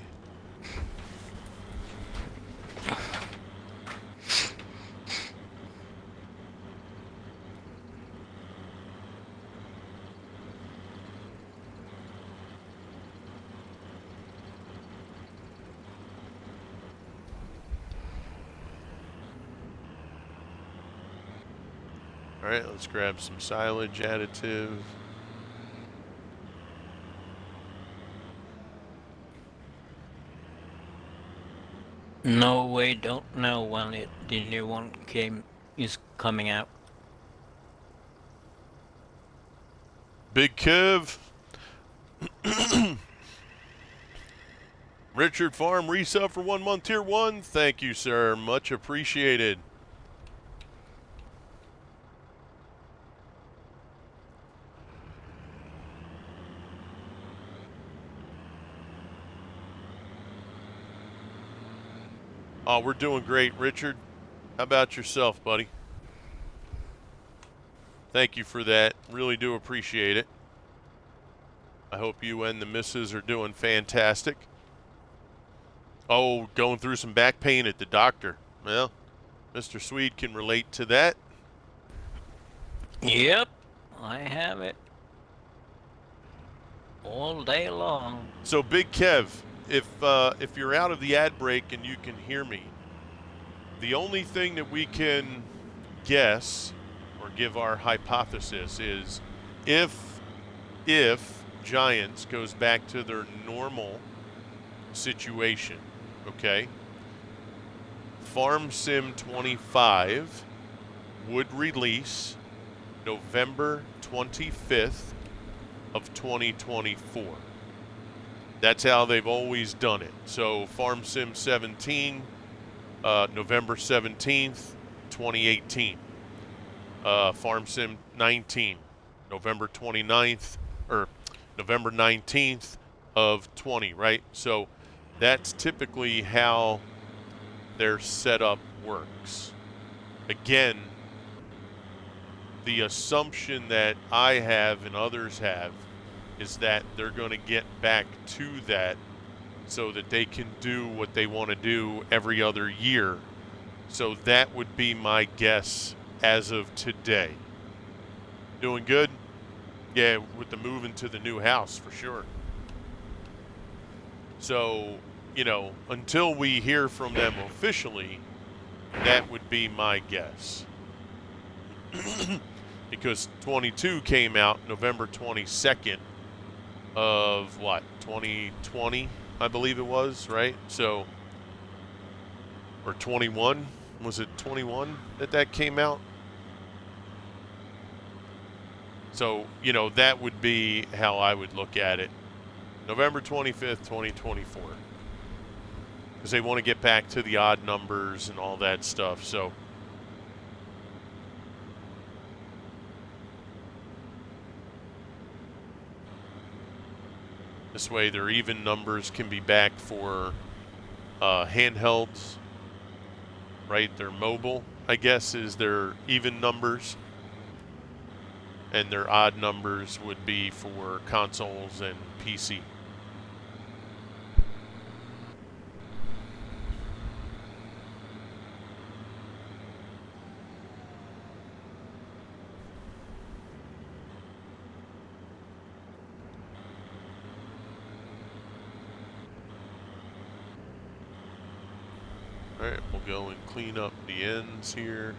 All right, let's grab some silage additive. No, we don't know when the new one is coming out. Big Kev. Richard Farm resub for 1 month tier 1. Thank you, sir. Much appreciated. Oh, we're doing great, Richard. How about yourself, buddy? Thank you for that. Really do appreciate it. I hope you and the missus are doing fantastic. Oh, going through some back pain at the doctor. Well, Mr. Swede can relate to that. Yep, I have it. All day long. So, Big Kev, if you're out of the ad break and you can hear me, the only thing that we can guess or give our hypothesis is if Giants goes back to their normal situation, okay? Farm Sim 25 would release November 25th of 2024. That's how they've always done it. So Farm Sim 17, November 17th, 2018. Farm Sim 19, November 29th, or November 19th of 20, right? So that's typically how their setup works. Again, the assumption that I have and others have is that they're going to get back to that so that they can do what they want to do every other year. So that would be my guess as of today. Doing good? Yeah, with the move into the new house for sure. So, until we hear from them officially, that would be my guess. Because 22 came out November 22nd of what, 2020, I believe it was, right? So, or 21, was it 21 that came out? So, you know, that would be how I would look at it. November 25th, 2024. Because they want to get back to the odd numbers and all that stuff. So, this way their even numbers can be back for handhelds, right? Their mobile, I guess, is their even numbers. And their odd numbers would be for consoles and PC. All right, we'll go and clean up the ends here.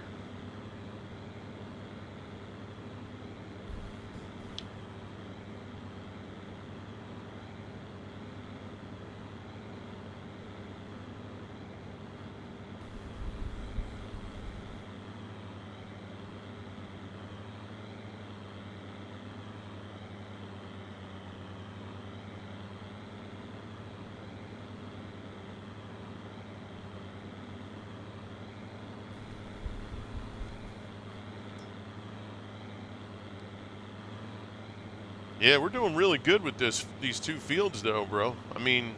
Yeah, we're doing really good with these two fields, though, bro. I mean,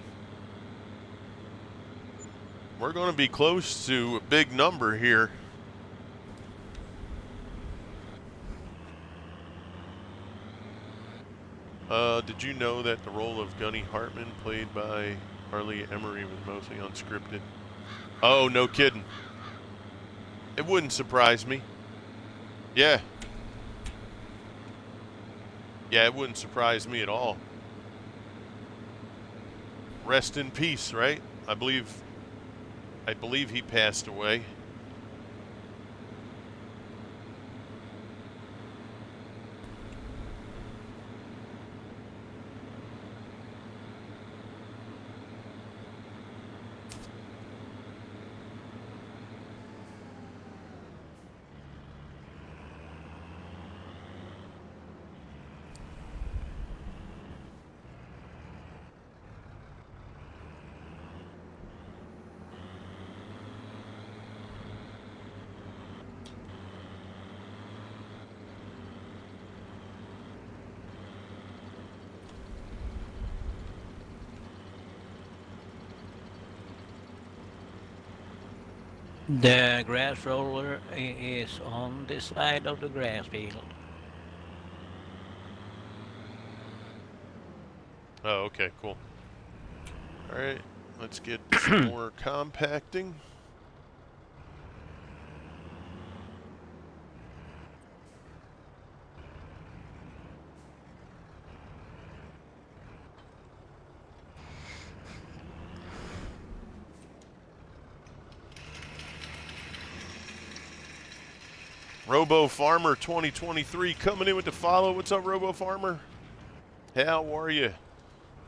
we're going to be close to a big number here. Did you know that the role of Gunny Hartman, played by Harley Emery, was mostly unscripted? Oh, no kidding. It wouldn't surprise me. Yeah. Yeah, it wouldn't surprise me at all. Rest in peace, right? I believe he passed away. The grass roller is on this side of the grass field. Oh, okay, cool. All right, let's get some more compacting. Robo Farmer 2023 coming in with the follow. What's up, Robo Farmer? How are you?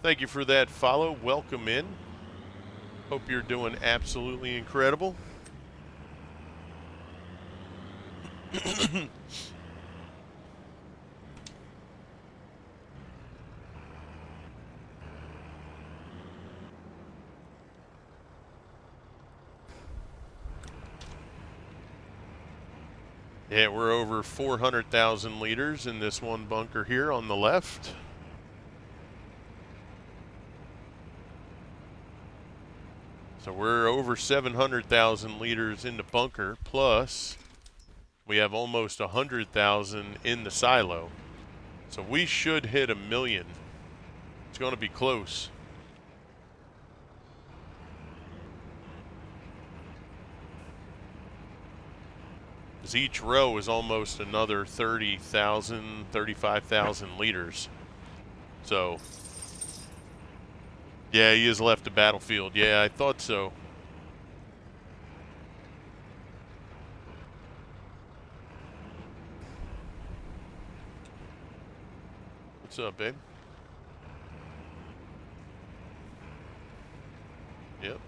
Thank you for that follow. Welcome in. Hope you're doing absolutely incredible. Yeah, we're over 400,000 liters in this one bunker here on the left. So we're over 700,000 liters in the bunker, plus we have almost 100,000 in the silo. So we should hit 1 million. It's going to be close. Because each row is almost another 30,000, 35,000 liters. So, yeah, he has left the battlefield. Yeah, I thought so. What's up, babe? Yep.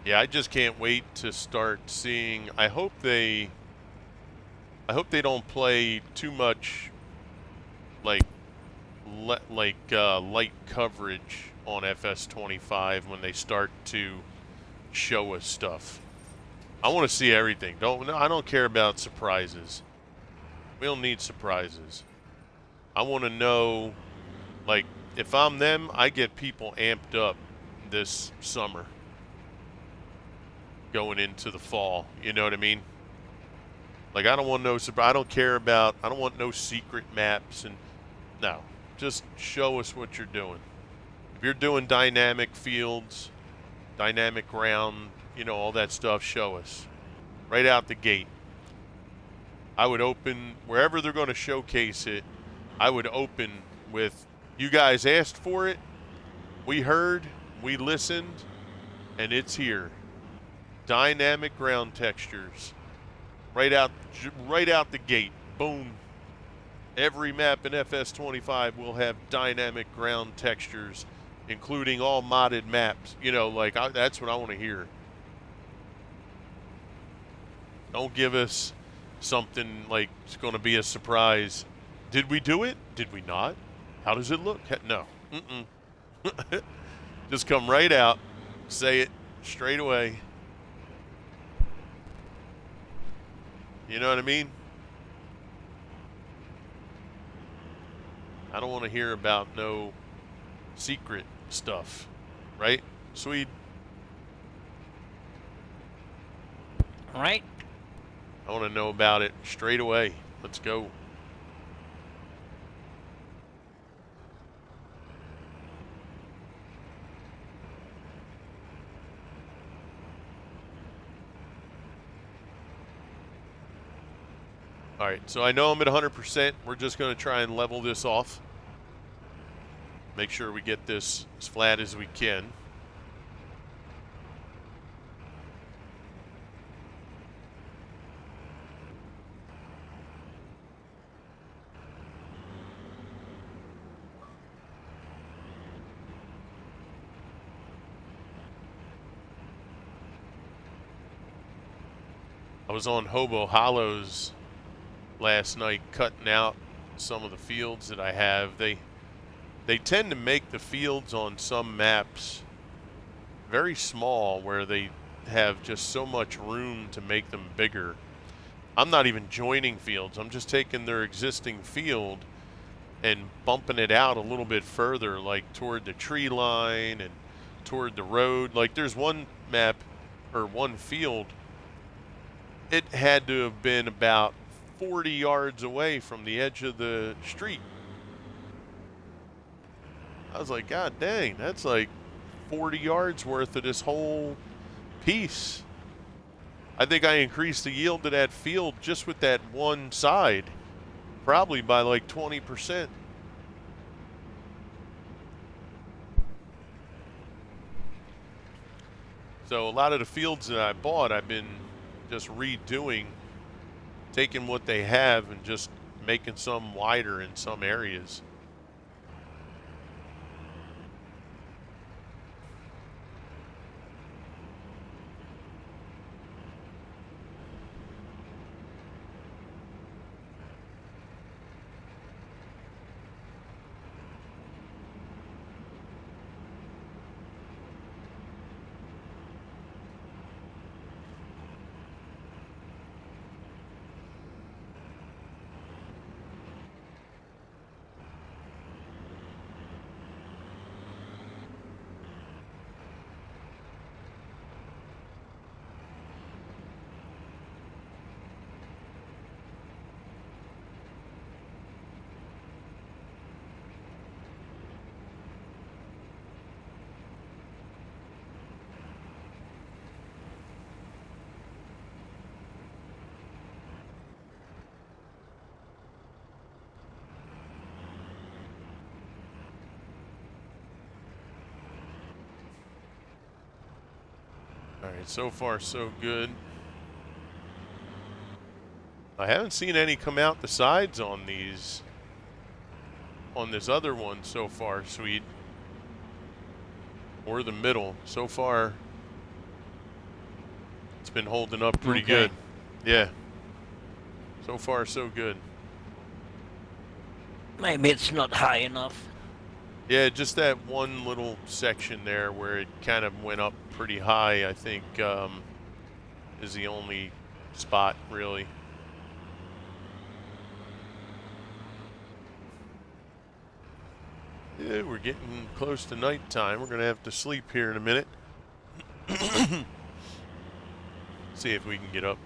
Yeah, I just can't wait to start seeing. I hope they don't play too much like light coverage on FS25 when they start to show us stuff. I want to see everything. I don't care about surprises. We don't need surprises. I want to know, like, if I'm them, I get people amped up this summer going into the fall. You know what I mean? Like, I don't want no surprise. I don't care about. I don't want no secret maps and no. Just show us what you're doing. If you're doing dynamic fields, dynamic ground, all that stuff, show us right out the gate. I would open wherever they're going to showcase it. I would open with, you guys asked for it, we heard, we listened, and it's here. Dynamic ground textures, right out the gate. Boom. Every map in FS25 will have dynamic ground textures, including all modded maps. That's what I want to hear. Don't give us something like it's going to be a surprise. Did we do it? Did we not? How does it look? No. Just come right out, say it straight away. You know what I mean? I don't want to hear about no secret stuff, right, Swede? All right. I want to know about it straight away. Let's go. All right, so I know I'm at 100%. We're just going to try and level this off. Make sure we get this as flat as we can. I was on Hobo Hollows last night cutting out some of the fields that I have. They tend to make the fields on some maps very small where they have just so much room to make them bigger. I'm not even joining fields. I'm just taking their existing field and bumping it out a little bit further, like toward the tree line and toward the road. Like there's one map or one field, it had to have been about 40 yards away from the edge of the street. I was like, God dang, that's like 40 yards worth of this whole piece. I think I increased the yield to that field just with that one side, probably by like 20%. So a lot of the fields that I bought, I've been just redoing, taking what they have and just making some wider in some areas. All right, so far so good. I haven't seen any come out the sides on these, on this other one so far, Sweet. Or the middle. So far, It's been holding up pretty Okay. good. Yeah. So far, so good. Maybe it's not high enough. Yeah, just that one little section there where it kind of went up pretty high, I think, is the only spot, really. Yeah, we're getting close to nighttime. We're going to have to sleep here in a minute. See if we can get up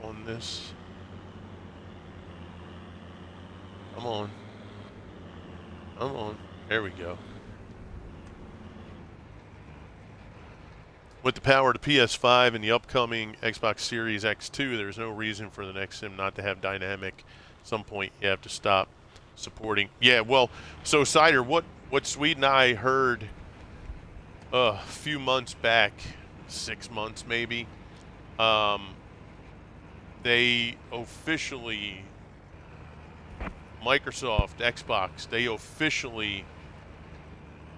on this. Come on. Come on. There we go. With the power of the PS5 and the upcoming Xbox Series X2, there's no reason for the next sim not to have dynamic. At some point, you have to stop supporting. Yeah, well, so Cider, what Sweden and I heard a few months back, 6 months maybe, they officially, Microsoft, Xbox, they officially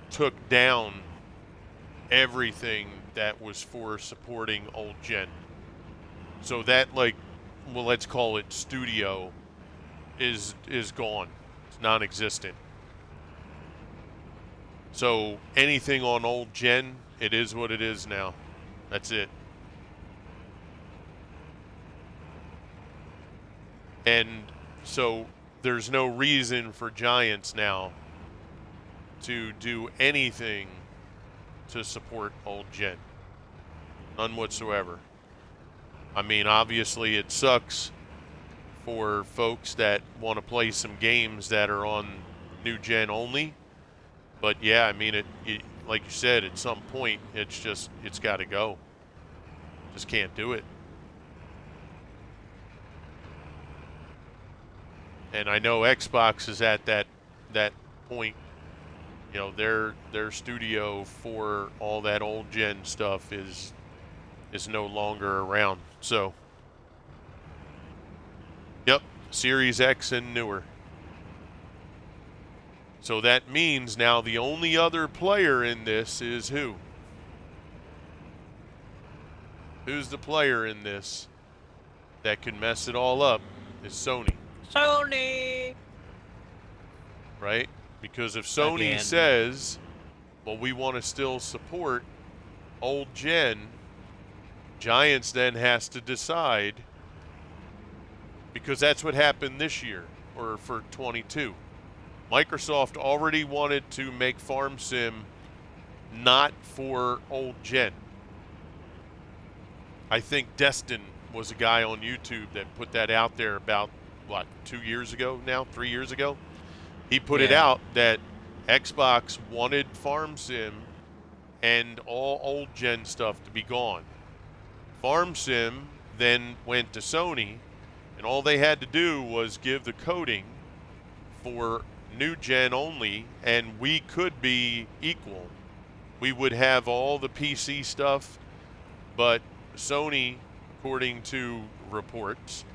took down everything that was for supporting old gen. So that, like, well, let's call it studio, is gone. It's non-existent. So anything on old gen, it is what it is now. That's it. And so there's no reason for Giants now to do anything to support old gen. None whatsoever. I mean, obviously it sucks for folks that want to play some games that are on new gen only. But yeah, I mean, it like you said, at some point, it's got to go. Just can't do it. And I know Xbox is at that point. You know, their studio for all that old gen stuff is no longer around. So, yep, Series X and newer. So that means now the only other player in this is who? Who's the player in this that could mess it all up? Is Sony. Sony! Right? Because if Sony Again. says, well, we want to still support old gen, Giants then has to decide, because that's what happened this year, or for 22. Microsoft already wanted to make Farm Sim not for old gen. I think Destin was a guy on YouTube that put that out there about, 2 years ago now, 3 years ago? He put it out that Xbox wanted Farm Sim and all old gen stuff to be gone. Farm Sim then went to Sony, and all they had to do was give the coding for new gen only, and we could be equal. We would have all the PC stuff, but Sony, according to reports,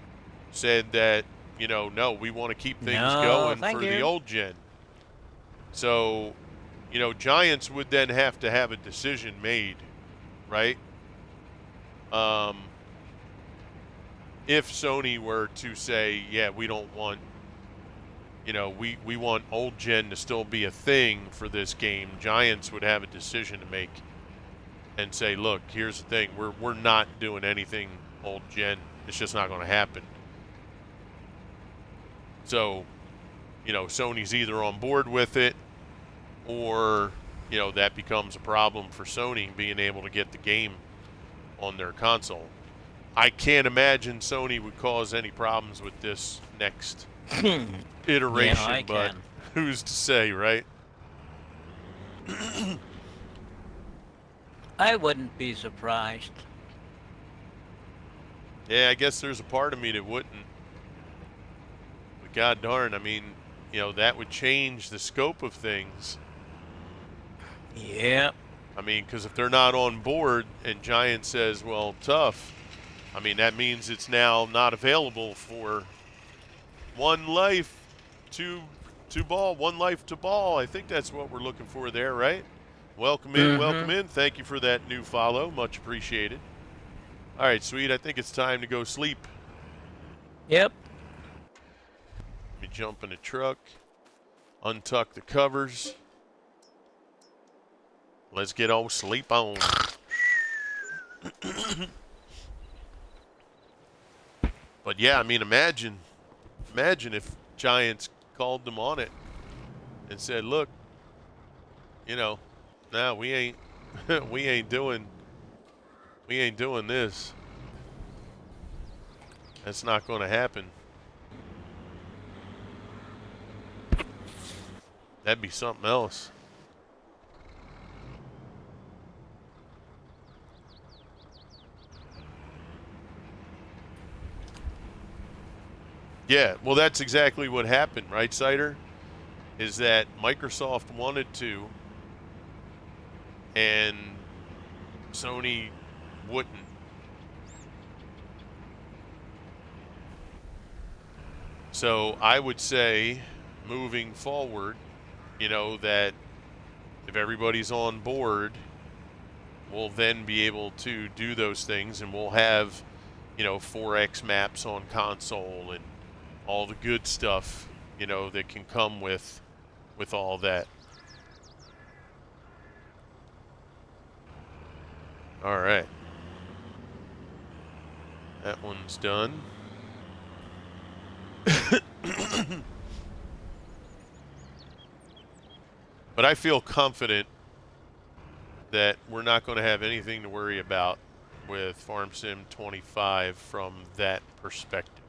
said that, no, we want to keep things going for the old gen. So, Giants would then have to have a decision made, right? If Sony were to say, yeah, we don't want, we want old gen to still be a thing for this game, Giants would have a decision to make and say, look, here's the thing, we're not doing anything old gen. It's just not going to happen. So, Sony's either on board with it, or, that becomes a problem for Sony being able to get the game on their console. I can't imagine Sony would cause any problems with this next iteration, but who's to say, right? I wouldn't be surprised. Yeah, I guess there's a part of me that wouldn't. But god darn, I mean, that would change the scope of things. Yeah. I mean, because if they're not on board and Giant says, well, tough, I mean, that means it's now not available for one life to ball, one life to ball. I think that's what we're looking for there, right? Welcome in, welcome in. Thank you for that new follow. Much appreciated. All right, sweet. I think it's time to go sleep. Yep. Let me jump in the truck, untuck the covers. Let's get old sleep on. But yeah, I mean, imagine if Giants called them on it and said, "Look, you know, nah, we ain't, we ain't doing this. That's not going to happen." That'd be something else. Yeah, well, that's exactly what happened, right, Cider? Is that Microsoft wanted to, and Sony wouldn't. So I would say, moving forward, that if everybody's on board, we'll then be able to do those things, and we'll have, 4X maps on console and all the good stuff, that can come with all that. All right. That one's done. But I feel confident that we're not going to have anything to worry about with Farm Sim 25 from that perspective.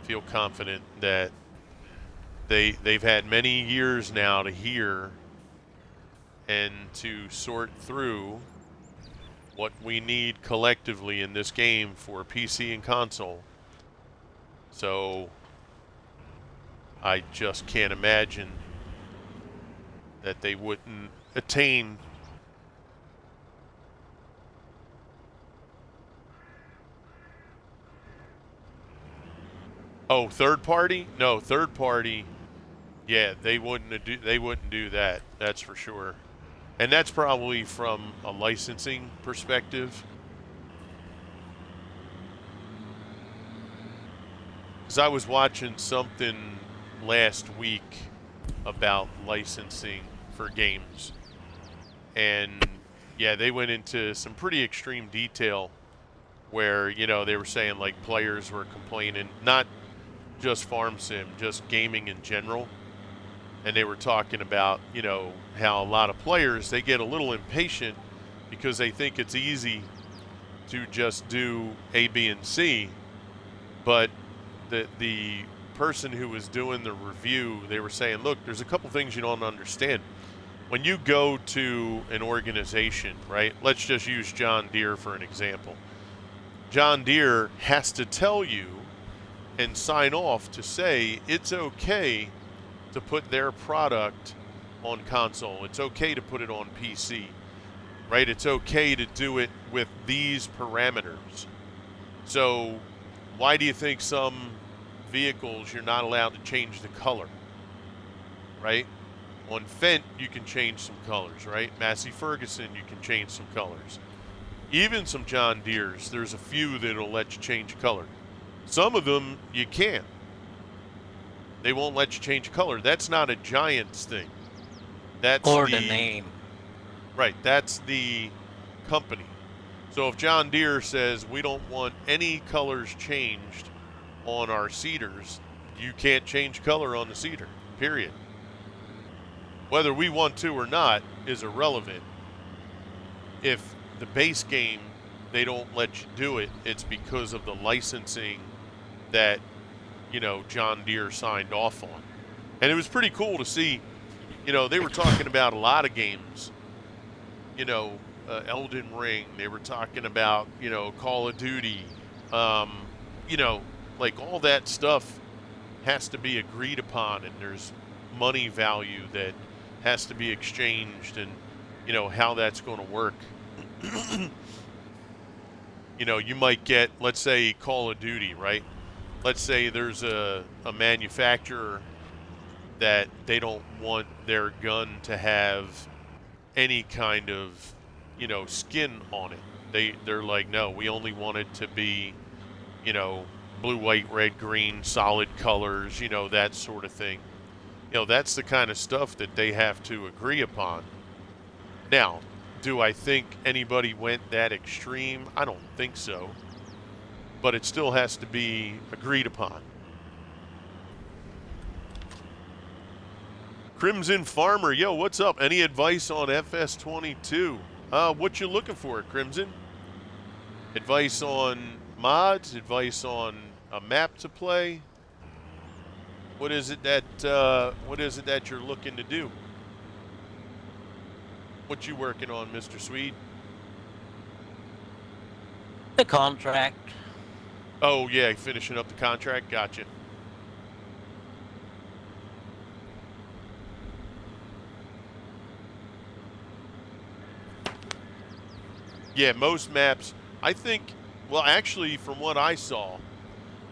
Feel confident that they've had many years now to hear and to sort through what we need collectively in this game for PC and console. So I just can't imagine that they wouldn't attain third party? No, third party. Yeah, they wouldn't do that. That's for sure. And that's probably from a licensing perspective. Cuz I was watching something last week about licensing for games. And yeah, they went into some pretty extreme detail where, they were saying like players were complaining, not just Farm Sim, just gaming in general. And they were talking about, how a lot of players, they get a little impatient because they think it's easy to just do A, B, and C. But the person who was doing the review, they were saying, look, there's a couple things you don't understand. When you go to an organization, right? Let's just use John Deere for an example. John Deere has to tell you and sign off to say it's okay to put their product on console. It's okay to put it on PC, right? It's okay to do it with these parameters. So why do you think some vehicles you're not allowed to change the color, right? On Fendt, you can change some colors, right? Massey Ferguson, you can change some colors. Even some John Deeres, there's a few that'll let you change color. Some of them, you can't. They won't let you change color. That's not a Giants thing. That's Or the name. Right, that's the company. So if John Deere says we don't want any colors changed on our seeders, you can't change color on the seeder, period. Whether we want to or not is irrelevant. If the base game, they don't let you do it, it's because of the licensing that, John Deere signed off on. And it was pretty cool to see, they were talking about a lot of games, Elden Ring, they were talking about, Call of Duty, like all that stuff has to be agreed upon, and there's money value that has to be exchanged, and how that's going to work. You might get, let's say, Call of Duty, right? Let's say there's a manufacturer that they don't want their gun to have any kind of skin on it. They're like, no, we only want it to be, you know, blue, white, red, green, solid colors, you know, that sort of thing. You know, that's the kind of stuff that they have to agree upon. Now, do I think anybody went that extreme? I don't think so. But it still has to be agreed upon. Crimson Farmer, yo, what's up? Any advice on FS22? What you looking for, Crimson? Advice on mods? Advice on a map to play? What is it that you're looking to do? What you working on, Mr. Swede? The contract. Oh yeah, finishing up the contract. Gotcha. Yeah, most maps. I think. Well, actually, from what I saw,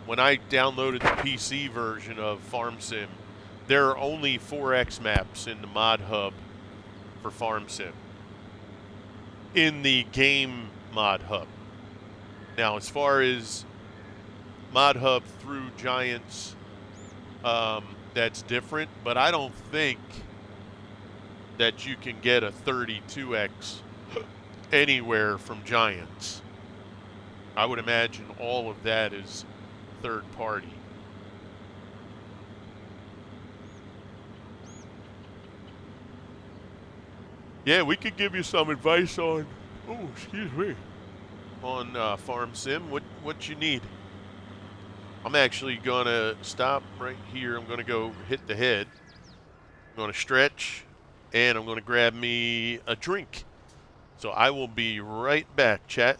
when I downloaded the PC version of Farm Sim, there are only 4X maps in the mod hub for Farm Sim. In the game mod hub. Now, as far as mod hub through Giants, that's different, but I don't think that you can get a 32X anywhere from Giants. I would imagine all of that is third party. Yeah, we could give you some advice on. Oh, excuse me. On Farm Sim, what you need? I'm actually gonna stop right here. I'm gonna go hit the head. I'm gonna stretch, and I'm gonna grab me a drink. So I will be right back, chat.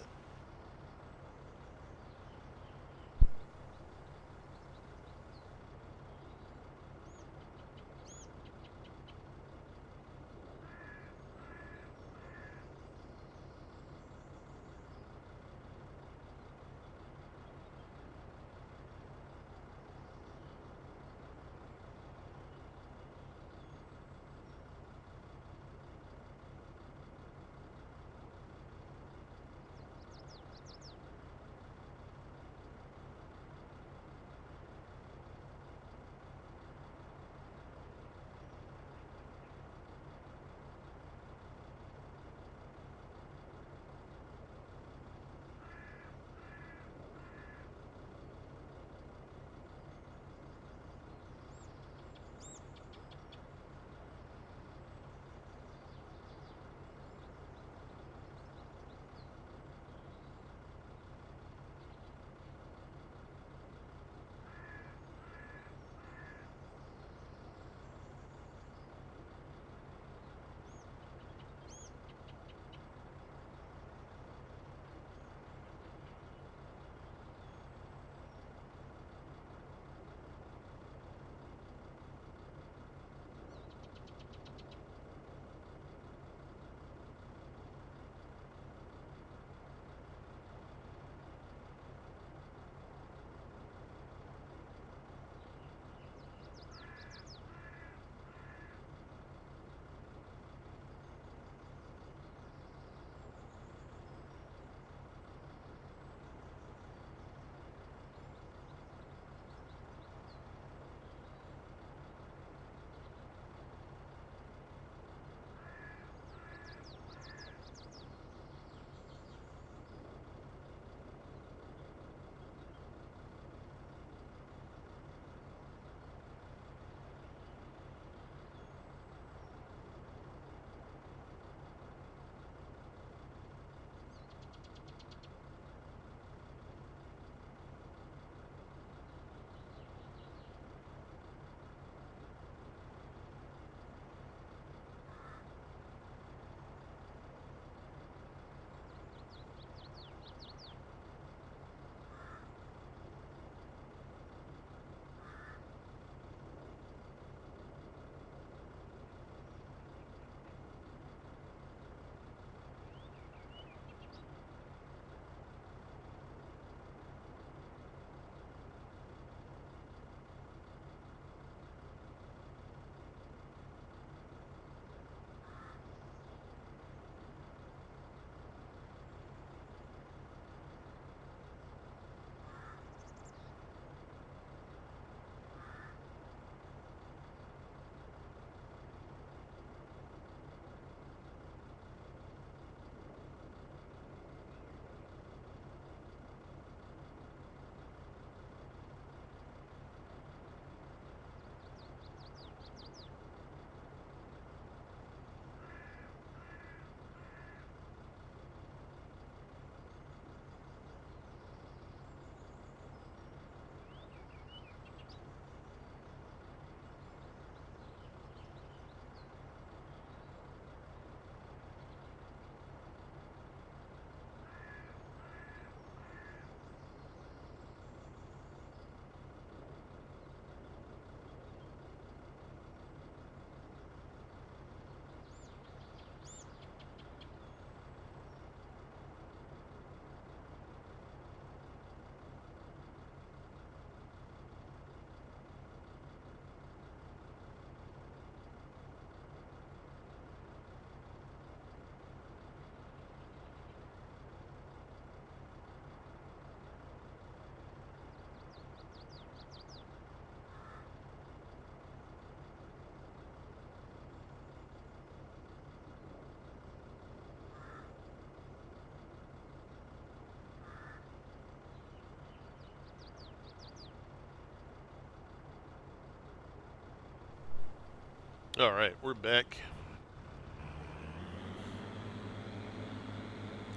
All right, we're back.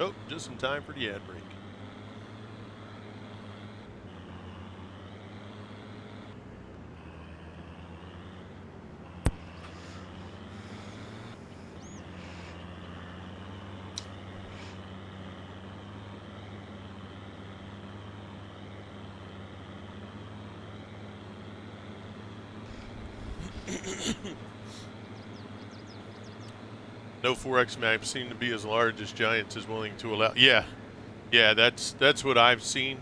Oh, just in time for the ad break. No 4X maps seem to be as large as Giants is willing to allow. Yeah, yeah, that's what I've seen.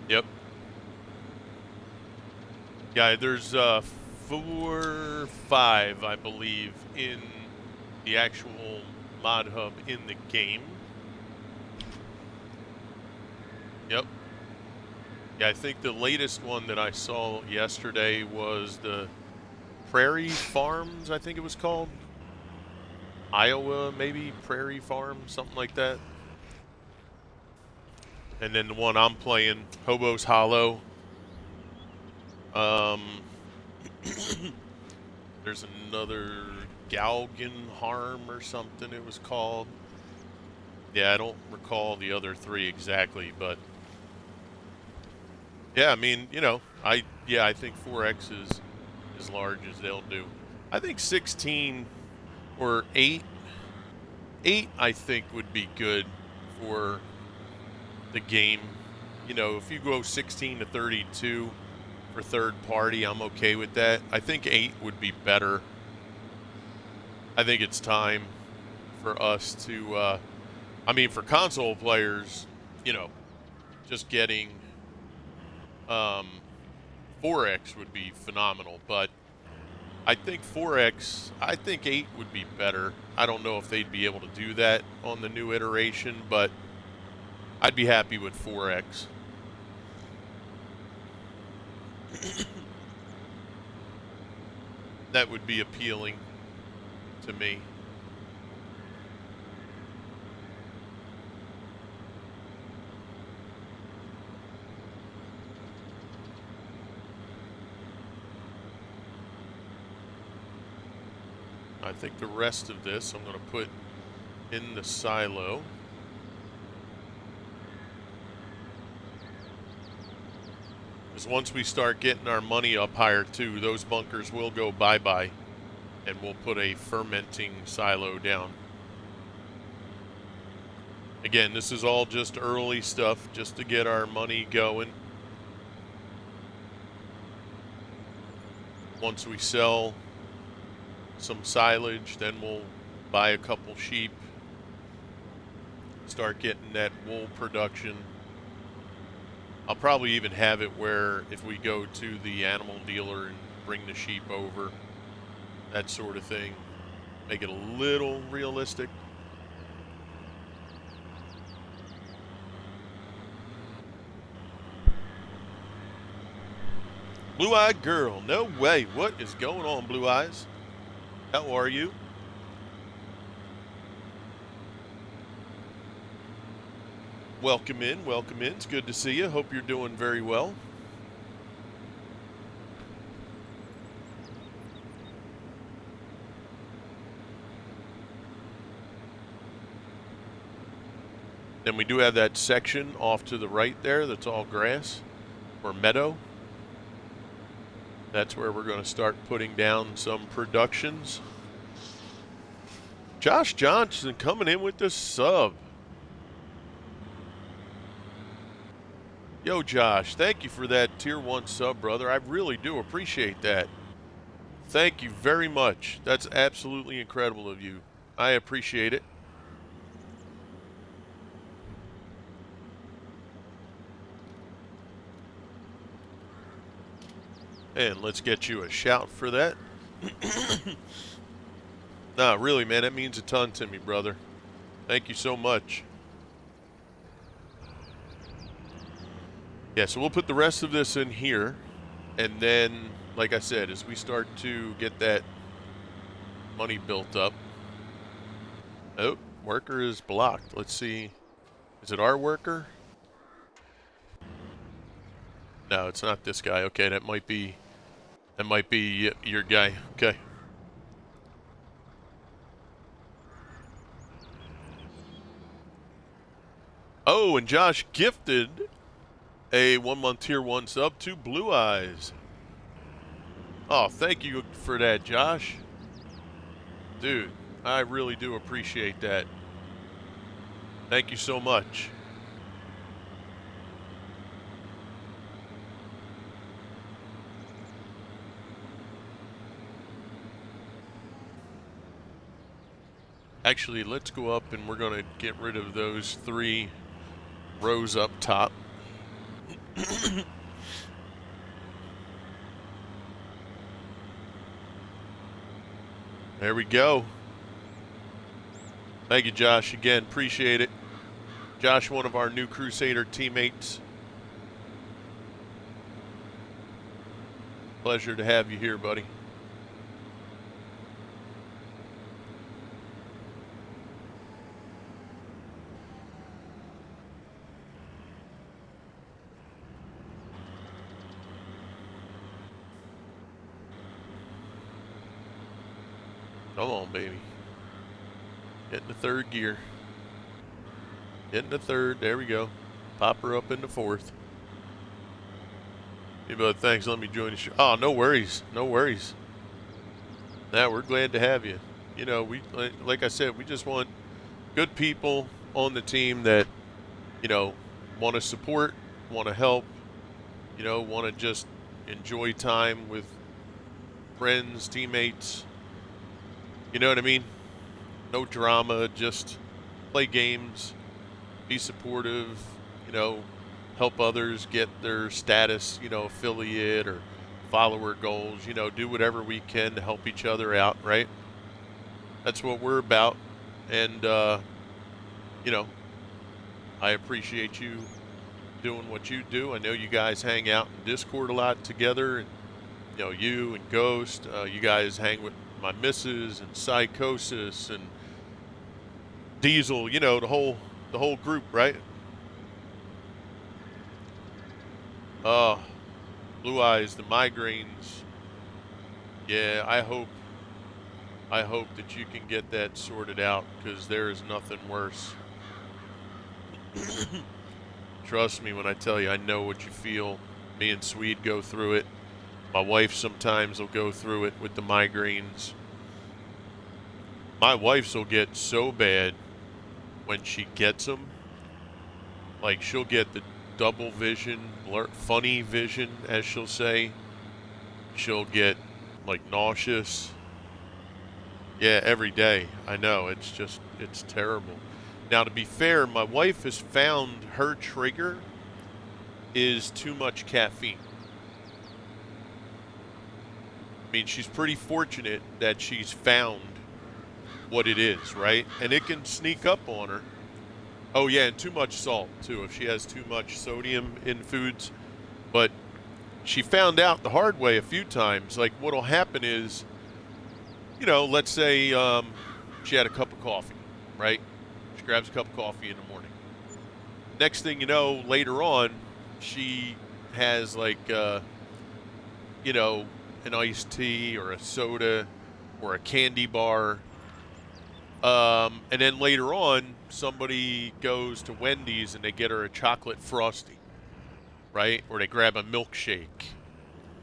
Yep. Yeah, there's 4, 5, I believe, in the actual mod hub in the game. Yep. Yeah, I think the latest one that I saw yesterday was the Prairie Farms, I think it was called. Iowa, maybe Prairie Farm, something like that. And then the one I'm playing, Hobo's Hollow. There's another Galgan Harm or something it was called. Yeah, I don't recall the other three exactly, but yeah, I mean, I think 4X is as large as they'll do. I think 16 or 8 I think would be good for the game. If you go 16 to 32 for third party, I'm okay with that. I think 8 would be better. I think it's time for us to for console players, just getting 4X would be phenomenal, but I think 8 would be better. I don't know if they'd be able to do that on the new iteration, but I'd be happy with 4X. That would be appealing to me. I think the rest of this I'm going to put in the silo. Because once we start getting our money up higher too, those bunkers will go bye-bye. And we'll put a fermenting silo down. Again, this is all just early stuff, just to get our money going. Once we sell some silage, then we'll buy a couple sheep, start getting that wool production. I'll probably even have it where if we go to the animal dealer and bring the sheep over, that sort of thing, make it a little realistic. Blue-eyed girl, no way. What is going on, Blue Eyes? How are you? Welcome in, welcome in. It's good to see you. Hope you're doing very well. Then we do have that section off to the right there that's all grass or meadow. That's where we're going to start putting down some productions. Josh Johnson coming in with the sub. Yo, Josh, thank you for that Tier 1 sub, brother. I really do appreciate that. Thank you very much. That's absolutely incredible of you. I appreciate it. And let's get you a shout for that. Nah, really, man, that means a ton to me, brother. Thank you so much. Yeah, so we'll put the rest of this in here. And then, like I said, as we start to get that money built up. Oh, worker is blocked. Let's see. Is it our worker? No, it's not this guy. Okay, that might be That might be your guy. Okay. Oh, and Josh gifted a 1-month tier 1 sub to Blue Eyes. Oh, thank you for that, Josh. Dude, I really do appreciate that. Thank you so much. Actually, let's go up and we're going to get rid of those 3 rows up top. There we go. Thank you, Josh. Again, appreciate it. Josh, one of our new Crusader teammates. Pleasure to have you here, buddy. Come on, baby. Get in the 3rd gear. Get in the 3rd. There we go. Pop her up in the 4th. Hey, bud, thanks. Let me join the show. Oh, no worries. No worries. Now, we're glad to have you. You know, we like I said, we just want good people on the team that, you know, want to support, want to help, you know, want to just enjoy time with friends, teammates. You know what I mean? No drama, just play games, be supportive, you know, help others get their status, you know, affiliate or follower goals, you know, do whatever we can to help each other out, right? That's what we're about. And, you know, I appreciate you doing what you do. I know you guys hang out in Discord a lot together, and, you know, you and Ghost, you guys hang with my missus and Psychosis and Diesel, you know, the whole group, right? Blue Eyes, the migraines. Yeah, I hope that you can get that sorted out, because there is nothing worse. Trust me when I tell you, I know what you feel. Me and Swede go through it. My wife sometimes will go through it with the migraines. My wife's will get so bad when she gets them. Like, she'll get the double vision, funny vision, as she'll say. She'll get, like, nauseous. Yeah, every day. I know, it's terrible. Now, to be fair, my wife has found her trigger is too much caffeine. I mean, she's pretty fortunate that she's found what it is, right? And it can sneak up on her. Oh, yeah, and too much salt, too, if she has too much sodium in foods. But she found out the hard way a few times. Like, what'll happen is, you know, let's say she had a cup of coffee, right? She grabs a cup of coffee in the morning. Next thing you know, later on, she has, like, you know, an iced tea or a soda or a candy bar. And then later on, somebody goes to Wendy's and they get her a chocolate frosty, right? Or they grab a milkshake.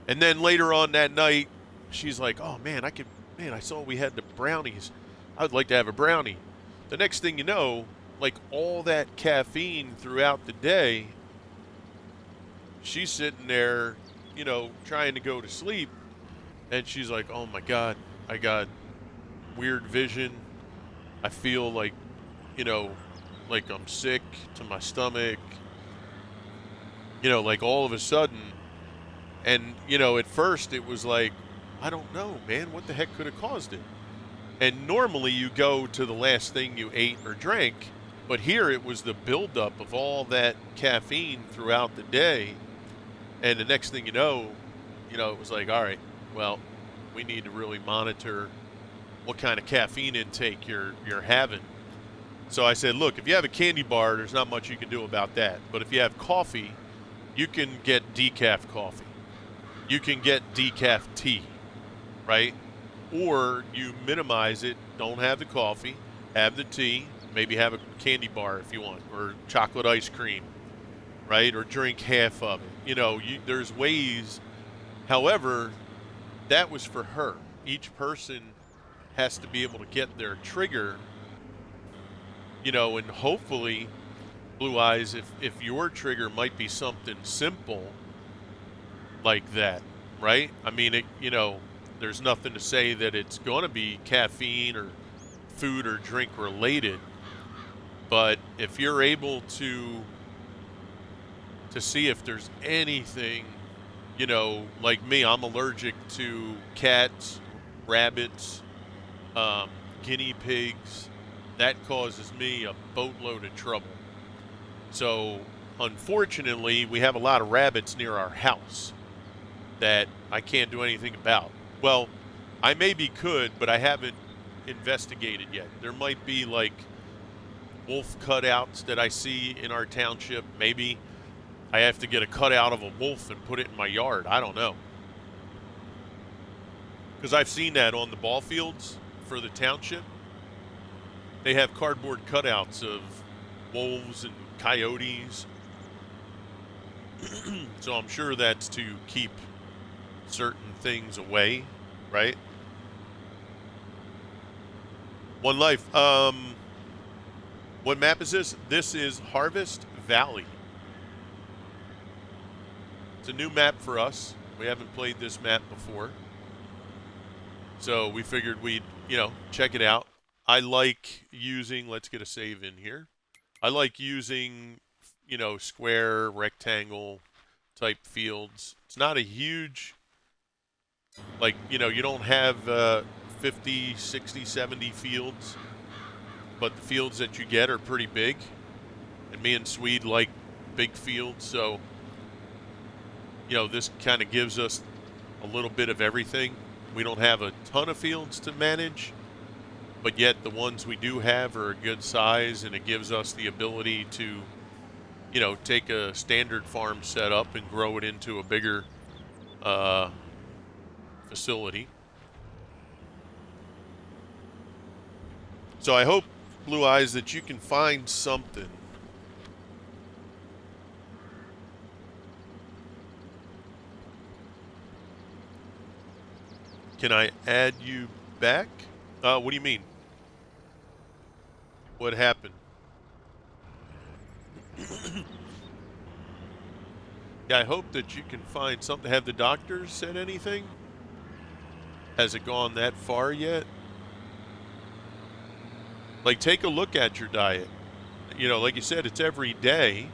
And then later on that night, she's like, oh, man, I saw we had the brownies. I would like to have a brownie. The next thing you know, like, all that caffeine throughout the day, she's sitting there, you know, trying to go to sleep. And she's like, oh, my God, I got weird vision. I feel like, you know, like I'm sick to my stomach. You know, like all of a sudden. And, you know, at first it was like, I don't know, man, what the heck could have caused it? And normally you go to the last thing you ate or drank, but here it was the buildup of all that caffeine throughout the day. And the next thing you know, it was like, all right, well, we need to really monitor what kind of caffeine intake you're having. So I said, look, if you have a candy bar, there's not much you can do about that. But if you have coffee, you can get decaf coffee. you can get decaf tea, right? Or you minimize it, don't have the coffee, have the tea, maybe have a candy bar if you want, or chocolate ice cream, right? Or drink half of it. There's ways. However, that was for her. Each person has to be able to get their trigger, and hopefully, Blue Eyes, if your trigger might be something simple like that, right? I mean, there's nothing to say that it's going to be caffeine or food or drink related, but if you're able to see if there's anything, like me, I'm allergic to cats, rabbits, guinea pigs. That causes me a boatload of trouble. So, unfortunately, we have a lot of rabbits near our house that I can't do anything about. Well, I maybe could, but I haven't investigated yet. There might be like wolf cutouts that I see in our township. Maybe I have to get a cutout of a wolf and put it in my yard. I don't know. Because I've seen that on the ball fields for the township. They have cardboard cutouts of wolves and coyotes. So I'm sure that's to keep certain things away, right? One Life. What map is this? This is Harvest Valley. It's a new map for us. We haven't played this map before. So we figured we'd, check it out. I like using, let's get a save in here. I like using, square, rectangle type fields. It's not a huge, you don't have 50, 60, 70 fields, but the fields that you get are pretty big. And me and Swede like big fields, so, this kind of gives us a little bit of everything. We don't have a ton of fields to manage, but yet the ones we do have are a good size, and it gives us the ability to, take a standard farm setup and grow it into a bigger facility. So I hope, Blue Eyes, that you can find something. Can I add you back? What do you mean? What happened? Yeah, I hope that you can find something. Have the doctors said anything? Has it gone that far yet? Like, take a look at your diet. Like you said, it's every day.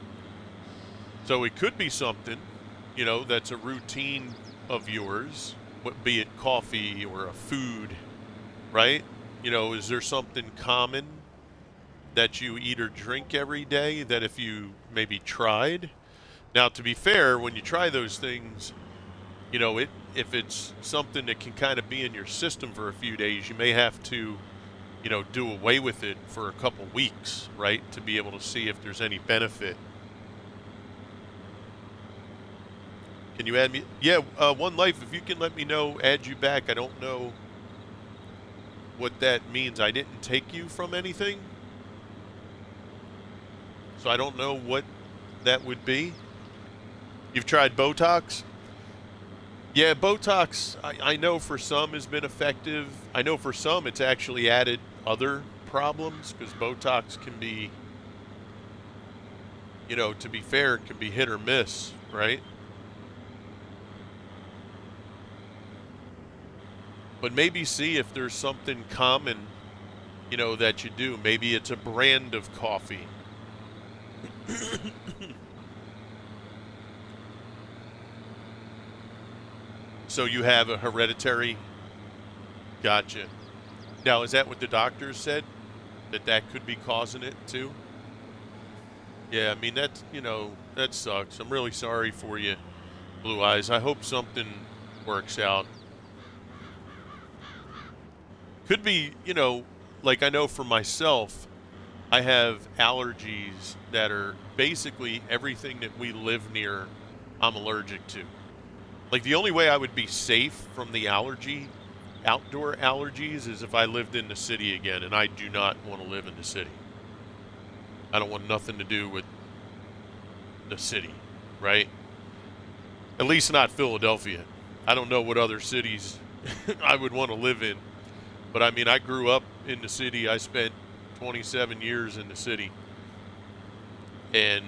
So it could be something, that's a routine of yours, be it coffee or a food, right? Is there something common that you eat or drink every day that if you maybe tried? Now, to be fair, when you try those things, if it's something that can kind of be in your system for a few days, you may have to, do away with it for a couple weeks, right? To be able to see if there's any benefit. Can you add me? Yeah, One Life, if you can let me know, add you back. I don't know what that means. I didn't take you from anything, so I don't know what that would be. You've tried Botox? Yeah, Botox, I know for some has been effective. I know for some it's actually added other problems, because Botox can be, to be fair, it can be hit or miss, right? But maybe see if there's something common, that you do. Maybe it's a brand of coffee. So you have a hereditary. Gotcha. Now, is that what the doctors said? That could be causing it too? Yeah, I mean, that's, that sucks. I'm really sorry for you, Blue Eyes. I hope something works out. Could be, like I know for myself, I have allergies that are basically everything that we live near, I'm allergic to. Like the only way I would be safe from the outdoor allergies is if I lived in the city again, and I do not want to live in the city. I don't want nothing to do with the city, right? At least not Philadelphia. I don't know what other cities I would want to live in, but I mean, I grew up in the city. I spent 27 years in the city, and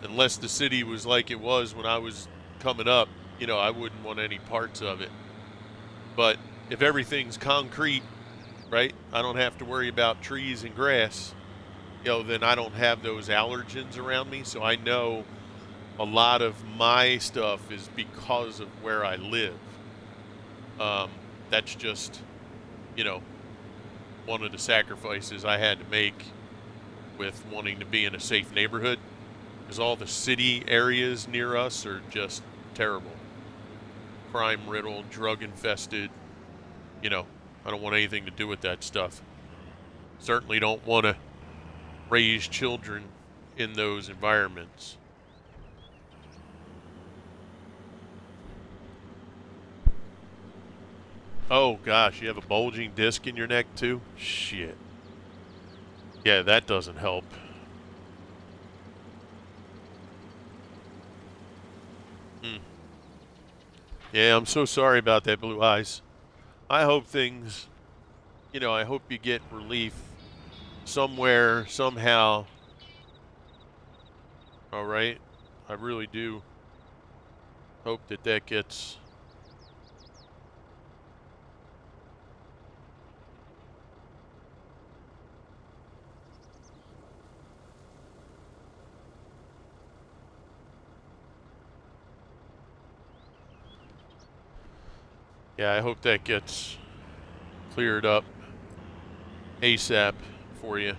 unless the city was like it was when I was coming up, I wouldn't want any parts of it. But if everything's concrete, right, I don't have to worry about trees and grass, then I don't have those allergens around me. So I know a lot of my stuff is because of where I live. That's just, you know, one of the sacrifices I had to make with wanting to be in a safe neighborhood, because all the city areas near us are just terrible. Crime riddled, drug infested. I don't want anything to do with that stuff. Certainly don't want to raise children in those environments. Oh gosh, you have a bulging disc in your neck too? Shit. Yeah, that doesn't help. Hmm. Yeah, I'm so sorry about that, Blue Eyes. I hope things, I hope you get relief somewhere, somehow. All right? I really do hope that that gets. Yeah, I hope that gets cleared up ASAP for you.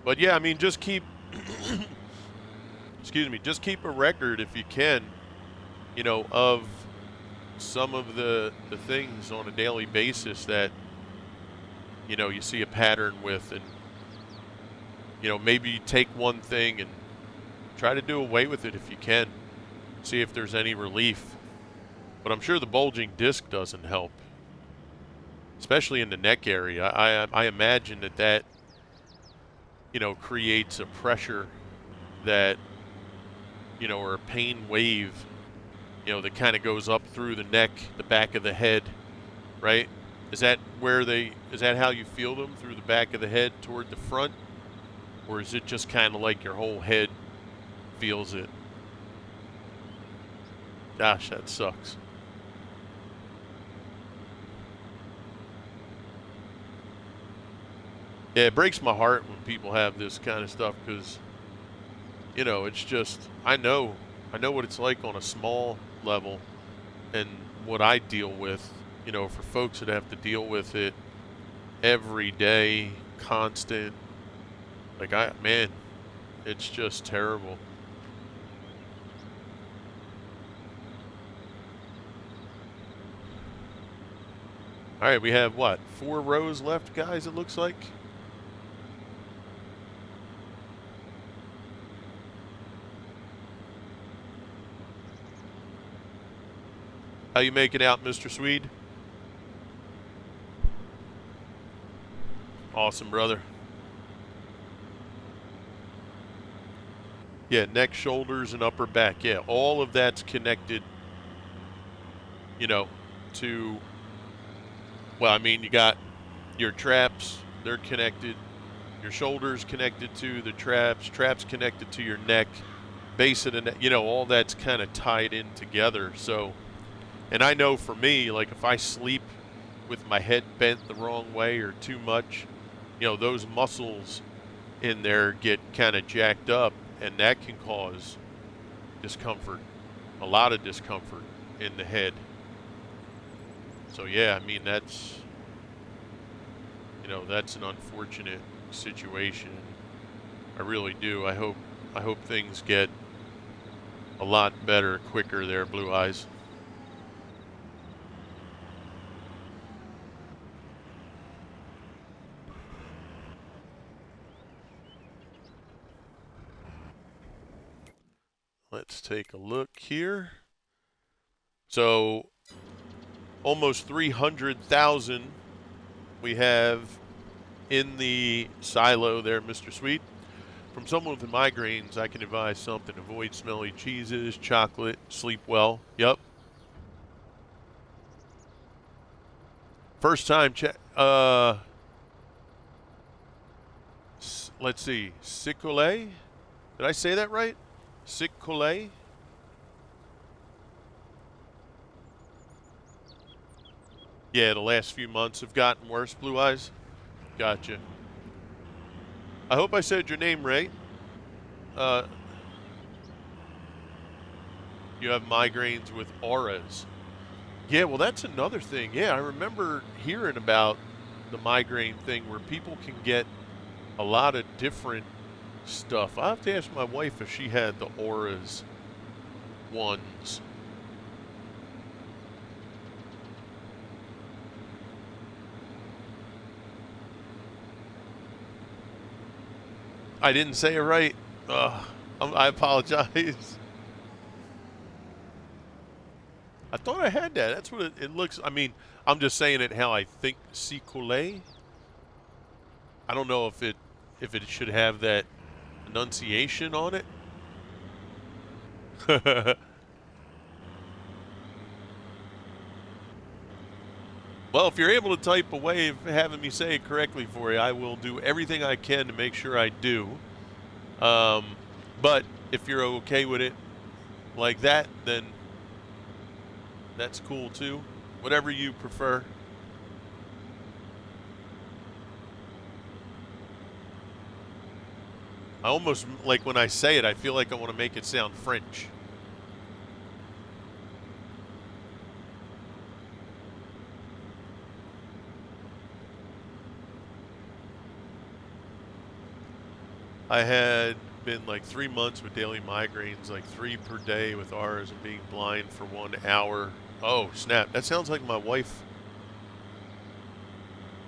But yeah, I mean, just keep, excuse me, just keep a record if you can, of some of the things on a daily basis that, you see a pattern with, and, maybe take one thing and try to do away with it if you can. See if there's any relief. But I'm sure the bulging disc doesn't help, especially in the neck area. I imagine that creates a pressure that, or a pain wave, that kind of goes up through the neck, the back of the head, right? Is that how you feel them, through the back of the head toward the front? Or is it just kind of like your whole head feels it? Gosh, that sucks. Yeah, it breaks my heart when people have this kind of stuff, because, it's just, I know what it's like on a small level, and what I deal with, for folks that have to deal with it every day, constant, like man, it's just terrible. All right, we have what, 4 rows left, guys, it looks like? How you making out, Mr. Swede? Awesome, brother. Yeah, neck, shoulders, and upper back. Yeah, all of that's connected, you know, to, well, I mean, you got your traps, they're connected. Your shoulders connected to the traps connected to your neck, base of the neck, all that's kind of tied in together. So, and I know for me, like if I sleep with my head bent the wrong way or too much, those muscles in there get kind of jacked up, and that can cause discomfort, a lot of discomfort in the head. So yeah, I mean that's an unfortunate situation. I really do. I hope things get a lot better quicker there, Blue Eyes. Let's take a look here. So almost 300,000 we have in the silo there, Mr. Sweet. From someone with migraines, I can advise something. Avoid smelly cheeses, chocolate, sleep well. Yep. First time check. Let's see. Sicole? Did I say that right? Sicole? Yeah, the last few months have gotten worse, Blue Eyes. Gotcha. I hope I said your name right. Uh, you have migraines with auras. Yeah, well, that's another thing. Yeah, I remember hearing about the migraine thing where people can get a lot of different stuff. I have to ask my wife if she had the auras ones. I didn't say it right. I apologize. I thought I had that. That's what it looks. I mean, I'm just saying it how I think. Sicole. I don't know if it should have that enunciation on it. Well, if you're able to type a way of having me say it correctly for you, I will do everything I can to make sure I do. Um, but if you're okay with it like that, then that's cool too. Whatever you prefer. I almost like when I say it, I feel like I want to make it sound French. I had been like 3 months with daily migraines, like 3 per day with ours, and being blind for 1 hour. Oh, snap. That sounds like my wife.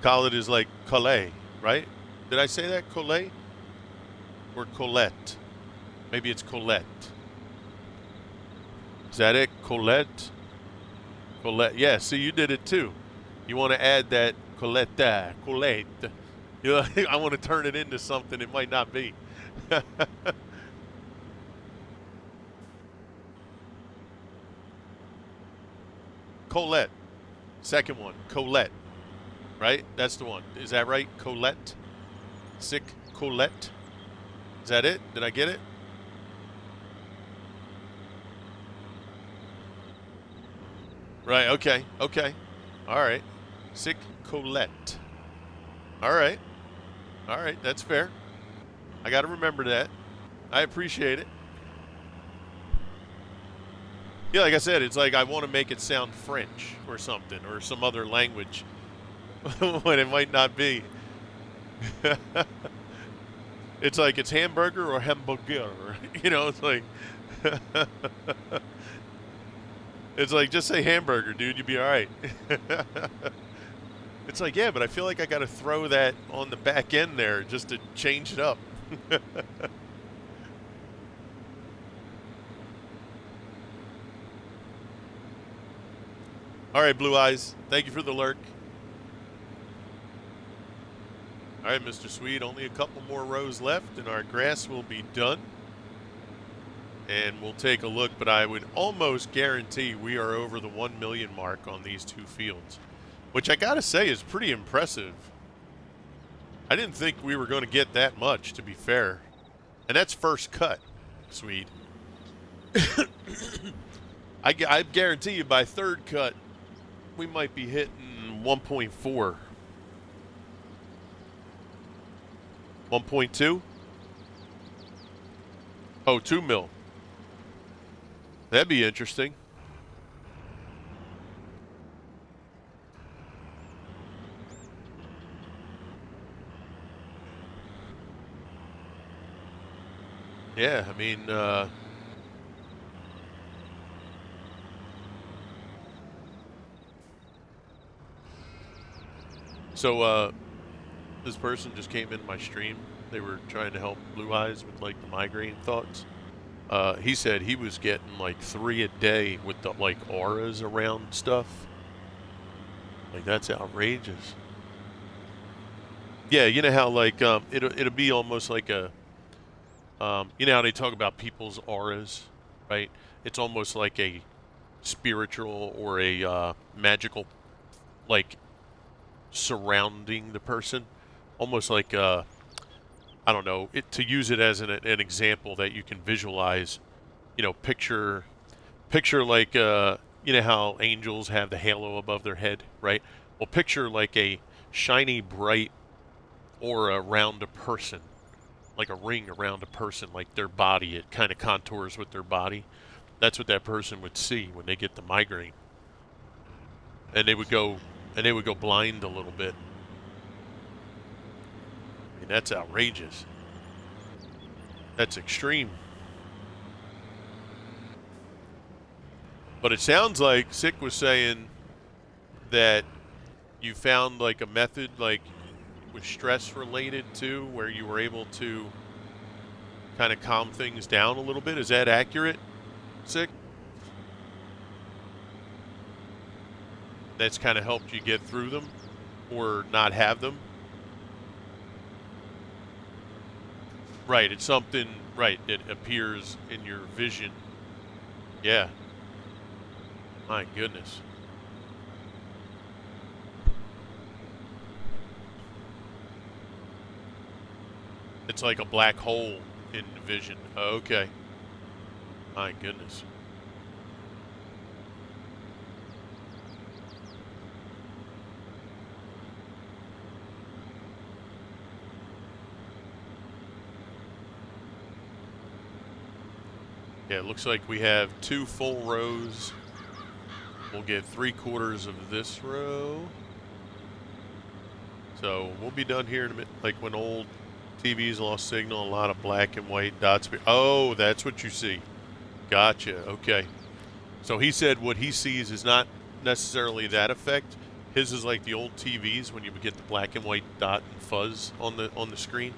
Khaled is like Colette, right? Did I say that? Colette? Or Colette? Maybe it's Colette. Is that it? Colette? Colette. Yeah, see, you did it too. You want to add that Colette. Colette. You know, I want to turn it into something it might not be. Colette. Second one. Colette. Right? That's the one. Is that right? Colette? Sick Colette? Is that it? Did I get it? Right. Okay. Okay. All right. Sick Colette. All right. All right. That's fair. I got to remember that. I appreciate it. Yeah, like I said, it's like I want to make it sound French or something or some other language when it might not be. It's like it's hamburger or hamburger. You know, it's like it's like just say hamburger, dude. You'll be all right. It's like, yeah, but I feel like I got to throw that on the back end there just to change it up. All right, Blue Eyes. Thank you for the lurk. All right, Mr. Sweet. Only a couple more rows left, and our grass will be done. And we'll take a look, but I would almost guarantee we are over the 1 million mark on these two fields, which I got to say is pretty impressive. I didn't think we were going to get that much, to be fair. And that's first cut, Sweet. I guarantee you by third cut, we might be hitting 1.4. 1.2? Oh, 2 mil. That'd be interesting. Yeah, I mean, this person just came in my stream. They were trying to help Blue Eyes with like the migraine thoughts. He said he was getting like 3 a day with the like auras around stuff. Like that's outrageous. Yeah, you know how like it'll be almost like a you know how they talk about people's auras, right? It's almost like a spiritual or a magical like surrounding the person, almost like I don't know, to use it as an example that you can visualize. You know, picture like you know how angels have the halo above their head, right? Well, picture like a shiny, bright aura around a person, like a ring around a person, like their body. It kind of contours with their body. That's what that person would see when they get the migraine, and they would go blind a little bit. I mean, that's outrageous. That's extreme. But it sounds like Sick was saying that you found like a method like with stress related too, where you were able to kind of calm things down a little bit. Is that accurate, Sick? That's kind of helped you get through them or not have them? Right, it's something, right, it appears in your vision. Yeah, my goodness. It's like a black hole in vision. Okay, my goodness. Yeah, it looks like we have 2 full rows. We'll get 3/4 of this row. So we'll be done here in a minute. Like when old TVs lost signal, a lot of black and white dots. Oh, that's what you see. Gotcha. Okay. So he said what he sees is not necessarily that effect. His is like the old TVs when you would get the black and white dot and fuzz on the screen.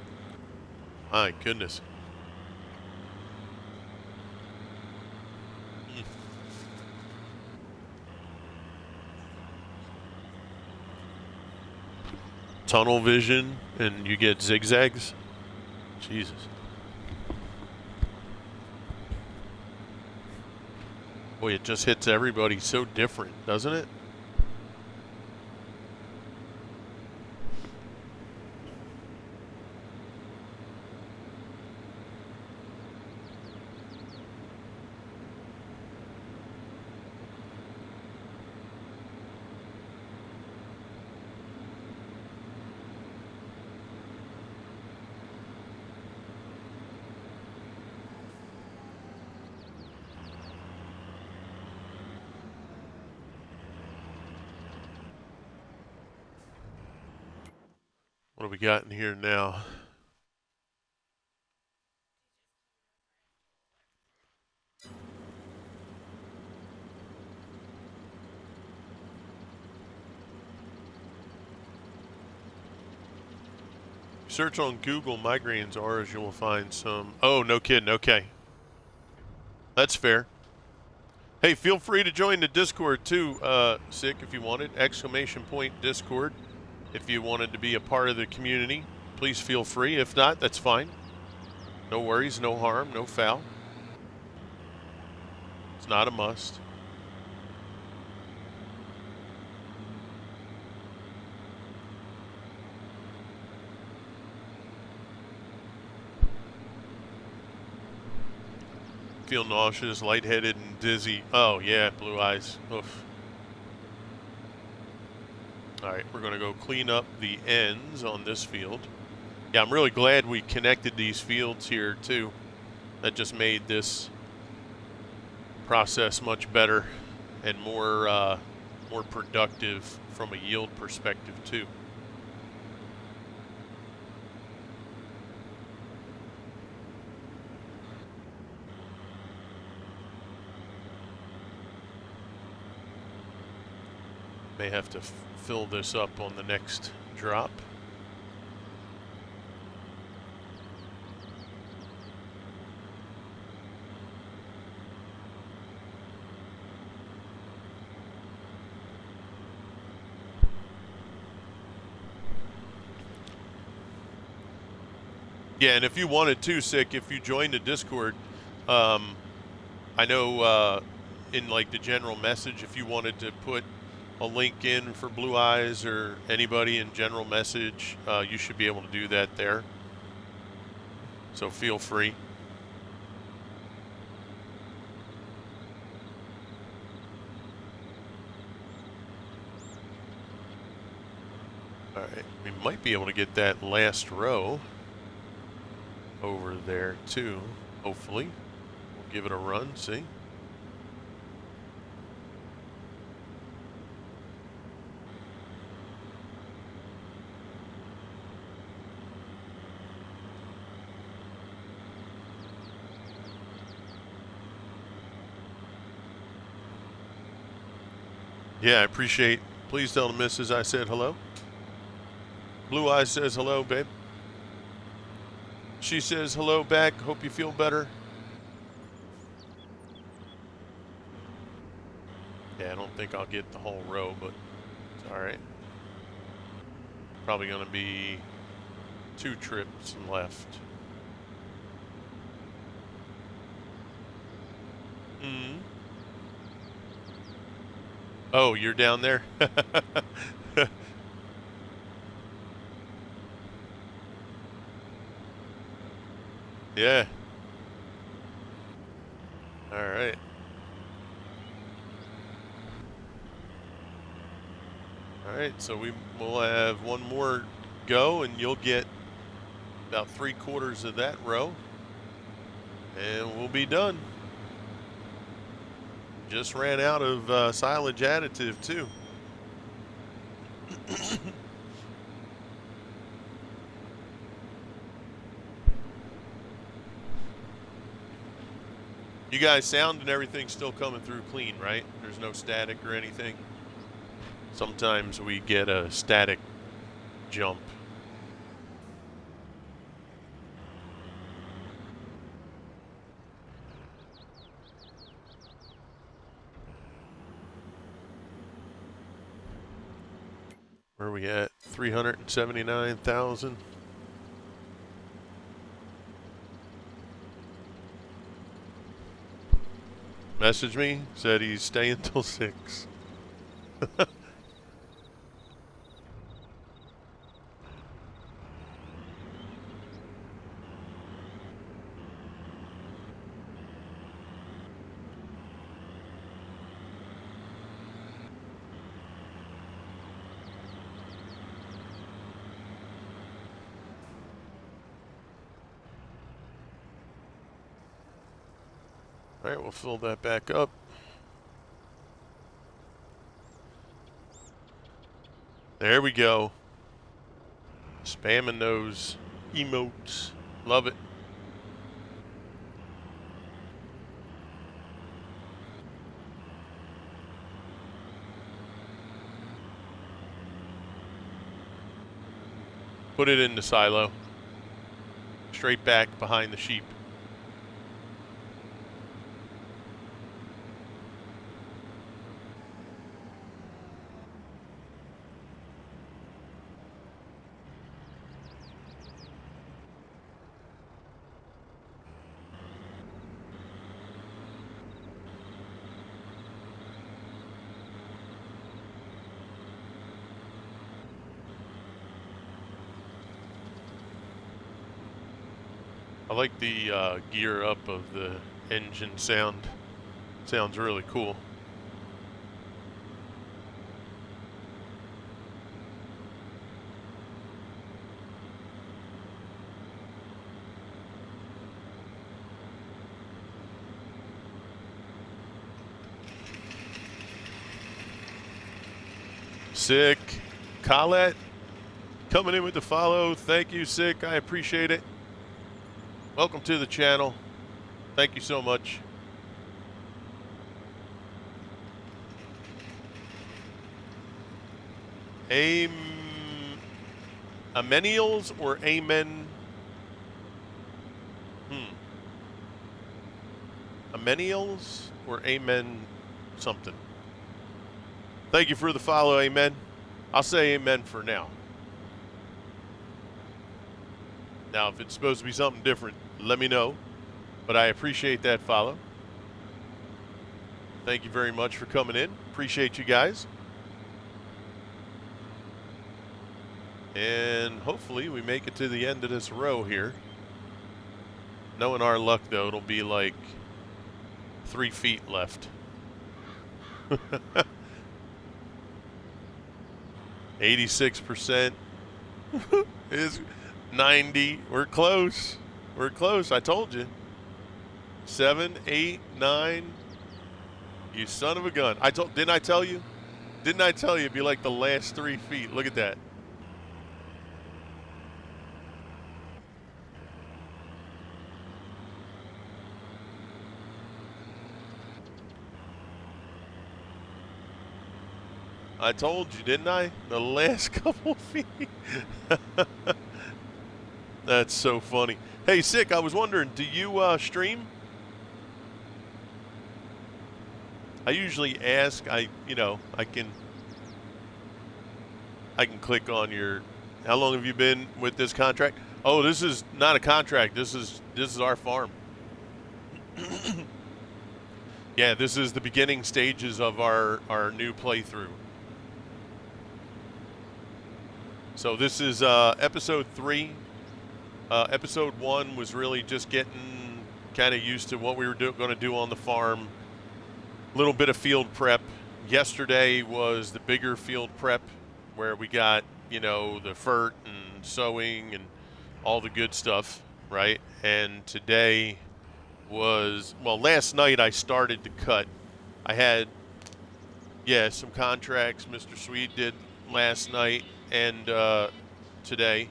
My goodness. Mm. Tunnel vision and you get zigzags. Jesus. Boy, it just hits everybody so different, doesn't it? What do we got in here now? Search on Google migraines auras, you will find some. Oh, no kidding. Okay. That's fair. Hey, feel free to join the Discord too, Sick, if you wanted. !Discord. If you wanted to be a part of the community, please feel free. If not, that's fine. No worries, no harm, no foul. It's not a must. Feel nauseous, lightheaded, and dizzy. Oh, yeah, blue eyes. Oof. All right, we're going to go clean up the ends on this field. Yeah, I'm really glad we connected these fields here, too. That just made this process much better and more productive from a yield perspective, too. May have to fill this up on the next drop. Yeah, and if you wanted to, Sick, if you joined the Discord, um, I know in like the general message, if you wanted to put a link in for Blue Eyes or anybody in general message, you should be able to do that there. So feel free. All right, we might be able to get that last row over there too, hopefully. We'll give it a run, see. Yeah, I appreciate. Please tell the missus I said hello. Blue Eyes says hello, babe. She says hello back. Hope you feel better. Yeah, I don't think I'll get the whole row, but it's all right. Probably going to be 2 trips left. Hmm. Oh, you're down there? Yeah. All right. All right, so will have one more go, and you'll get about 3/4 of that row, and we'll be done. Just ran out of silage additive too. You guys, sound and everything still coming through clean, right? There's no static or anything. Sometimes we get a static jump. Where are we at? 379,000. Messaged me, said he's staying till 6. All right, we'll fill that back up. There we go. Spamming those emotes. Love it. Put it in the silo. Straight back behind the sheep. I like the gear up of the engine sound. Sounds really cool. Sick. Colette coming in with the follow. Thank you, Sick. I appreciate it. Welcome to the channel. Thank you so much. Amenials or amen? Amenials or amen something? Thank you for the follow, amen. I'll say amen for now. Now, if it's supposed to be something different, let me know. But I appreciate that follow. Thank you very much for coming in. Appreciate you guys. And hopefully we make it to the end of this row here. Knowing our luck, though, it'll be like 3 feet left. 86% is 90. We're close. We're close. I told you. 7, 8, 9. You son of a gun. Didn't I tell you? Didn't I tell you it'd be like the last 3 feet? Look at that. I told you, didn't I? The last couple feet. That's so funny. Hey, Sick, I was wondering, do you stream? I usually ask. I can click on your. How long have you been with this contract? Oh, this is not a contract. This is our farm. Yeah, this is the beginning stages of our new playthrough. So this is episode 3. Episode 1 was really just getting kind of used to what we were going to do on the farm. A little bit of field prep. Yesterday was the bigger field prep where we got, the fert and sowing and all the good stuff, right? And today was, last night I started to cut. I had, some contracts Mr. Swede did last night and today.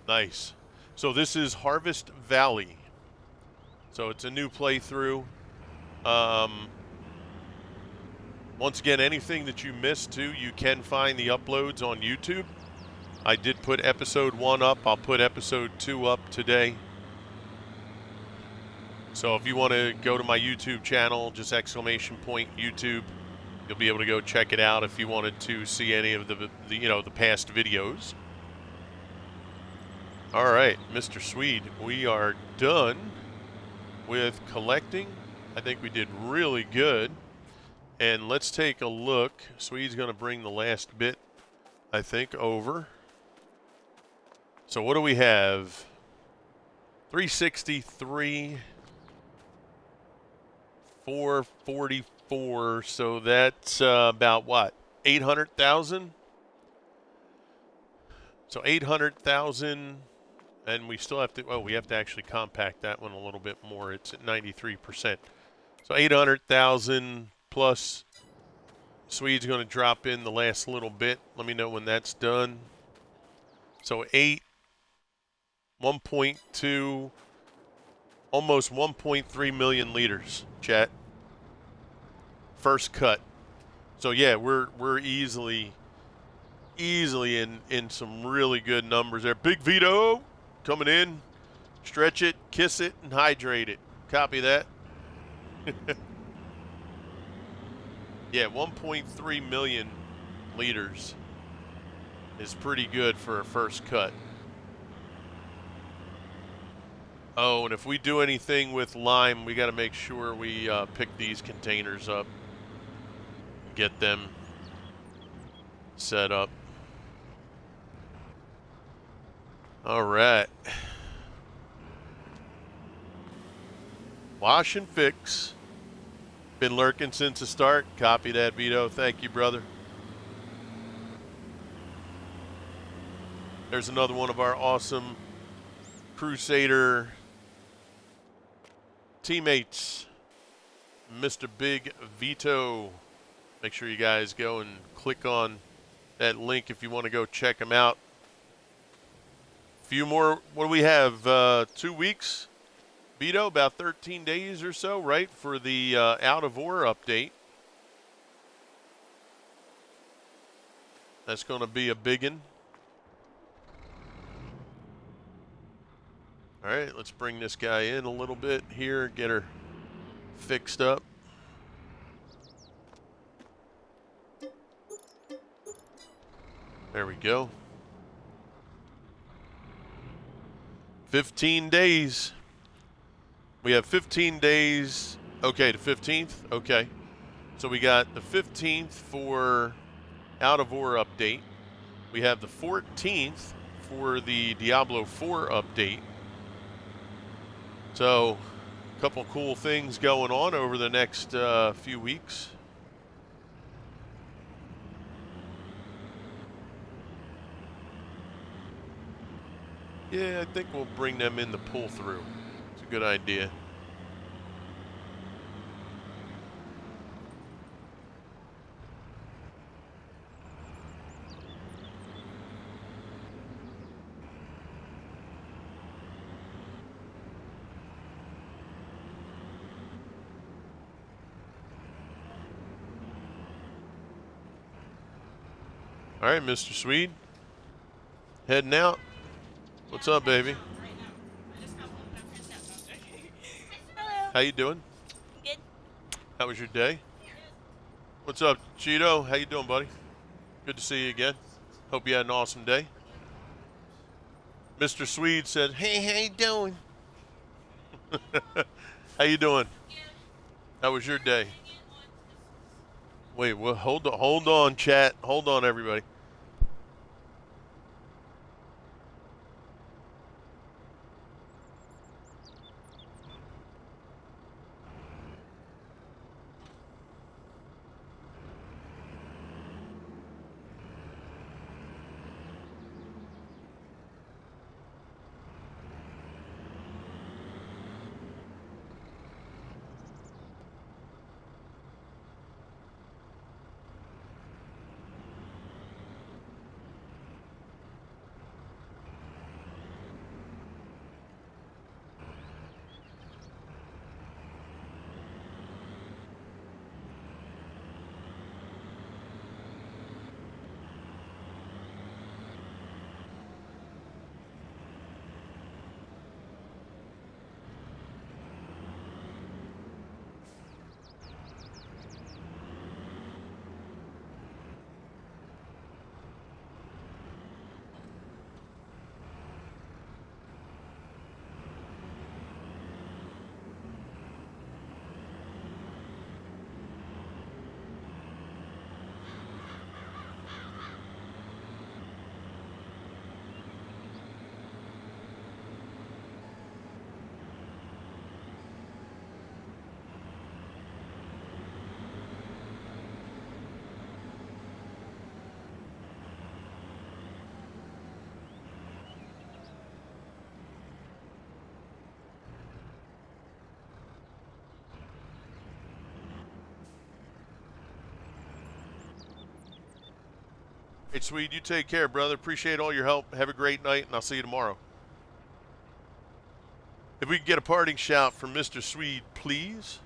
Nice. So this is Harvest Valley. So it's a new playthrough. Once again, anything that you missed too, you can find the uploads on YouTube. I did put episode 1 up. I'll put episode 2 up today. So if you want to go to my YouTube channel, just ! YouTube, you'll be able to go check it out if you wanted to see any of the past videos. All right, Mr. Swede, we are done with collecting. I think we did really good. And let's take a look. Swede's going to bring the last bit, I think, over. So what do we have? 363, 444. So that's about what? 800,000? So 800,000. And we still have to, we have to actually compact that one a little bit more. It's at 93%. So 800,000 plus Swede's going to drop in the last little bit. Let me know when that's done. So 1.2, almost 1.3 million liters, chat. First cut. So yeah, we're easily in some really good numbers there. Big Vito coming in. Stretch it, kiss it, and hydrate it. Copy that. Yeah, 1.3 million liters is pretty good for a first cut. Oh, and if we do anything with lime, we got to make sure we pick these containers up, get them set up. All right. Wash and fix. Been lurking since the start. Copy that, Vito. Thank you, brother. There's another one of our awesome Crusader teammates, Mr. Big Vito. Make sure you guys go and click on that link if you want to go check them out. Few more, what do we have, 2 weeks? Vito, about 13 days or so, right, for the Out of Ore update. That's going to be a biggin. All right, let's bring this guy in a little bit here, get her fixed up. There we go. 15 days. We have 15 days. Okay, the 15th. Okay. So we got the 15th for Out of War update. We have the 14th for the Diablo 4 update. So, a couple cool things going on over the next few weeks. Yeah, I think we'll bring them in the pull through. It's a good idea. All right, Mr. Swede. Heading out. What's up, baby? How you doing? Good. How was your day? What's up, Cheeto? How you doing, buddy? Good to see you again. Hope you had an awesome day. Mr. Swede said, "Hey, how you doing?" How you doing? How was your day? Wait, well, hold on, chat. Hold on, everybody. Hey, Swede, you take care, brother. Appreciate all your help. Have a great night, and I'll see you tomorrow. If we can get a parting shout from Mr. Swede, please.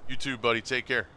You too, buddy. Take care.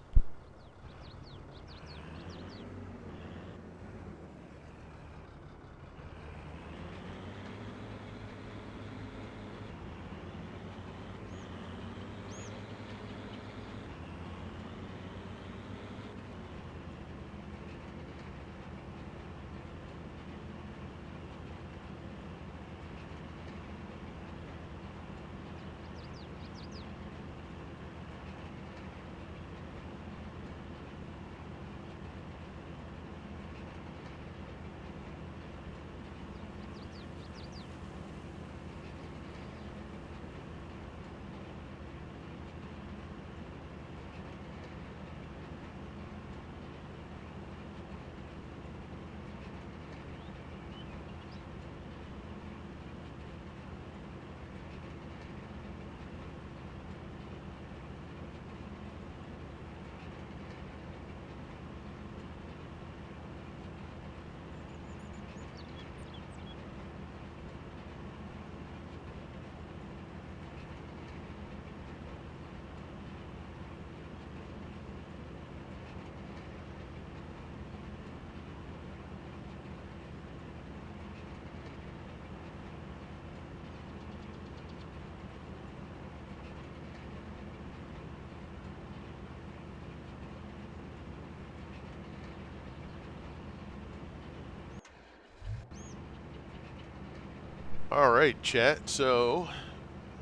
All right, chat. So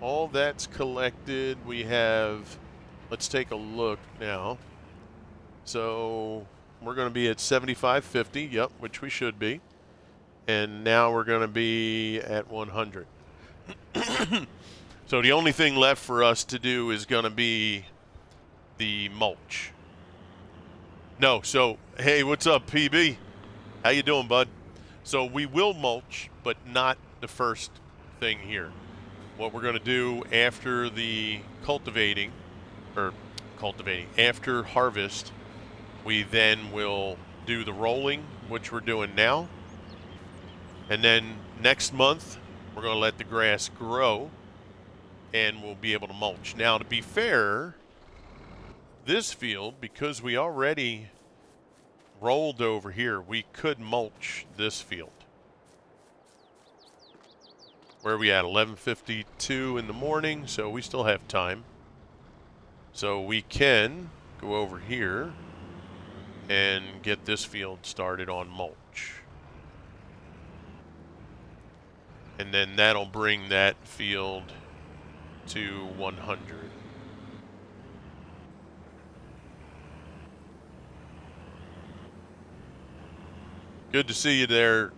all that's collected. We have, let's take a look now. So we're going to be at 75.50, yep, which we should be. And now we're going to be at 100. So the only thing left for us to do is going to be the mulch. No, so hey, what's up, PB? How you doing, bud? So we will mulch, but not the first thing here. What we're going to do after the after harvest, we then will do the rolling, which we're doing now. And then next month, we're going to let the grass grow and we'll be able to mulch. Now, to be fair, this field, because we already rolled over here, we could mulch this field. Where are we at? 11:52 in the morning, so we still have time. So we can go over here and get this field started on mulch. And then that'll bring that field to 100. Good to see you there,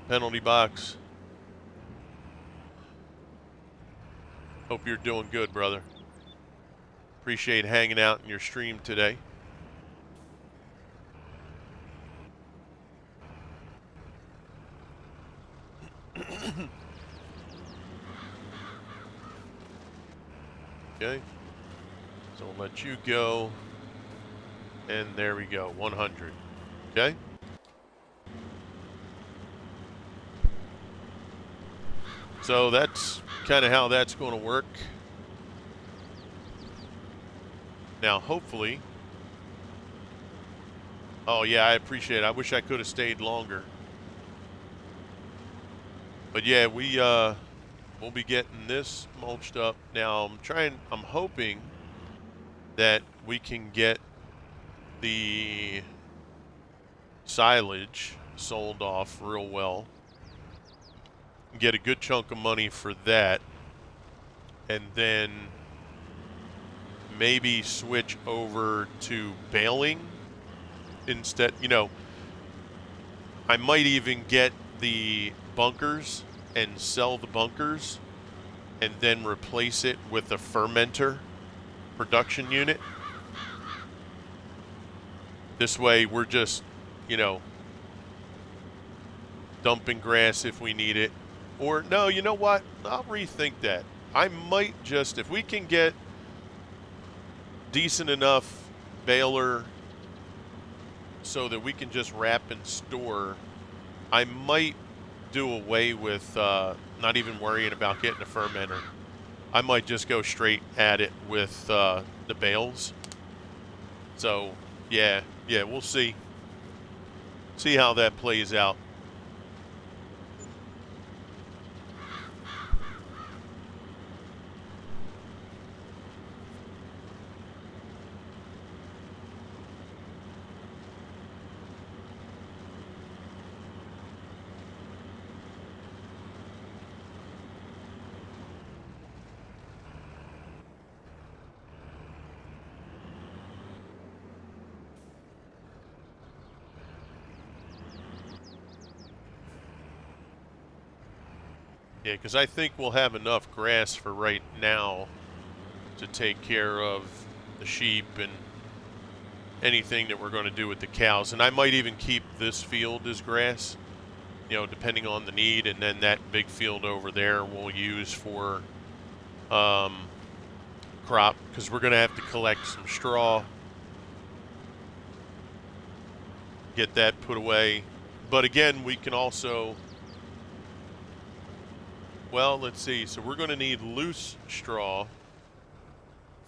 penalty box. Hope you're doing good, brother. Appreciate hanging out in your stream today. Okay. So we'll let you go. And there we go, 100. Okay. So that's kind of how that's going to work. Now, hopefully. Oh, yeah, I appreciate it. I wish I could have stayed longer. But yeah, we'll be getting this mulched up. Now, I'm hoping that we can get the silage sold off real well. Get a good chunk of money for that. And then maybe switch over to baling instead. You know, I might even get the bunkers and sell the bunkers and then replace it with a fermenter production unit. This way we're just, you know, dumping grass if we need it. Or no, you know what? I'll rethink that. I might just, if we can get decent enough baler so that we can just wrap and store, I might do away with not even worrying about getting a fermenter. I might just go straight at it with the bales. So, yeah, we'll see. See how that plays out. Yeah, because I think we'll have enough grass for right now to take care of the sheep and anything that we're going to do with the cows. And I might even keep this field as grass, you know, depending on the need. And then that big field over there we'll use for crop, because we're going to have to collect some straw, get that put away. But again, we can also, well, let's see. So we're going to need loose straw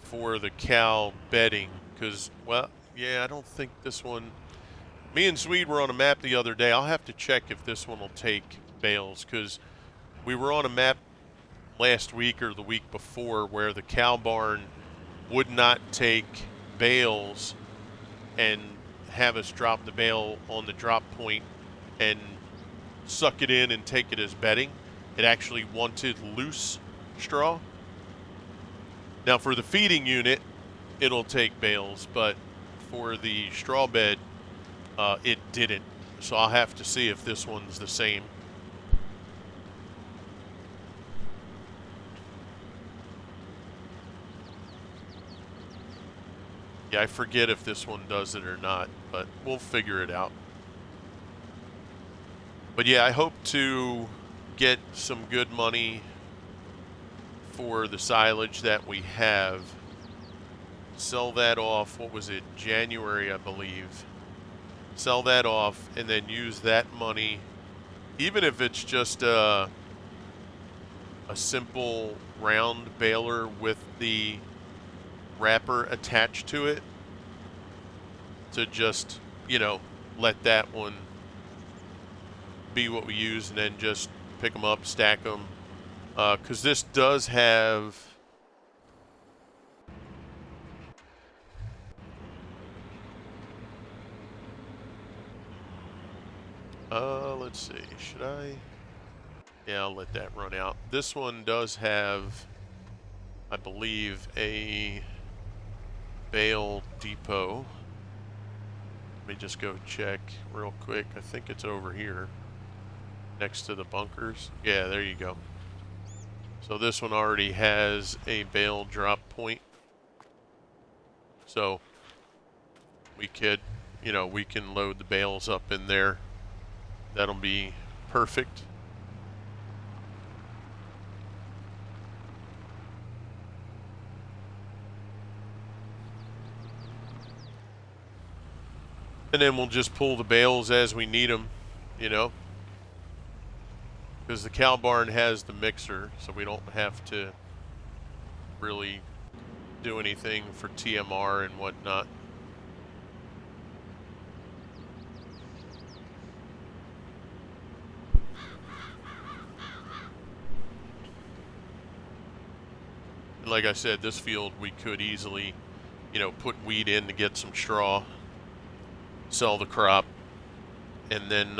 for the cow bedding because, well, yeah, I don't think this one, me and Swede were on a map the other day. I'll have to check if this one will take bales because we were on a map last week or the week before where the cow barn would not take bales and have us drop the bale on the drop point and suck it in and take it as bedding. It actually wanted loose straw. Now for the feeding unit, it'll take bales, but for the straw bed, it didn't. So I'll have to see if this one's the same. Yeah, I forget if this one does it or not, but we'll figure it out. But yeah, I hope to get some good money for the silage that we have. Sell that off, what was it, January, I believe. Sell that off and then use that money, even if it's just a simple round baler with the wrapper attached to it, to just, let that one be what we use, and then just pick them up, stack them. Because this does have... let's see, should I... Yeah, I'll let that run out. This one does have, I believe, a bale depot. Let me just go check real quick. I think it's over here next to the bunkers. Yeah, there you go. So this one already has a bale drop point. So we could, we can load the bales up in there. That'll be perfect. And then we'll just pull the bales as we need them, because the cow barn has the mixer, so we don't have to really do anything for TMR and whatnot. And like I said, this field we could easily, put wheat in to get some straw, sell the crop, and then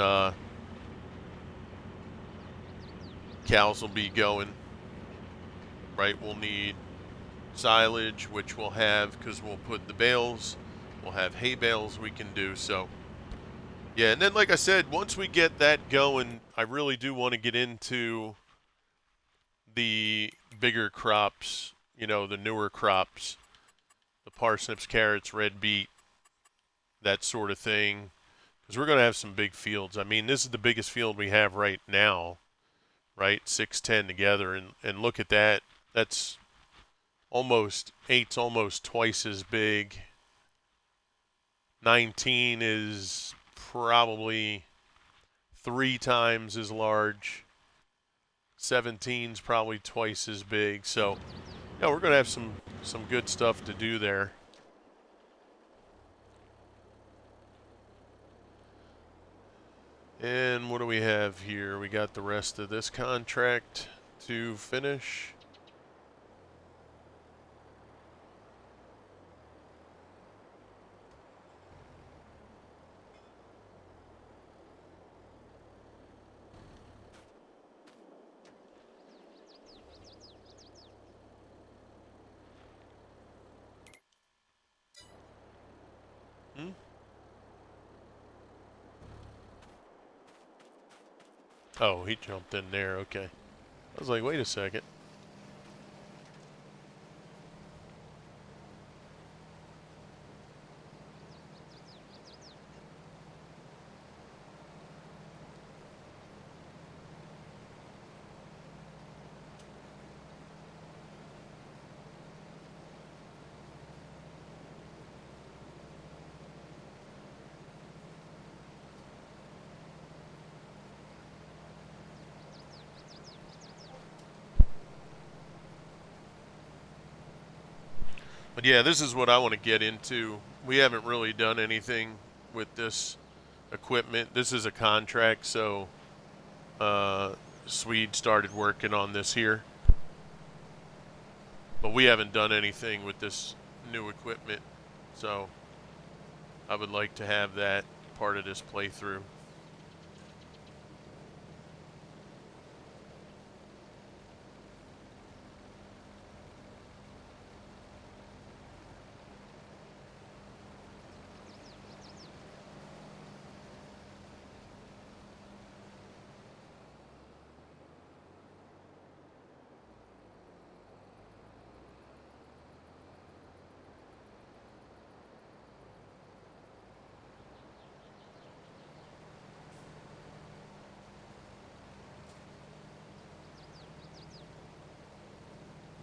cows will be going, right? We'll need silage, which we'll have because we'll put the bales. We'll have hay bales we can do. So, yeah, and then like I said, once we get that going, I really do want to get into the bigger crops, the newer crops, the parsnips, carrots, red beet, that sort of thing, because we're going to have some big fields. I mean, this is the biggest field we have right now, right? 610 together, and look at that. That's eight's almost twice as big. 19 is probably 3 times as large. 17's probably twice as big. So, yeah, we're going to have some good stuff to do there. And what do we have here? We got the rest of this contract to finish. Oh, he jumped in there. Okay. I was like, wait a second. But yeah, this is what I want to get into. We haven't really done anything with this equipment. This is a contract, so Swede started working on this here. But we haven't done anything with this new equipment, so I would like to have that part of this playthrough.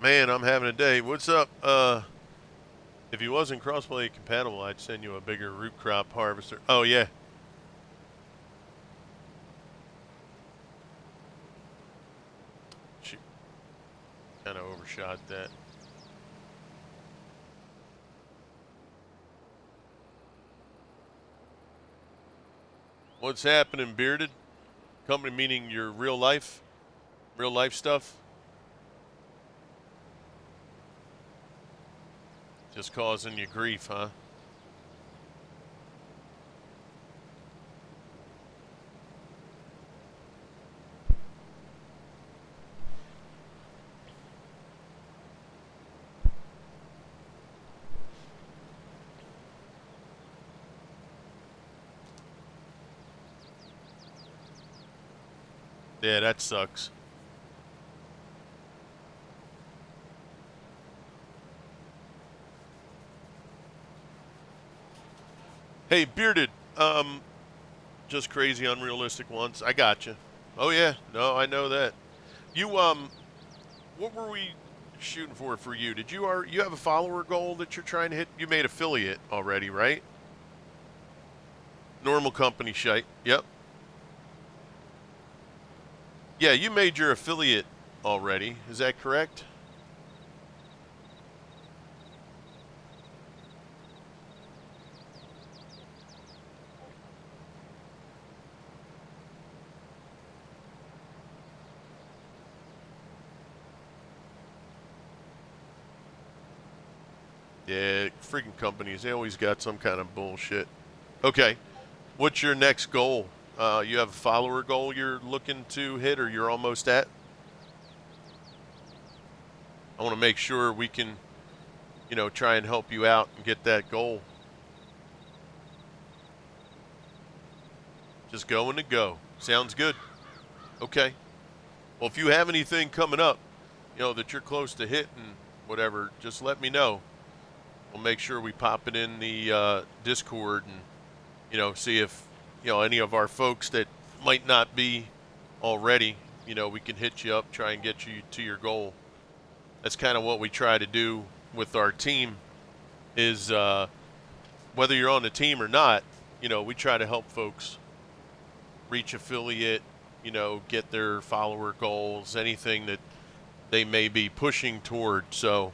Man, I'm having a day. What's up? If he wasn't crossplay compatible, I'd send you a bigger root crop harvester. Oh yeah. She kind of overshot that. What's happening, Bearded? Company meaning your real life stuff? Just causing you grief, huh? Yeah, that sucks. Hey, Bearded, just crazy unrealistic ones. I got you. Oh yeah, no, I know that. You what were we shooting for you? Did you have a follower goal that you're trying to hit? You made affiliate already, right? Normal company shite. Yep. Yeah, you made your affiliate already. Is that correct? Yeah, freaking companies. They always got some kind of bullshit. Okay. What's your next goal? You have a follower goal you're looking to hit or you're almost at? I want to make sure we can, try and help you out and get that goal. Just going to go. Sounds good. Okay. Well, if you have anything coming up, that you're close to hitting, whatever, just let me know. We'll make sure we pop it in the Discord and, see if, any of our folks that might not be already, we can hit you up, try and get you to your goal. That's kind of what we try to do with our team is whether you're on the team or not, we try to help folks reach affiliate, get their follower goals, anything that they may be pushing toward. So,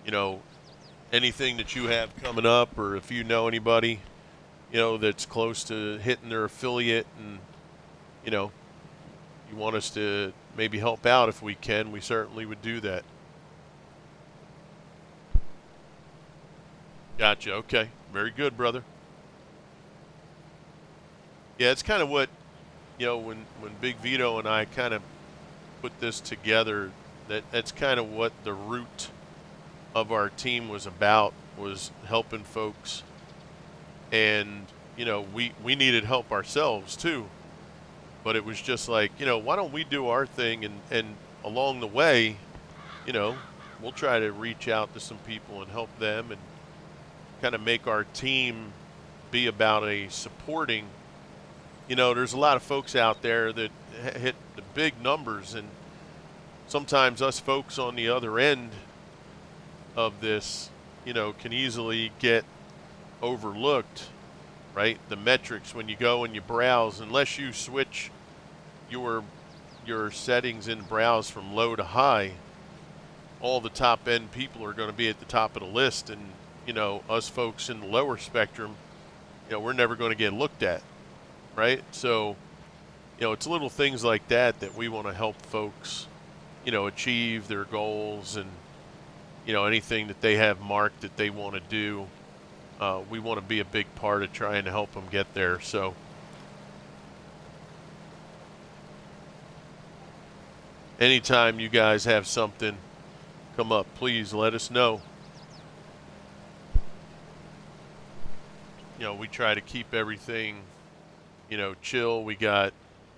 you know, anything that you have coming up, or if you know anybody, that's close to hitting their affiliate and, you know, you want us to maybe help out if we can, we certainly would do that. Gotcha. Okay. Very good, brother. Yeah, it's kind of what, when Big Vito and I kind of put this together, that's kind of what the root of our team was about, was helping folks. And, we needed help ourselves too. But it was just like, why don't we do our thing and along the way, you know, we'll try to reach out to some people and help them and kind of make our team be about a supporting. There's a lot of folks out there that hit the big numbers, and sometimes us folks on the other end of this, can easily get overlooked, right? The metrics when you go and you browse, unless you switch your settings in browse from low to high, all the top end people are going to be at the top of the list, and us folks in the lower spectrum, we're never going to get looked at, right? So it's little things like that that we want to help folks achieve their goals, and anything that they have marked that they want to do, we want to be a big part of trying to help them get there. So anytime you guys have something come up, please let us know. We try to keep everything, chill. We got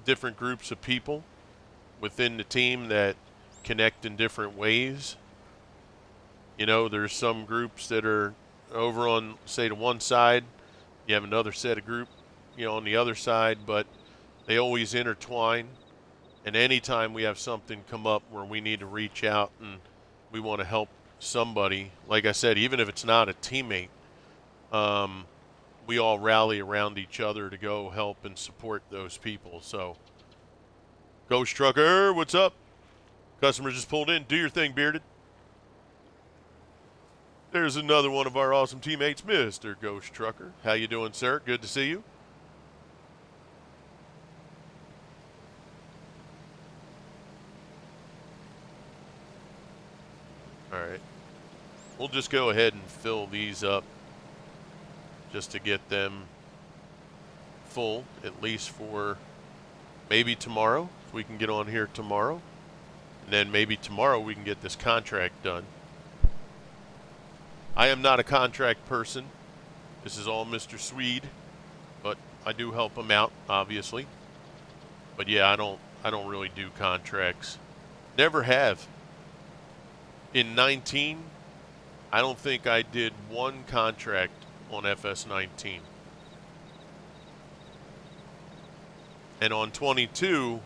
different groups of people within the team that connect in different ways. There's some groups that are over on, say, to one side. You have another set of group, on the other side, but they always intertwine. And anytime we have something come up where we need to reach out and we want to help somebody. Like I said, even if it's not a teammate, um, we all rally around each other to go help and support those people. So, Ghost Trucker, what's up? Customer just pulled in. Do your thing, Bearded. There's another one of our awesome teammates, Mr. Ghost Trucker. How you doing, sir? Good to see you. All right. We'll just go ahead and fill these up just to get them full, at least for maybe tomorrow, if we can get on here tomorrow. And then maybe tomorrow we can get this contract done. I am not a contract person. This is all Mr. Swede, but I do help him out, obviously. But yeah, I don't really do contracts. Never have. In 19, I don't think I did one contract on FS19. And on 22,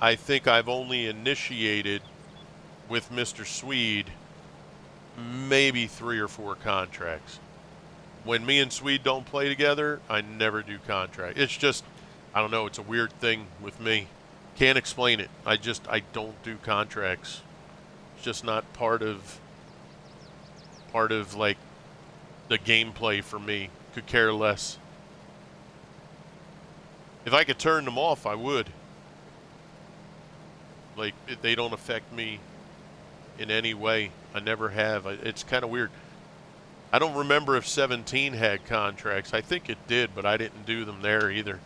I think I've only initiated with Mr. Swede maybe 3 or 4 contracts. When me and Swede don't play together, I never do contract. It's just, I don't know, it's a weird thing with me. Can't explain it. I don't do contracts. It's just not part of like the gameplay for me. Could care less. If I could turn them off, I would. Like, they don't affect me in any way. I never have. It's kind of weird. I don't remember if 17 had contracts. I think it did, but I didn't do them there either.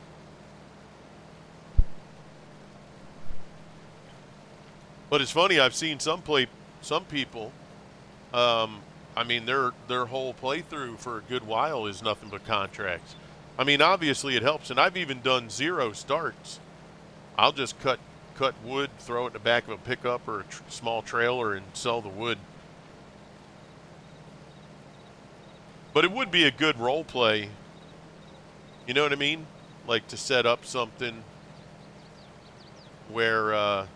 But it's funny, I've seen some people, I mean, their whole playthrough for a good while is nothing but contracts. I mean, obviously it helps, and I've even done 0 starts. I'll just cut wood, throw it in the back of a pickup or a small trailer and sell the wood. But it would be a good role play. You know what I mean? Like to set up something where,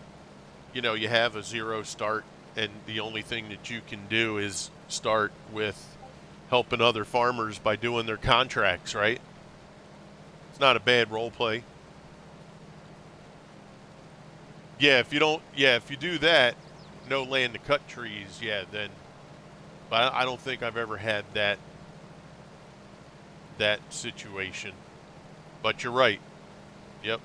you know, you have a 0 start and the only thing that you can do is start with helping other farmers by doing their contracts, right? It's not a bad role play. Yeah, if you do that, no land to cut trees, yeah, then, but I don't think I've ever had that situation. But you're right. Yep.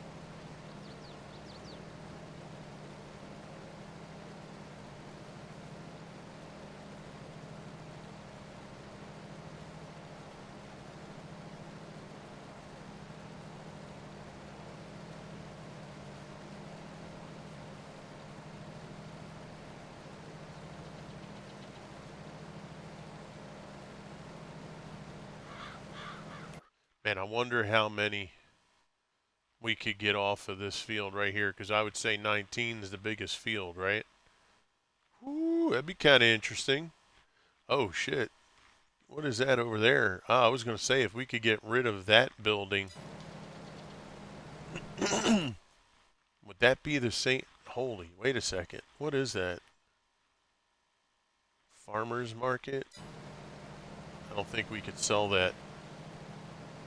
Man, I wonder how many we could get off of this field right here, because I would say 19 is the biggest field, right? Ooh, that'd be kind of interesting. Oh, shit. What is that over there? Oh, I was going to say, if we could get rid of that building, would that be the same? Holy, wait a second. What is that? Farmer's market? I don't think we could sell that.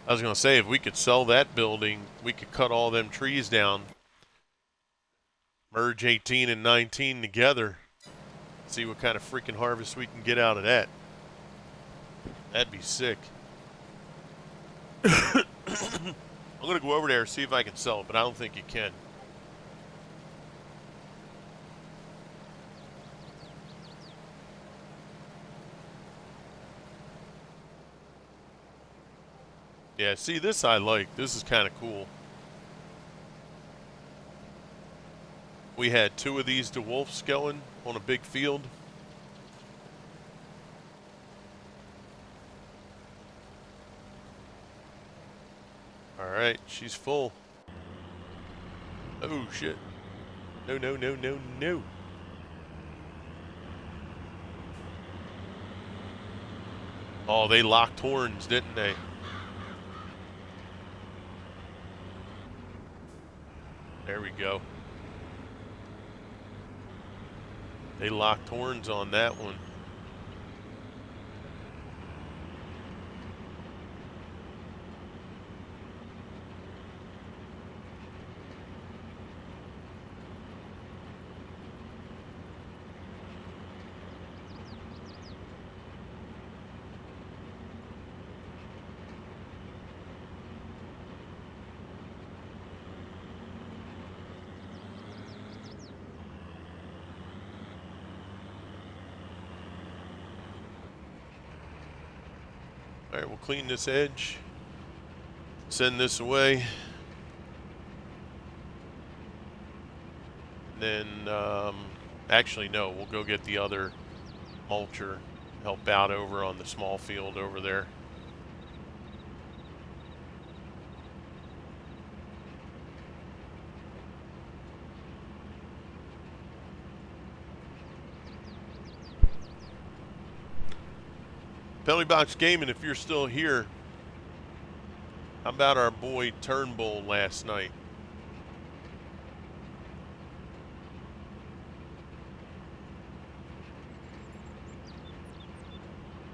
I was going to say, if we could sell that building, we could cut all them trees down, merge 18 and 19 together, see what kind of freaking harvest we can get out of that. That'd be sick. I'm going to go over there and see if I can sell it, but I don't think you can. Yeah, see, this I like. This is kind of cool. We had 2 of these DeWolfs going on a big field. All right, she's full. Oh, shit. No, no, no, no, no. Oh, they locked horns, didn't they? There we go. They locked horns on that one. All right, we'll clean this edge, send this away, then actually no, we'll go get the other mulcher, help out over on the small field over there. Penalty Box Gaming, if you're still here, how about our boy Turnbull last night?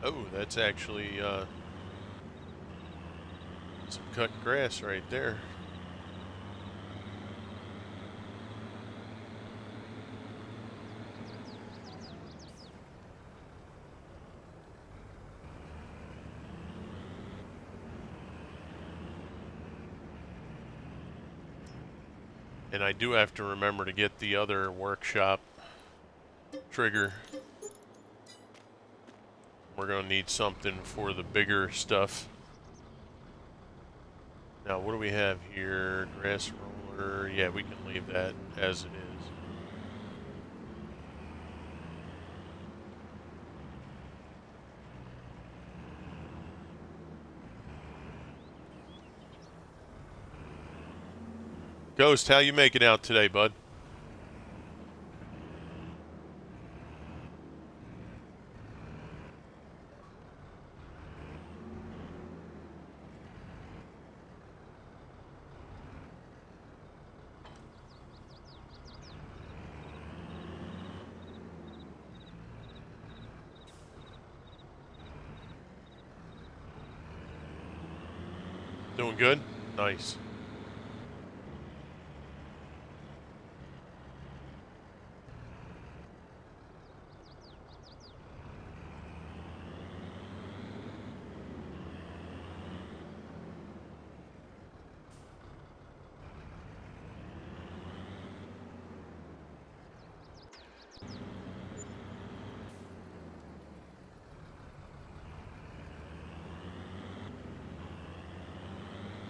Oh, that's actually some cut grass right there. And I do have to remember to get the other workshop trigger. We're going to need something for the bigger stuff. Now, what do we have here? Grass roller. Yeah, we can leave that as it is. Ghost, how you making out today, bud? Doing good? Nice.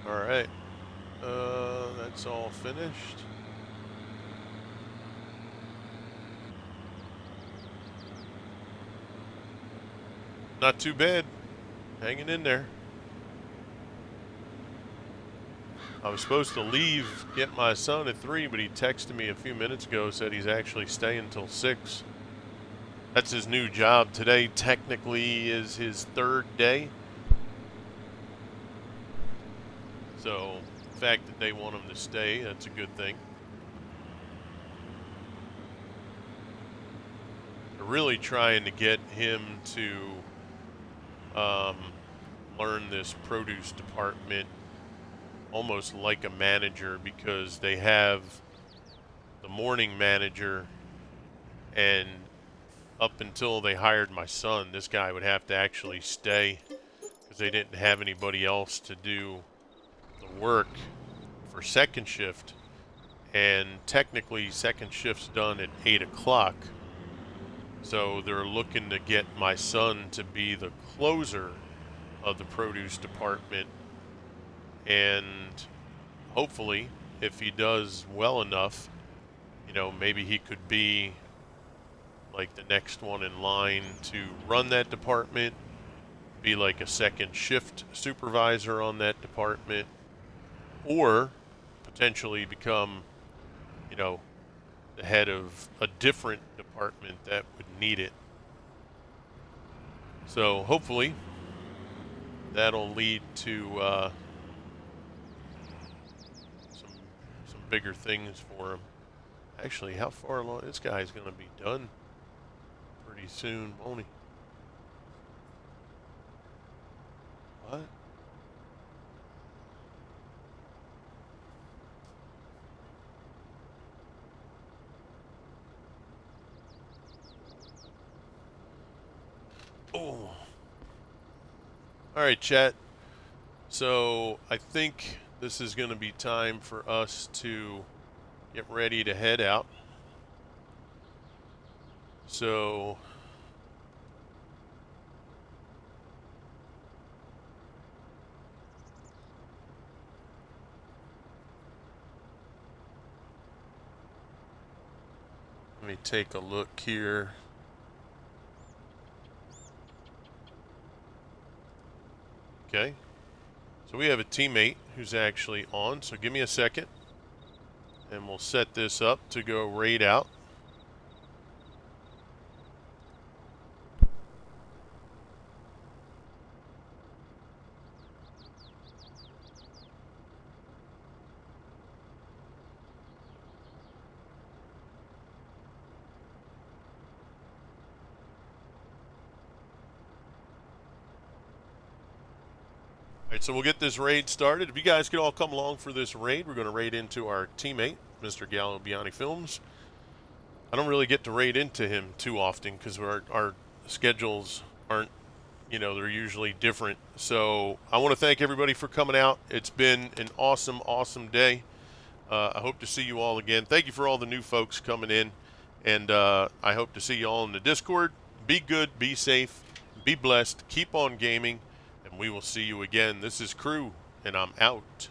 All right. That's all finished. Not too bad. Hanging in there. I was supposed to leave, get my son at 3, but he texted me a few minutes ago, said he's actually staying until 6. That's his new job. Today technically is his 3rd day. So the fact that they want him to stay, that's a good thing. They're really trying to get him to learn this produce department almost like a manager, because they have the morning manager, and up until they hired my son, this guy would have to actually stay because they didn't have anybody else to do the work for second shift. And technically second shift's done at 8 o'clock. So they're looking to get my son to be the closer of the produce department. And hopefully, if he does well enough, you know, maybe he could be like the next one in line to run that department, be like a second shift supervisor on that department, or potentially become, you know, the head of a different department that would need it. So hopefully that'll lead to some bigger things for him. Actually, how far along this guy's going to be done? Be soon, won't he? What? Oh. All right, chat. So I think this is going to be time for us to get ready to head out. So let me take a look here. Okay. So we have a teammate who's actually on. So give me a second. And we'll set this up to go raid out. All right, so we'll get this raid started. If you guys could all come along for this raid, we're going to raid into our teammate, Mr. Gallo Biani Films. I don't really get to raid into him too often because our schedules aren't, they're usually different. So I want to thank everybody for coming out. It's been an awesome, awesome day. I hope to see you all again. Thank you for all the new folks coming in. And I hope to see you all in the Discord. Be good, be safe, be blessed, keep on gaming, and we will see you again. This is Crew, and I'm out.